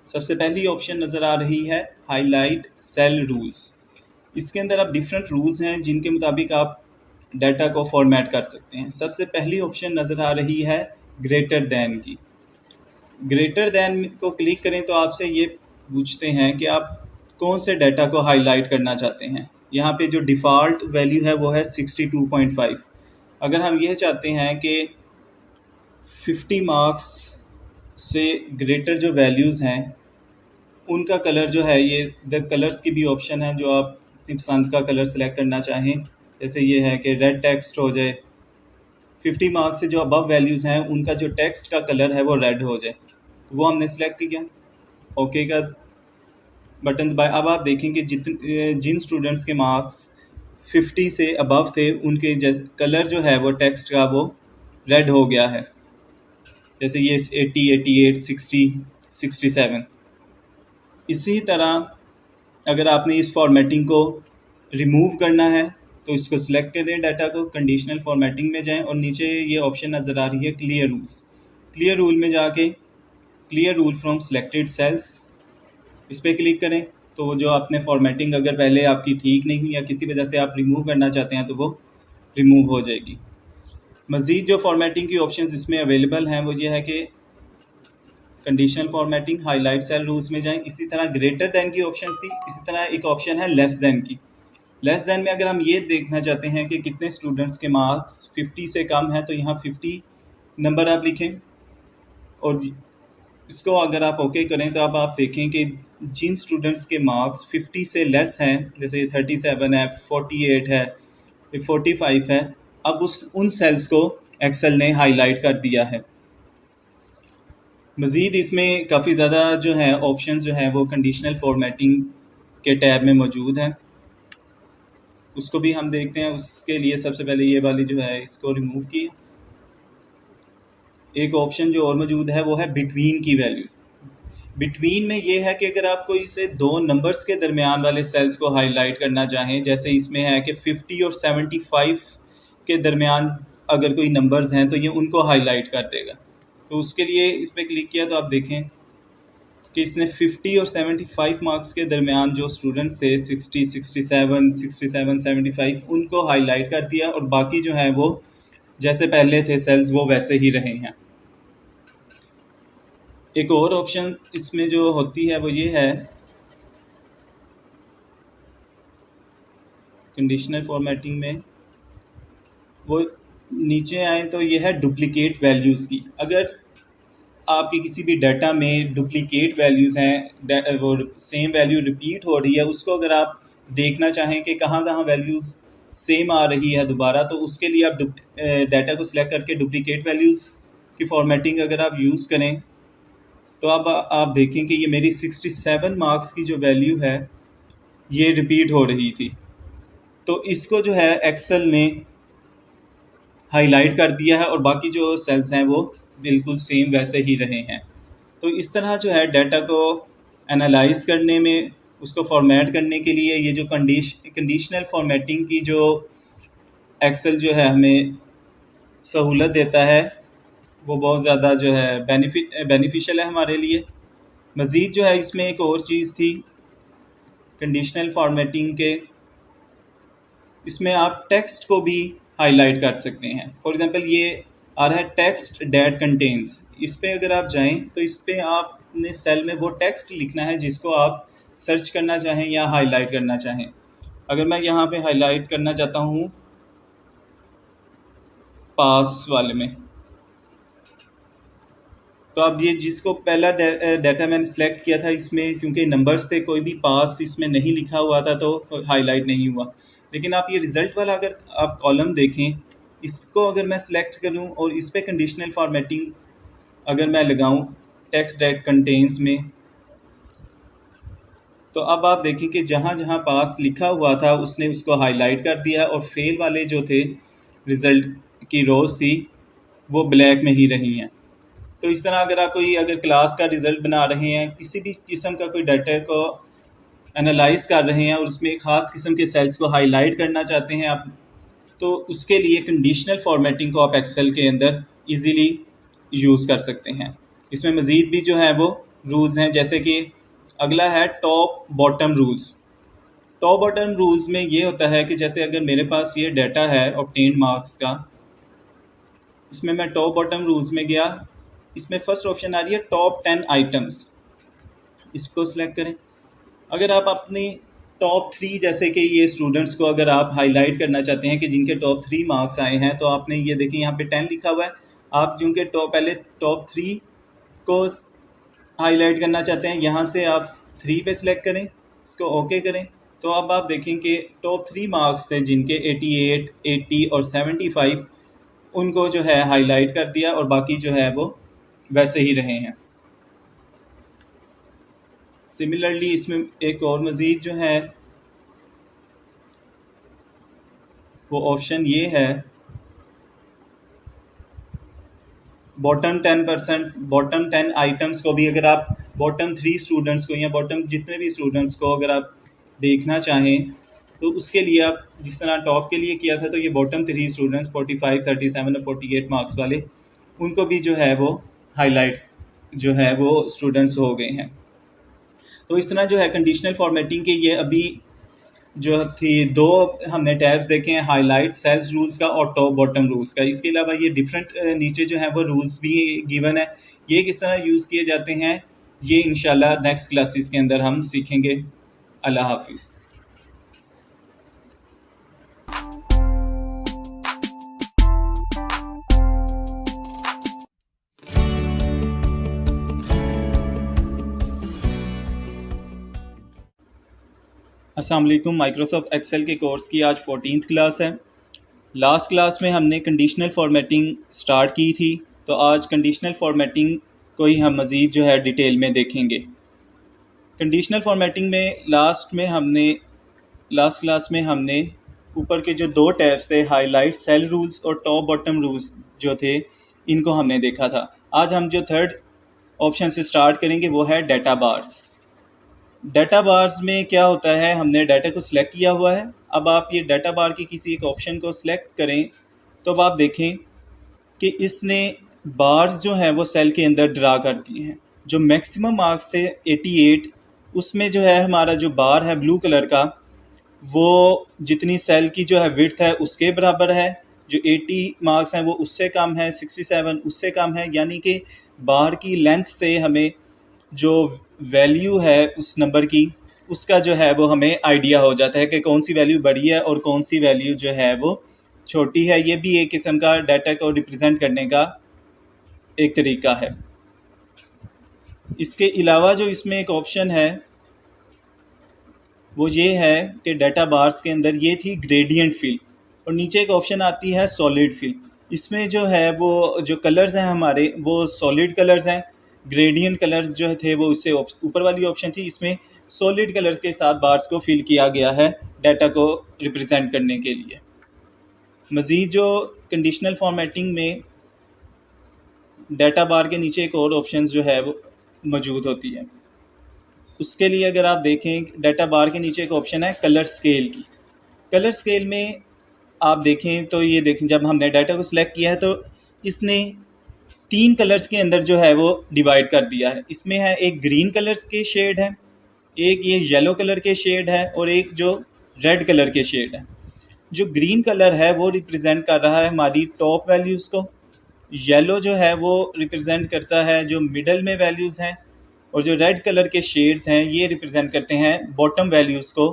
सबसे पहली ऑप्शन नज़र आ रही है हाईलाइट सेल रूल्स। इसके अंदर आप डिफरेंट रूल्स हैं जिनके मुताबिक आप डाटा को फॉर्मेट कर सकते हैं। सबसे पहली ऑप्शन नज़र आ रही है ग्रेटर दैन की। ग्रेटर दैन को क्लिक करें तो आपसे ये पूछते हैं कि आप कौन से डाटा को हाईलाइट करना चाहते हैं। यहाँ पे जो डिफ़ॉल्ट वैल्यू है वो है 62.5। अगर हम यह चाहते हैं कि 50 मार्क्स से ग्रेटर जो वैल्यूज़ हैं उनका कलर जो है, ये द कलर्स की भी ऑप्शन है जो आप अपनी पसंद का कलर सेलेक्ट करना चाहें। जैसे ये है कि रेड टेक्स्ट हो जाए, 50 मार्क्स से जो अबव वैल्यूज़ हैं उनका जो टेक्स्ट का कलर है वो रेड हो जाए, तो वो हमने सेलेक्ट किया। ओके का बटन दबाए। अब आप देखें कि जिन स्टूडेंट्स के मार्क्स 50 से अबव थे उनके कलर जो है वो टेक्स्ट का वो रेड हो गया है। जैसे ये 80, 88, 60, 67। इसी तरह अगर आपने इस फॉर्मेटिंग को रिमूव करना है तो इसको सिलेक्ट करें, डाटा को, कंडीशनल फॉर्मेटिंग में जाएं और नीचे ये ऑप्शन नज़र आ रही है क्लियर रूल्स। क्लियर रूल में जाके clear rule from selected cells इस पर क्लिक करें तो जो आपने फॉर्मेटिंग अगर पहले आपकी ठीक नहीं हुई या किसी वजह से आप रिमूव करना चाहते हैं तो वो रिमूव हो जाएगी। मज़ीद जो फॉर्मेटिंग की ऑप्शंस इसमें अवेलेबल हैं वो ये है कि conditional formatting, highlight cell rules में जाएं। इसी तरह ग्रेटर दैन की ऑप्शंस थी, इसी तरह एक ऑप्शन है लेस दैन की। लेस दैन में अगर हम ये देखना चाहते हैं कि कितने स्टूडेंट्स के मार्क्स 50 से कम है तो यहाँ 50 नंबर आप लिखें और इसको अगर आप ओके करें तो अब आप देखें कि जिन स्टूडेंट्स के मार्क्स 50 से लेस हैं, जैसे ये 37 है, 48 है, 45 है, अब उन सेल्स को एक्सेल ने हाईलाइट कर दिया है। मज़ीद इसमें काफ़ी ज़्यादा जो है ऑप्शंस जो हैं वो कंडीशनल फॉर्मेटिंग के टैब में मौजूद हैं, उसको भी हम देखते हैं। उसके लिए सबसे पहले ये वाली जो है इसको रिमूव की। एक ऑप्शन जो और मौजूद है वो है बिटवीन की वैल्यू। बिटवीन में ये है कि अगर आप कोई से दो नंबर्स के दरमियान वाले सेल्स को हाईलाइट करना चाहें, जैसे इसमें है कि 50 और 75 के दरमियान अगर कोई नंबर्स हैं तो ये उनको हाईलाइट कर देगा। तो उसके लिए इस पर क्लिक किया तो आप देखें कि इसने 50 और 75 मार्क्स के दरमियान जो स्टूडेंट्स थे 60, 67, 67, 75 उनको हाईलाइट कर दिया और बाकी जो है वो जैसे पहले थे सेल्स वो वैसे ही रहे हैं। एक और ऑप्शन इसमें जो होती है वो ये है कंडीशनल फॉर्मेटिंग में, वो नीचे आए तो ये है डुप्लीकेट वैल्यूज़ की। अगर आपके किसी भी डाटा में डुप्लीकेट वैल्यूज़ हैं, वो सेम वैल्यू रिपीट हो रही है, उसको अगर आप देखना चाहें कि कहाँ कहाँ वैल्यूज़ सेम आ रही है दोबारा, तो उसके लिए आप डाटा को सिलेक्ट करके डुप्लीकेट वैल्यूज़ की फॉर्मेटिंग अगर आप यूज़ करें तो अब आप देखें कि ये मेरी 67 मार्क्स की जो वैल्यू है ये रिपीट हो रही थी। तो इसको जो है एक्सेल ने हाईलाइट कर दिया है और बाकी जो सेल्स हैं वो बिल्कुल सेम वैसे ही रहे हैं। तो इस तरह जो है डाटा को एनालाइज करने में, उसको फॉर्मेट करने के लिए ये जो कंडीशनल फॉर्मेटिंग की जो एक्सेल जो है हमें सहूलत देता है, वो बहुत ज़्यादा जो है बेनिफिशियल है हमारे लिए। मज़ीद जो है इसमें एक और चीज़ थी कंडीशनल फॉर्मेटिंग के, इसमें आप टेक्स्ट को भी हाईलाइट कर सकते हैं। फॉर एग्जांपल ये आ रहा है टेक्स्ट डेट कंटेन्स, इस पर अगर आप जाएं तो इस पर आपने सेल में वो टेक्स्ट लिखना है जिसको आप सर्च करना चाहें या हाईलाइट करना चाहें। अगर मैं यहाँ पे हाईलाइट करना चाहता हूँ पास वाले में, तो अब ये जिसको पहला डाटा मैंने सेलेक्ट किया था, इसमें क्योंकि नंबर्स थे, कोई भी पास इसमें नहीं लिखा हुआ था तो हाईलाइट नहीं हुआ। लेकिन आप ये रिज़ल्ट वाला अगर आप कॉलम देखें, इसको अगर मैं सिलेक्ट करूं और इस पर कंडीशनल फॉर्मेटिंग अगर मैं लगाऊं टेक्स्ट डेट कंटेन्स में, तो अब आप देखें कि जहां जहां पास लिखा हुआ था उसने उसको हाईलाइट कर दिया और फेल वाले जो थे रिज़ल्ट की रोज़ थी वो ब्लैक में ही रही हैं। तो इस तरह अगर क्लास का रिज़ल्ट बना रहे हैं, किसी भी किस्म का कोई डाटा को एनालाइज कर रहे हैं और उसमें एक ख़ास किस्म के सेल्स को हाईलाइट करना चाहते हैं आप, तो उसके लिए कंडीशनल फॉर्मेटिंग को आप एक्सेल के अंदर इजीली यूज़ कर सकते हैं। इसमें मज़ीद भी जो है वो रूल्स हैं, जैसे कि अगला है top bottom rules. Top bottom rules में ये होता है कि जैसे अगर मेरे पास ये डाटा है ऑब्टेन्ड मार्क्स का, इसमें मैं टॉप बॉटम रूल्स में गया, इसमें फर्स्ट ऑप्शन आ रही है टॉप 10 आइटम्स, इसको सिलेक्ट करें। अगर आप अपनी टॉप 3, जैसे कि ये स्टूडेंट्स को अगर आप हाईलाइट करना चाहते हैं कि जिनके टॉप 3 मार्क्स आए हैं, तो आपने ये देखिए यहाँ पे 10 लिखा हुआ है, आप जिनके पहले टॉप 3 को हाईलाइट करना चाहते हैं, यहाँ से आप 3 पे सिलेक्ट करें, इसको ओके करें। तो अब आप देखें कि टॉप 3 मार्क्स थे जिनके 88, 80 और 75, उनको जो है हाईलाइट कर दिया और बाकी जो है वो वैसे ही रहे हैं। सिमिलरली इसमें एक और मज़ीद जो है वो ऑप्शन ये है बॉटम 10 आइटम्स को भी, अगर आप बॉटम 3 स्टूडेंट्स को या बॉटम जितने भी स्टूडेंट्स को अगर आप देखना चाहें, तो उसके लिए आप जिस तरह टॉप के लिए किया था, तो ये बॉटम 3 स्टूडेंट्स 45, 37 और 48 मार्क्स वाले, उनको भी जो है वो हाईलाइट जो है वो स्टूडेंट्स हो गए हैं। तो इस तरह जो है कंडीशनल फॉर्मेटिंग के ये अभी जो थी 2 हमने टैब्स देखे हैं, हाईलाइट सेल्स रूल्स का और टॉप बॉटम रूल्स का। इसके अलावा ये डिफरेंट नीचे जो है वो रूल्स भी गिवन है, ये किस तरह यूज़ किए जाते हैं ये इंशाल्लाह नेक्स्ट क्लासेस के अंदर हम सीखेंगे। अल्लाह हाफिज़। अस्सलाम वालेकुम। माइक्रोसॉफ्ट एक्सेल के कोर्स की आज 14th क्लास है। लास्ट क्लास में हमने कंडीशनल फॉर्मेटिंग स्टार्ट की थी, तो आज कंडीशनल फॉर्मेटिंग को ही हम मज़ीद जो है डिटेल में देखेंगे। कंडीशनल फॉर्मेटिंग में लास्ट क्लास में हमने ऊपर के जो 2 टैब्स थे, हाईलाइट सेल रूल्स और टॉप बॉटम रूल्स जो थे, इनको हमने देखा था। आज हम जो थर्ड ऑप्शन से स्टार्ट करेंगे वो है डाटा बार्स। डाटा बार्स में क्या होता है, हमने डाटा को सिलेक्ट किया हुआ है, अब आप ये डाटा बार की किसी एक ऑप्शन को सिलेक्ट करें, तो अब आप देखें कि इसने बार्स जो है वो सेल के अंदर ड्रा कर दिए हैं। जो मैक्सिमम मार्क्स थे 88, उसमें जो है हमारा जो बार है ब्लू कलर का, वो जितनी सेल की जो है विड्थ है उसके बराबर है। जो 80 मार्क्स हैं वो उससे कम है, 67 उससे कम है, यानी कि बार की लेंथ से हमें जो वैल्यू है उस नंबर की, उसका जो है वो हमें आइडिया हो जाता है कि कौन सी वैल्यू बड़ी है और कौन सी वैल्यू जो है वो छोटी है। ये भी एक किस्म का डाटा को रिप्रेजेंट करने का एक तरीका है। इसके अलावा जो इसमें एक ऑप्शन है वो ये है कि डाटा बार्स के अंदर ये थी ग्रेडियंट फिल, और नीचे एक ऑप्शन आती है सॉलिड फिल। इसमें जो है वो जो कलर्स हैं हमारे वो सॉलिड कलर्स हैं, ग्रेडियंट कलर्स जो थे वो उससे ऊपर वाली ऑप्शन थी। इसमें सॉलिड कलर्स के साथ बार्स को फिल किया गया है डाटा को रिप्रेजेंट करने के लिए। मज़ीद जो कंडीशनल फॉर्मेटिंग में डाटा बार के नीचे एक और ऑप्शन जो है वो मौजूद होती है। उसके लिए अगर आप देखें, डाटा बार के नीचे एक ऑप्शन है कलर स्केल की। कलर स्केल में आप देखें तो ये देखें, जब हमने डाटा को सिलेक्ट किया है तो इसने 3 कलर्स के अंदर जो है वो डिवाइड कर दिया है। इसमें है एक ग्रीन कलर्स के शेड है, एक ये येलो कलर के शेड है और एक जो रेड कलर के शेड है। जो ग्रीन कलर है वो रिप्रेजेंट कर रहा है हमारी टॉप वैल्यूज़ को, येलो जो है वो रिप्रेजेंट करता है जो मिडल में वैल्यूज़ हैं, और जो रेड कलर के शेड्स हैं ये रिप्रेजेंट करते हैं बॉटम वैल्यूज़ को,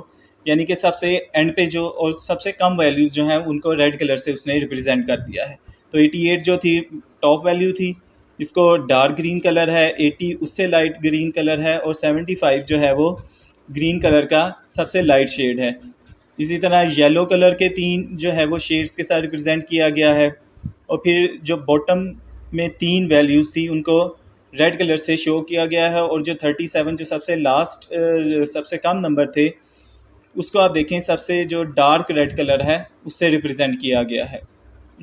यानी कि सबसे एंड पे जो और सबसे कम वैल्यूज़ जो हैं उनको रेड कलर से उसने रिप्रेजेंट कर दिया है। तो 88 जो थी टॉप वैल्यू थी, इसको डार्क ग्रीन कलर है, 80 उससे लाइट ग्रीन कलर है, और 75 जो है वो ग्रीन कलर का सबसे लाइट शेड है। इसी तरह येलो कलर के 3 जो है वो शेड्स के साथ रिप्रेजेंट किया गया है, और फिर जो बॉटम में 3 वैल्यूज़ थी उनको रेड कलर से शो किया गया है, और जो 37 जो सबसे लास्ट सबसे कम नंबर थे उसको आप देखें सबसे जो डार्क रेड कलर है उससे रिप्रेजेंट किया गया है।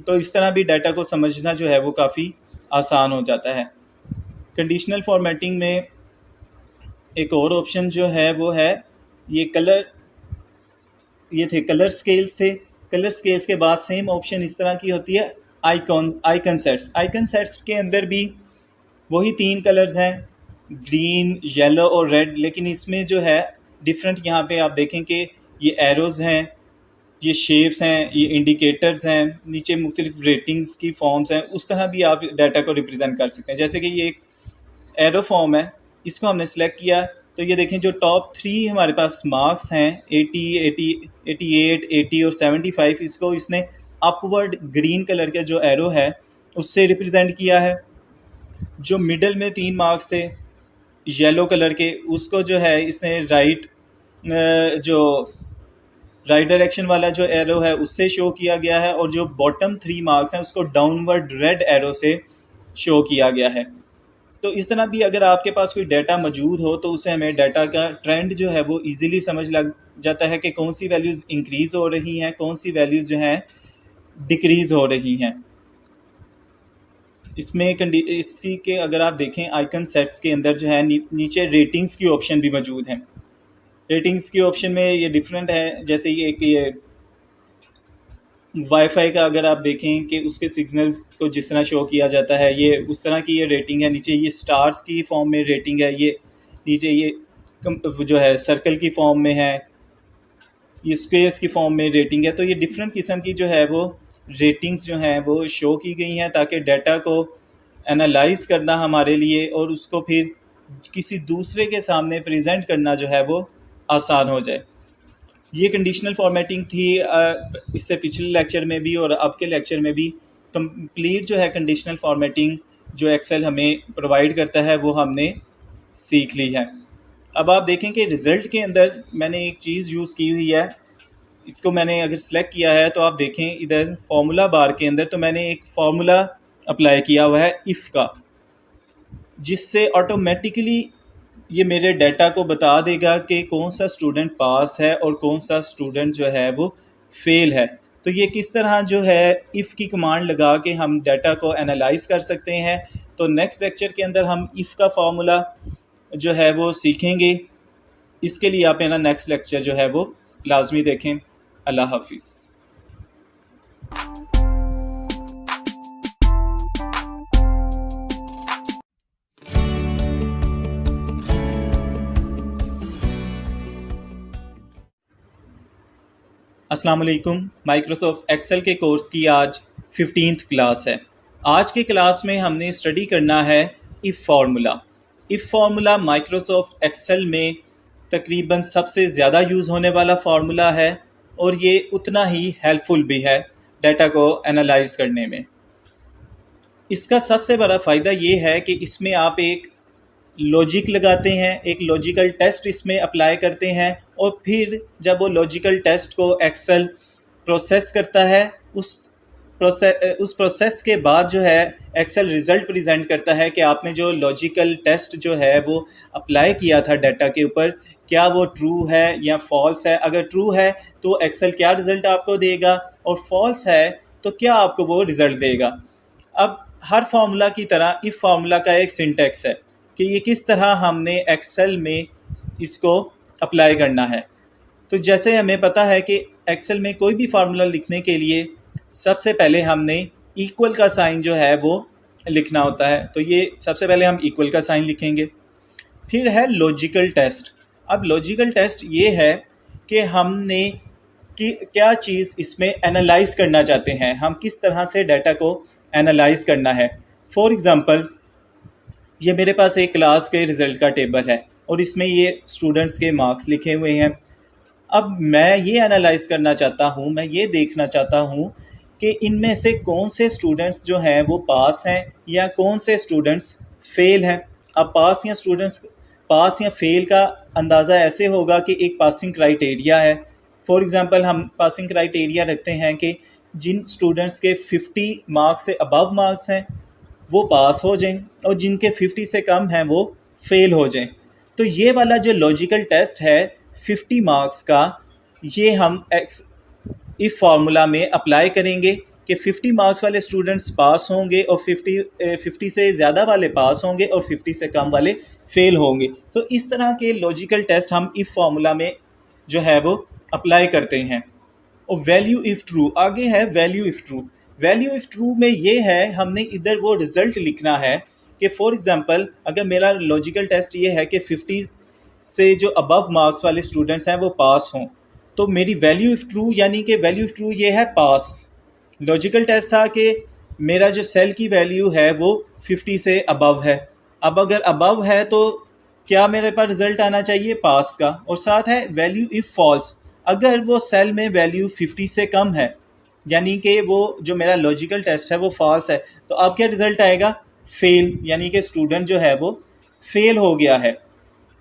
तो इस तरह भी डाटा को समझना जो है वो काफ़ी आसान हो जाता है। कंडीशनल फॉर्मेटिंग में एक और ऑप्शन जो है वो है ये कलर, ये थे कलर स्केल्स थे। कलर स्केल्स के बाद सेम ऑप्शन इस तरह की होती है आइकन सेट्स। आइकन सेट्स के अंदर भी वही 3 कलर्स हैं, ग्रीन, येलो और रेड, लेकिन इसमें जो है डिफरेंट यहाँ पे आप देखें कि ये एरोज़ हैं, ये शेप्स हैं, ये इंडिकेटर्स हैं, नीचे मुख्तलिफ रेटिंग्स की फॉर्म्स हैं। उस तरह भी आप डाटा को रिप्रेजेंट कर सकते हैं। जैसे कि ये एक एरो फॉर्म है, इसको हमने सेलेक्ट किया तो ये देखें जो टॉप 3 हमारे पास मार्क्स हैं 80, 88, 80 और 75, इसको इसने अपवर्ड ग्रीन कलर का जो एरो है उससे रिप्रेजेंट किया है। जो मिडल में 3 मार्क्स थे येलो कलर के, उसको जो है इसने जो राइट डायरेक्शन वाला जो एरो है उससे शो किया गया है, और जो बॉटम 3 मार्क्स हैं उसको डाउनवर्ड रेड एरो से शो किया गया है। तो इस तरह भी अगर आपके पास कोई डाटा मौजूद हो तो उसे हमें डाटा का ट्रेंड जो है वो इजीली समझ लग जाता है कि कौन सी वैल्यूज़ इंक्रीज़ हो रही हैं, कौन सी वैल्यूज़ जो हैं डिक्रीज़ हो रही हैं। इसमें इसकी के अगर आप देखें आइकन सेट्स के अंदर जो है नीचे रेटिंग्स की ऑप्शन भी मौजूद हैं। रेटिंग्स की ऑप्शन में ये डिफरेंट है, जैसे ये वाईफाई का अगर आप देखें कि उसके सिग्नल्स को जिस तरह शो किया जाता है ये उस तरह की ये रेटिंग है। नीचे ये स्टार्स की फॉर्म में रेटिंग है, ये नीचे ये जो है सर्कल की फॉर्म में है, ये स्क्वेयर्स की फॉर्म में रेटिंग है। तो ये डिफरेंट किस्म की जो है वो रेटिंग्स जो हैं वो शो की गई हैं ताकि डाटा को एनालाइज करना हमारे लिए और उसको फिर किसी दूसरे के सामने प्रेजेंट करना जो है वो आसान हो जाए। ये कंडीशनल फॉर्मेटिंग थी इससे पिछले लेक्चर में भी और अब के लेक्चर में भी कंप्लीट जो है कंडीशनल फॉर्मेटिंग जो एक्सेल हमें प्रोवाइड करता है वो हमने सीख ली है। अब आप देखें कि रिज़ल्ट के अंदर मैंने एक चीज़ यूज़ की हुई है, इसको मैंने अगर सेलेक्ट किया है तो आप देखें इधर फार्मूला बार के अंदर तो मैंने एक फार्मूला अप्लाई किया हुआ है इफ़ का, जिससे ऑटोमेटिकली ये मेरे डाटा को बता देगा कि कौन सा स्टूडेंट पास है और कौन सा स्टूडेंट जो है वो फेल है। तो ये किस तरह जो है इफ़ की कमांड लगा के हम डाटा को एनालाइज कर सकते हैं। तो नेक्स्ट लेक्चर के अंदर हम इफ़ का फार्मूला जो है वो सीखेंगे। इसके लिए आप मेरा नेक्स्ट लेक्चर जो है वो लाजमी देखें। अल्लाह हाफिज़। अस्सलाम वालेकुम। माइक्रोसॉफ्ट एक्सेल के कोर्स की आज 15th क्लास है। आज के क्लास में हमने स्टडी करना है if formula. If formula Microsoft Excel में तकरीबन सबसे ज़्यादा यूज़ होने वाला फार्मूला है और ये उतना ही हेल्पफुल भी है डाटा को एनालाइज करने में। इसका सबसे बड़ा फ़ायदा ये है कि इसमें आप एक लॉजिक लगाते हैं, एक लॉजिकल टेस्ट इसमें अप्लाई करते हैं और फिर जब वो लॉजिकल टेस्ट को एक्सेल प्रोसेस करता है उस प्रोसेस के बाद जो है एक्सेल रिज़ल्ट प्रेजेंट करता है कि आपने जो लॉजिकल टेस्ट जो है वो अप्लाई किया था डाटा के ऊपर क्या वो ट्रू है या फॉल्स है। अगर ट्रू है तो एक्सेल क्या रिज़ल्ट आपको देगा और फॉल्स है तो क्या आपको वो रिज़ल्ट देगा। अब हर फार्मूला की तरह इफ फार्मूला का एक सिंटेक्स है कि ये किस तरह हमने एक्सेल में इसको अप्लाई करना है। तो जैसे हमें पता है कि एक्सेल में कोई भी फार्मूला लिखने के लिए सबसे पहले हमने इक्वल का साइन जो है वो लिखना होता है। तो ये सबसे पहले हम इक्वल का साइन लिखेंगे। फिर है लॉजिकल टेस्ट। अब लॉजिकल टेस्ट ये है कि हमने कि क्या चीज़ इसमें एनालाइज करना चाहते हैं, हम किस तरह से डाटा को एनालाइज करना है। फॉर एग्ज़ाम्पल, ये मेरे पास एक क्लास के रिज़ल्ट का टेबल है और इसमें ये स्टूडेंट्स के मार्क्स लिखे हुए हैं। अब मैं ये एनालाइज करना चाहता हूँ, मैं ये देखना चाहता हूँ कि इनमें से कौन से स्टूडेंट्स जो हैं वो पास हैं या कौन से स्टूडेंट्स फेल हैं। अब पास या फेल का अंदाज़ा ऐसे होगा कि एक पासिंग क्राइटेरिया है। फॉर एग्ज़ाम्पल, हम पासिंग क्राइटेरिया रखते हैं कि जिन स्टूडेंट्स के 50 मार्क्स से अबव मार्क्स हैं वो पास हो जाएं और जिनके 50 से कम हैं वो फेल हो जाएं। तो ये वाला जो लॉजिकल टेस्ट है 50 मार्क्स का, ये हम इफ फार्मूला में अप्लाई करेंगे कि 50 मार्क्स वाले स्टूडेंट्स पास होंगे और 50 से ज़्यादा वाले पास होंगे और 50 से कम वाले फेल होंगे। तो इस तरह के लॉजिकल टेस्ट हम इफ फार्मूला में जो है वो अप्लाई करते हैं। और वैल्यू इफ़ ट्रू, आगे है value if true. Value if true में ये है, हमने इधर वो रिज़ल्ट लिखना है कि फॉर एग्ज़ाम्पल अगर मेरा लॉजिकल टेस्ट ये है कि 50 से जो अबव मार्क्स वाले स्टूडेंट्स हैं वो पास हों, तो मेरी वैल्यू इफ़ ट्रू यानी कि वैल्यू इफ़ ट्रू ये है पास। लॉजिकल टेस्ट था कि मेरा जो सेल की वैल्यू है वो 50 से अबव है। अब अगर अबव है तो क्या मेरे पास रिज़ल्ट आना चाहिए पास का। और साथ है वैल्यू इफ़ फॉल्स, अगर वो सेल में वैल्यू 50 से कम है यानी कि वो जो मेरा लॉजिकल टेस्ट है वो फॉल्स है, तो अब क्या रिज़ल्ट आएगा फेल, यानी कि स्टूडेंट जो है वो फेल हो गया है।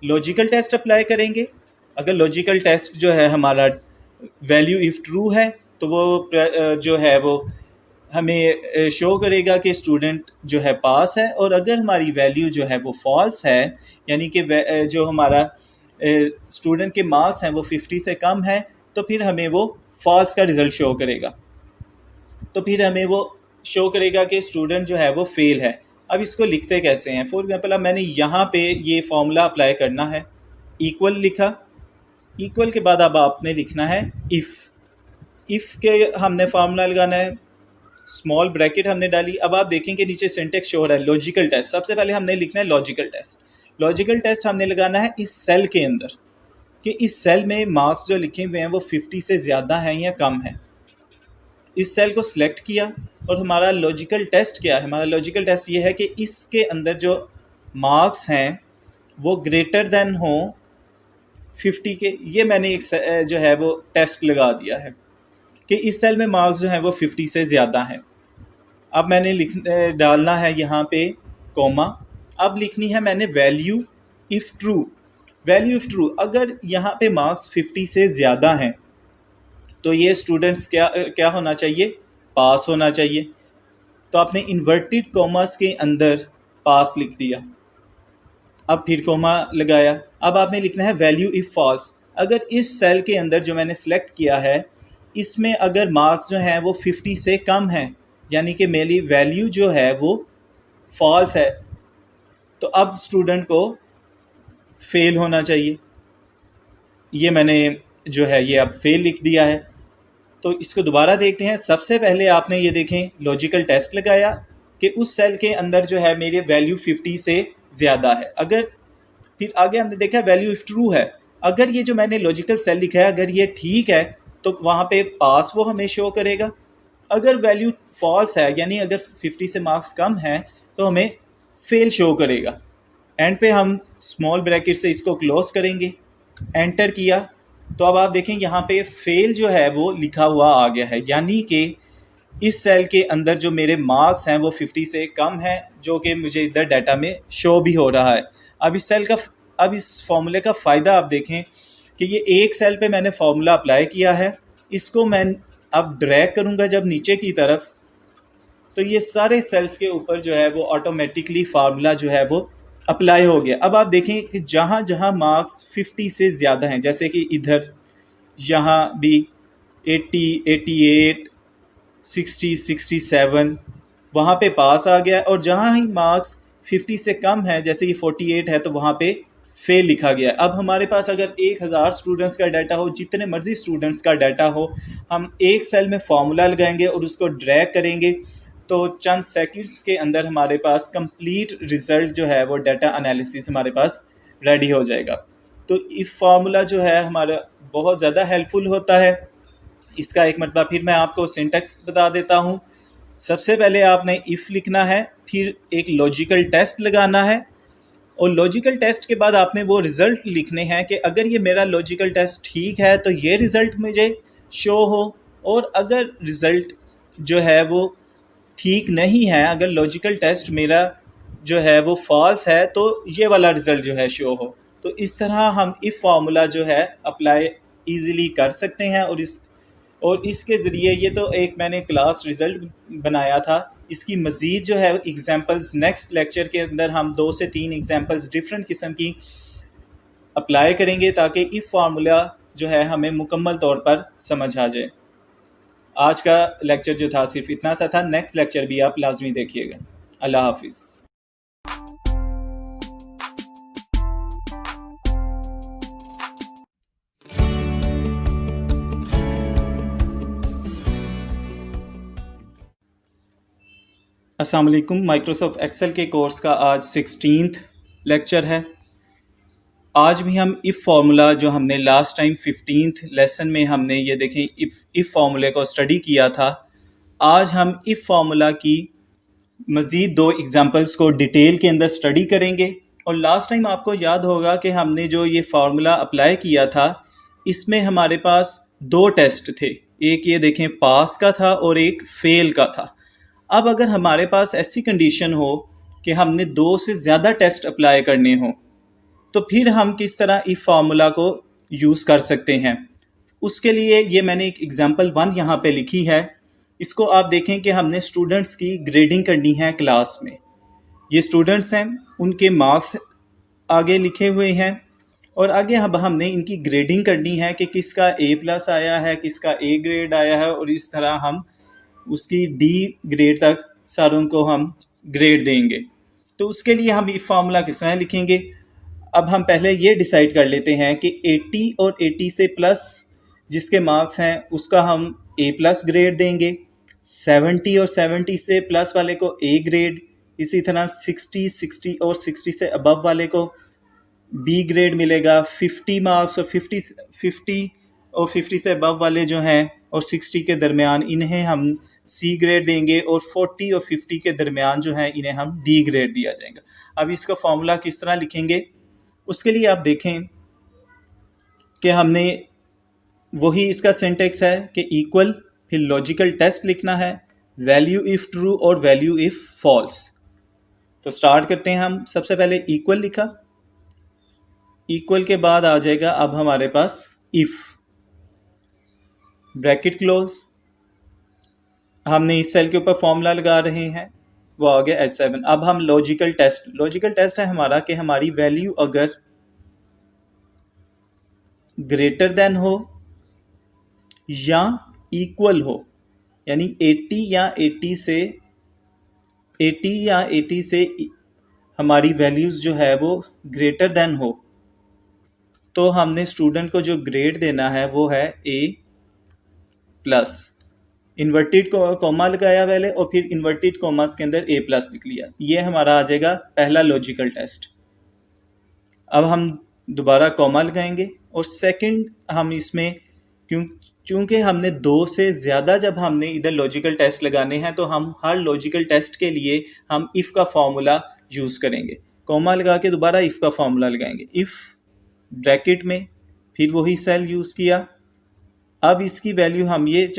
लॉजिकल टेस्ट अप्लाई करेंगे। अगर लॉजिकल टेस्ट जो है हमारा वैल्यू इफ़ ट्रू है तो वो जो है वो हमें शो करेगा कि स्टूडेंट जो है पास है। और अगर हमारी वैल्यू जो है वो फॉल्स है यानी कि जो हमारा स्टूडेंट के मार्क्स हैं वो 50 से कम है, तो फिर हमें वो फॉल्स का रिज़ल्ट शो करेगा। तो फिर हमें वो शो करेगा कि स्टूडेंट जो है वो फेल है। अब इसको लिखते कैसे हैं। फॉर एग्जांपल, अब मैंने यहाँ पे ये फॉर्मूला अप्लाई करना है, इक्वल लिखा। इक्वल के बाद अब आपने लिखना है इफ़ के हमने फार्मूला लगाना है, स्मॉल ब्रैकेट हमने डाली। अब आप देखें कि नीचे सिंटेक्स शो हो रहा है लॉजिकल टेस्ट। सबसे पहले हमने लिखना है लॉजिकल टेस्ट। लॉजिकल टेस्ट हमने लगाना है इस सेल के अंदर कि इस सेल में मार्क्स जो लिखे हुए हैं वो 50 से ज़्यादा हैं या कम हैं। इस सेल को सिलेक्ट किया और हमारा लॉजिकल टेस्ट क्या है। हमारा लॉजिकल टेस्ट ये है कि इसके अंदर जो मार्क्स हैं वो ग्रेटर देन हो 50 के। ये मैंने एक जो है वो टेस्ट लगा दिया है कि इस सेल में मार्क्स जो हैं वो 50 से ज़्यादा हैं। अब मैंने डालना है यहाँ पे कॉमा। अब लिखनी है मैंने value if true. Value if true, अगर यहाँ पे मार्क्स 50 से ज़्यादा हैं तो ये स्टूडेंट्स क्या होना चाहिए, पास होना चाहिए। तो आपने इन्वर्टेड कॉमास के अंदर पास लिख दिया। अब फिर कॉमा लगाया। अब आपने लिखना है वैल्यू इफ़ फॉल्स, अगर इस सेल के अंदर जो मैंने सेलेक्ट किया है इसमें अगर मार्क्स जो हैं वो 50 से कम हैं यानी कि मेरी वैल्यू जो है वो फॉल्स है, तो अब स्टूडेंट को फेल होना चाहिए। ये मैंने जो है ये अब फेल लिख दिया है। तो इसको दोबारा देखते हैं। सबसे पहले आपने ये देखें लॉजिकल टेस्ट लगाया कि उस सेल के अंदर जो है मेरी वैल्यू 50 से ज़्यादा है। अगर फिर आगे हमने देखा वैल्यू इफ़ ट्रू है, अगर ये जो मैंने लॉजिकल सेल लिखा है अगर ये ठीक है तो वहाँ पे पास वो हमें शो करेगा। अगर वैल्यू फॉल्स है यानी अगर 50 से मार्क्स कम हैं तो हमें फेल शो करेगा। एंड पे हम स्मॉल ब्रैकेट से इसको क्लोज करेंगे, एंटर किया तो अब आप देखें यहाँ पे फेल जो है वो लिखा हुआ आ गया है, यानी कि इस सेल के अंदर जो मेरे मार्क्स हैं वो 50 से कम हैं, जो कि मुझे इधर डाटा में शो भी हो रहा है। अब इस फॉर्मूले का फ़ायदा आप देखें कि ये एक सेल पे मैंने फार्मूला अप्लाई किया है, इसको मैं अब ड्रैग करूँगा जब नीचे की तरफ तो ये सारे सेल्स के ऊपर जो है वो ऑटोमेटिकली फार्मूला जो है वो अप्लाई हो गया। अब आप देखें कि जहाँ जहाँ मार्क्स 50 से ज़्यादा हैं, जैसे कि इधर यहाँ भी 80, 88, 60, 67 वहाँ पे पास आ गया, और जहाँ ही मार्क्स 50 से कम है, जैसे ये 48 है, तो वहाँ पे फेल लिखा गया है। अब हमारे पास अगर 1000 स्टूडेंट्स का डाटा हो, जितने मर्जी स्टूडेंट्स का डाटा हो, हम एक सेल में फॉर्मूला लगाएंगे और उसको ड्रैग करेंगे, तो चंद सेकंड्स के अंदर हमारे पास कंप्लीट रिजल्ट जो है वो डाटा एनालिसिस हमारे पास रेडी हो जाएगा। तो इफ फार्मूला जो है हमारा बहुत ज़्यादा हेल्पफुल होता है। इसका एक मरतबा फिर मैं आपको सिंटैक्स बता देता हूँ। सबसे पहले आपने इफ़ लिखना है, फिर एक लॉजिकल टेस्ट लगाना है, और लॉजिकल टेस्ट के बाद आपने वो रिज़ल्ट लिखने हैं कि अगर ये मेरा लॉजिकल टेस्ट ठीक है तो ये रिज़ल्ट मुझे शो हो, और अगर रिज़ल्ट जो है वो ठीक नहीं है, अगर लॉजिकल टेस्ट मेरा जो है वो फॉल्स है, तो ये वाला रिज़ल्ट जो है शो हो। तो इस तरह हम इफ़ फार्मूला जो है अप्लाई ईज़िली कर सकते हैं। और इसके ज़रिए, ये तो एक मैंने क्लास रिज़ल्ट बनाया था, इसकी मज़ीद जो है एग्जांपल्स नेक्स्ट लेक्चर के अंदर हम 2 से 3 एग्जांपल्स डिफरेंट किस्म की अप्लाई करेंगे, ताकि इफ़ फार्मूला जो है हमें मुकम्मल तौर पर समझ आ जाए। आज का लेक्चर जो था सिर्फ इतना सा था, नेक्स्ट लेक्चर भी आप लाजमी देखिएगा। अल्लाह हाफिज़। अस्सलाम वालेकुम। माइक्रोसॉफ्ट एक्सेल के कोर्स का आज 16th लेक्चर है। आज भी हम इफ़ फार्मूला जो हमने लास्ट टाइम 15th लेसन में हमने ये देखें इफ़ फार्मूले को स्टडी किया था, आज हम इफ़ फार्मूला की मज़ीद 2 एग्जांपल्स को डिटेल के अंदर स्टडी करेंगे। और लास्ट टाइम आपको याद होगा कि हमने जो ये फार्मूला अप्लाई किया था, इसमें हमारे पास 2 टेस्ट थे, एक ये देखें पास का था और एक फेल का था। अब अगर हमारे पास ऐसी कंडीशन हो कि हमने 2 से ज़्यादा टेस्ट अप्लाई करने हों, तो फिर हम किस तरह इफ़ फार्मूला को यूज़ कर सकते हैं। उसके लिए ये मैंने एक एग्जांपल 1 यहाँ पे लिखी है। इसको आप देखें कि हमने स्टूडेंट्स की ग्रेडिंग करनी है क्लास में। ये स्टूडेंट्स हैं, उनके मार्क्स आगे लिखे हुए हैं, और आगे अब हमने इनकी ग्रेडिंग करनी है कि किसका A+ आया है, किसका A ग्रेड आया है, और इस तरह हम उसकी D ग्रेड तक सारों को हम ग्रेड देंगे। तो उसके लिए हम ये फार्मूला किस तरह लिखेंगे। अब हम पहले ये डिसाइड कर लेते हैं कि 80 और 80 से प्लस जिसके मार्क्स हैं उसका हम A+ ग्रेड देंगे, 70 और 70 से प्लस वाले को A ग्रेड, इसी तरह 60, 60 और 60 से अबव वाले को B ग्रेड मिलेगा। 50 मार्क्स और 50 और 50 से अबव वाले जो हैं और 60 के दरमियान, इन्हें हम C ग्रेड देंगे, और 40 और 50 के दरमियान जो हैं इन्हें हम D ग्रेड दिया जाएगा। अब इसका फॉर्मूला किस तरह लिखेंगे, उसके लिए आप देखें कि हमने वही इसका सिंटेक्स है कि इक्वल, फिर लॉजिकल टेस्ट लिखना है, वैल्यू इफ़ ट्रू और वैल्यू इफ़ फॉल्स। तो स्टार्ट करते हैं हम। सबसे पहले इक्वल लिखा, इक्वल के बाद आ जाएगा अब हमारे पास इफ़, ब्रैकेट क्लोज, हमने इस सेल के ऊपर फॉर्मूला लगा रहे हैं, वो आ गया H7। अब हम लॉजिकल टेस्ट है हमारा कि हमारी वैल्यू अगर ग्रेटर देन हो या इक्वल हो, यानी 80 या 80 से हमारी वैल्यूज़ जो है वो ग्रेटर देन हो, तो हमने स्टूडेंट को जो ग्रेड देना है वो है A+। इन्वर्टेड कॉमा लगाया पहले, और फिर इन्वर्टेड कॉमास के अंदर A+ लिख लिया। ये हमारा आ जाएगा पहला लॉजिकल टेस्ट। अब हम दोबारा कॉमा लगाएंगे, और सेकंड हम इसमें चूँकि हमने 2 से ज़्यादा जब हमने इधर लॉजिकल टेस्ट लगाने हैं, तो हम हर लॉजिकल टेस्ट के लिए हम इफ़ का फार्मूला यूज़ करेंगे। कॉमा लगा के दोबारा इफ़ का फार्मूला लगाएंगे, इफ़ ब्रैकेट में, फिर वही सेल यूज़ किया। अब इसकी वैल्यू हम ये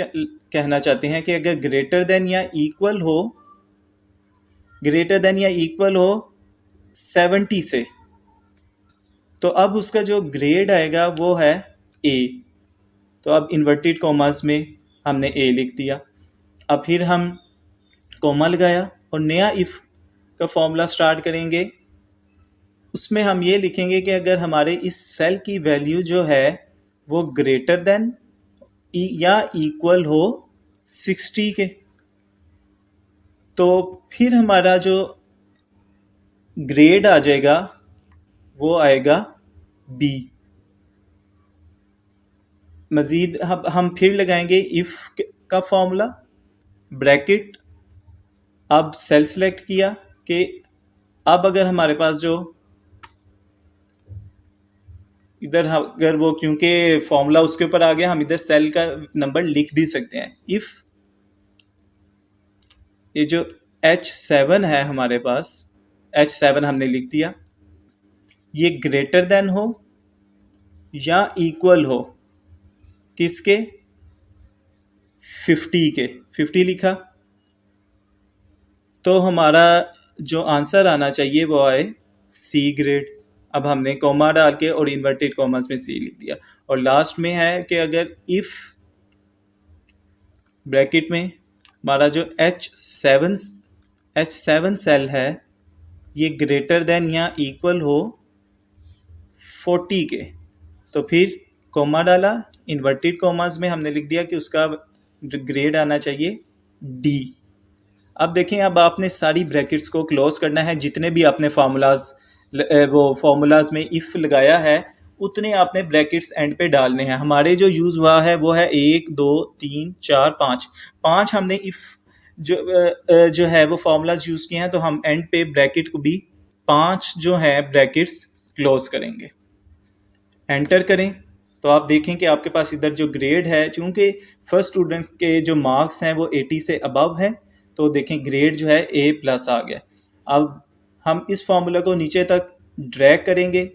कहना चाहते हैं कि अगर ग्रेटर देन या इक्वल हो 70 से, तो अब उसका जो ग्रेड आएगा वो है A। तो अब इन्वर्टेड कॉमास में हमने A लिख दिया। अब फिर हम कॉमा लगाया और नया इफ़ का फॉर्मूला स्टार्ट करेंगे। उसमें हम ये लिखेंगे कि अगर हमारे इस सेल की वैल्यू जो है वो ग्रेटर देन या इक्वल हो 60 के, तो फिर हमारा जो ग्रेड आ जाएगा वो आएगा बी। मज़ीद हम फिर लगाएंगे इफ़ का फॉर्मूला, ब्रैकेट, अब सेल सेलेक्ट किया कि अब अगर हमारे पास जो इधर अगर वो, क्योंकि फॉर्मूला उसके ऊपर आ गया, हम इधर सेल का नंबर लिख भी सकते हैं। इफ़ ये जो H7 है हमारे पास, H7 हमने लिख दिया, ये ग्रेटर देन हो या इक्वल हो किसके, 50 के, 50 लिखा, तो हमारा जो आंसर आना चाहिए वो आए सी ग्रेड। अब हमने कॉमा डाल के और इन्वर्टेड कॉमास में सी लिख दिया। और लास्ट में है कि अगर इफ़ ब्रैकेट में हमारा जो H7 सेल है ये ग्रेटर देन या इक्वल हो 40 के, तो फिर कॉमा डाला, इन्वर्टेड कॉमास में हमने लिख दिया कि उसका ग्रेड आना चाहिए डी। अब देखें, अब आपने सारी ब्रैकेट्स को क्लोज करना है, जितने भी आपने फार्मूलाज में इफ़ लगाया है उतने आपने ब्रैकेट्स एंड पे डालने हैं। हमारे जो यूज़ हुआ है वो है 1 2 3 4 5 हमने इफ़ जो है वो फार्मूलाज यूज़ किए हैं, तो हम एंड पे ब्रैकेट को भी 5 जो है ब्रैकेट्स क्लोज करेंगे। एंटर करें तो आप देखें कि आपके पास इधर जो ग्रेड है, चूँकि फर्स्ट स्टूडेंट के जो मार्क्स हैं वो 80 से अबव है, तो देखें ग्रेड जो है A+ आ गया। अब हम इस फार्मूला को नीचे तक ड्रैग करेंगे,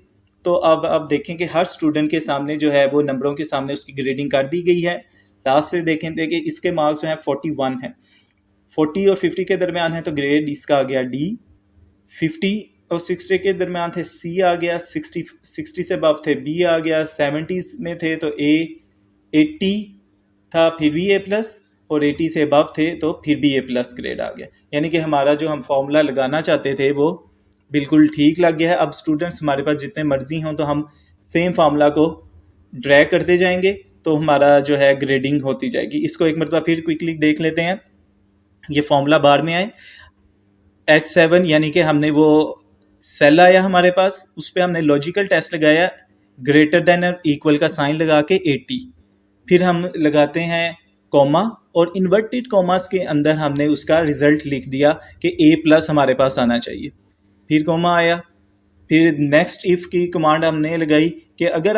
तो अब आप देखें कि हर स्टूडेंट के सामने जो है वो नंबरों के सामने उसकी ग्रेडिंग कर दी गई है। लास्ट से देखें इसके मार्क्स जो हैं 41 हैं, 40 और 50 के दरमियान है तो ग्रेड इसका आ गया D। 50 और 60 के दरमियान थे C आ गया, 60 से अबव थे B आ गया, 70 में थे तो A, 80 था फिर भी A+, और 80 से अबव थे तो फिर भी A+ ग्रेड आ गया। यानी कि हमारा जो हम फॉर्मूला लगाना चाहते थे वो बिल्कुल ठीक लग गया है। अब स्टूडेंट्स हमारे पास जितने मर्जी हों तो हम सेम फार्मूला को ड्रैग करते जाएंगे, तो हमारा जो है ग्रेडिंग होती जाएगी। इसको एक मरतबा फिर क्विकली देख लेते हैं। ये फॉर्मूला बार में आए, H7 यानी कि हमने वो सेल आया हमारे पास, उस पर हमने लॉजिकल टेस्ट लगाया, ग्रेटर देन और इक्वल का साइन लगा के 80, फिर हम लगाते हैं कॉमा, और इन्वर्टेड कॉमास के अंदर हमने उसका रिजल्ट लिख दिया कि A+ हमारे पास आना चाहिए, फिर कॉमा आया, फिर नेक्स्ट इफ़ की कमांड हमने लगाई कि अगर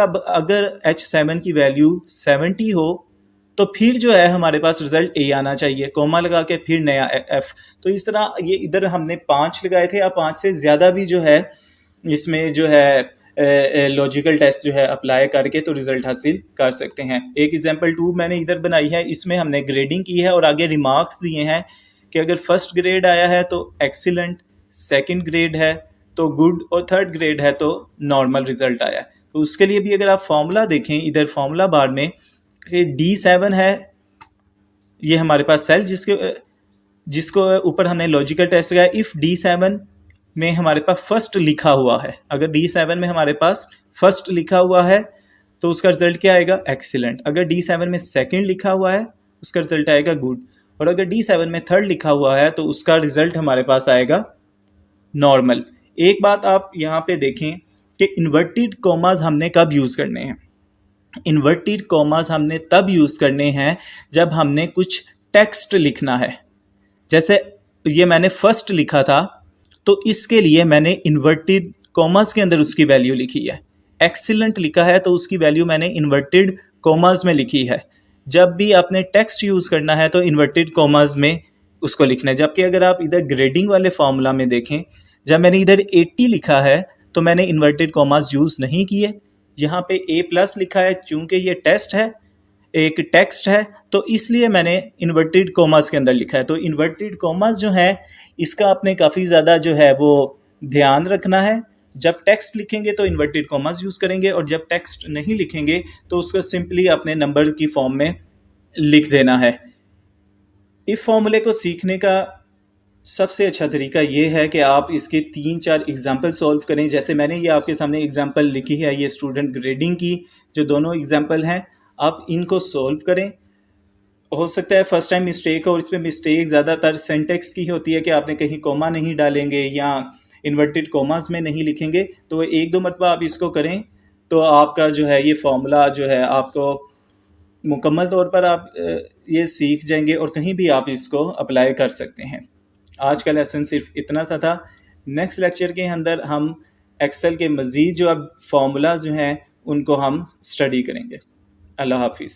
H7 की वैल्यू 70 हो तो फिर जो है हमारे पास रिजल्ट A आना चाहिए, कॉमा लगा के फिर नया F। तो इस तरह ये इधर हमने 5 लगाए थे, अब 5 से ज़्यादा भी जो है इसमें जो है लॉजिकल टेस्ट जो है अप्लाई करके तो रिज़ल्ट हासिल कर सकते हैं। एक एग्जांपल 2 मैंने इधर बनाई है, इसमें हमने ग्रेडिंग की है और आगे रिमार्क्स दिए हैं कि अगर फर्स्ट ग्रेड आया है तो एक्सीलेंट, सेकंड ग्रेड है तो गुड, और थर्ड ग्रेड है तो नॉर्मल रिजल्ट आया। तो उसके लिए भी अगर आप फॉर्मूला देखें इधर फॉर्मूला बार में कि D7 है, ये हमारे पास सेल जिसको ऊपर हमने लॉजिकल टेस्ट लगाया। इफ़ D7 में हमारे पास फर्स्ट लिखा हुआ है, अगर D7 में हमारे पास फर्स्ट लिखा हुआ है तो उसका रिजल्ट क्या आएगा, एक्सीलेंट। अगर D7 में सेकंड लिखा हुआ है उसका रिजल्ट आएगा गुड, और अगर D7 में थर्ड लिखा हुआ है तो उसका रिजल्ट हमारे पास आएगा नॉर्मल। एक बात आप यहाँ पे देखें कि इन्वर्टेड कॉमास हमने कब यूज़ करने हैं। इन्वर्टेड कॉमास हमने तब यूज़ करने हैं जब हमने कुछ टेक्स्ट लिखना है। जैसे ये मैंने फर्स्ट लिखा था तो इसके लिए मैंने इन्वर्टेड कॉमास के अंदर उसकी वैल्यू लिखी है। एक्सीलेंट लिखा है तो उसकी वैल्यू मैंने इन्वर्टेड कॉमास में लिखी है। जब भी आपने टेक्स्ट यूज़ करना है तो इन्वर्टेड कॉमास में उसको लिखना है। जबकि अगर आप इधर ग्रेडिंग वाले फार्मूला में देखें, जब मैंने इधर 80 लिखा है तो मैंने इन्वर्टेड कॉमास यूज़ नहीं किए, यहाँ पे A+ लिखा है, चूँकि ये टेस्ट है, एक टेक्स्ट है, तो इसलिए मैंने इन्वर्टेड कॉमास के अंदर लिखा है। तो इन्वर्टेड कॉमास जो है इसका आपने काफ़ी ज़्यादा जो है वो ध्यान रखना है। जब टेक्स्ट लिखेंगे तो इन्वर्टेड कॉमास यूज़ करेंगे, और जब टेक्स्ट नहीं लिखेंगे तो उसको सिंपली अपने नंबर की फॉर्म में लिख देना है। इस फॉर्मूले को सीखने का सबसे अच्छा तरीका ये है कि आप इसके 3-4 एग्जाम्पल सॉल्व करें। जैसे मैंने ये आपके सामने एग्जाम्पल लिखी है, ये स्टूडेंट ग्रेडिंग की जो दोनों एग्जाम्पल हैं, आप इनको सॉल्व करें हो सकता है फर्स्ट टाइम मिस्टेक हो, और इसमें मिस्टेक ज़्यादातर सिंटेक्स की होती है कि आपने कहीं कोमा नहीं डालेंगे या इन्वर्टेड कोमास में नहीं लिखेंगे। तो एक दो मरतबा आप इसको करें तो आपका जो है ये फॉर्मूला जो है आपको मुकम्मल तौर पर आप ये सीख जाएंगे और कहीं भी आप इसको अप्लाई कर सकते हैं। आज का लेसन सिर्फ इतना सा था। नेक्स्ट लेक्चर के अंदर हम एक्सेल के मज़ीद जो अब फार्मूलाज जो हैं उनको हम स्टडी करेंगे। अल्लाह हाफिज़।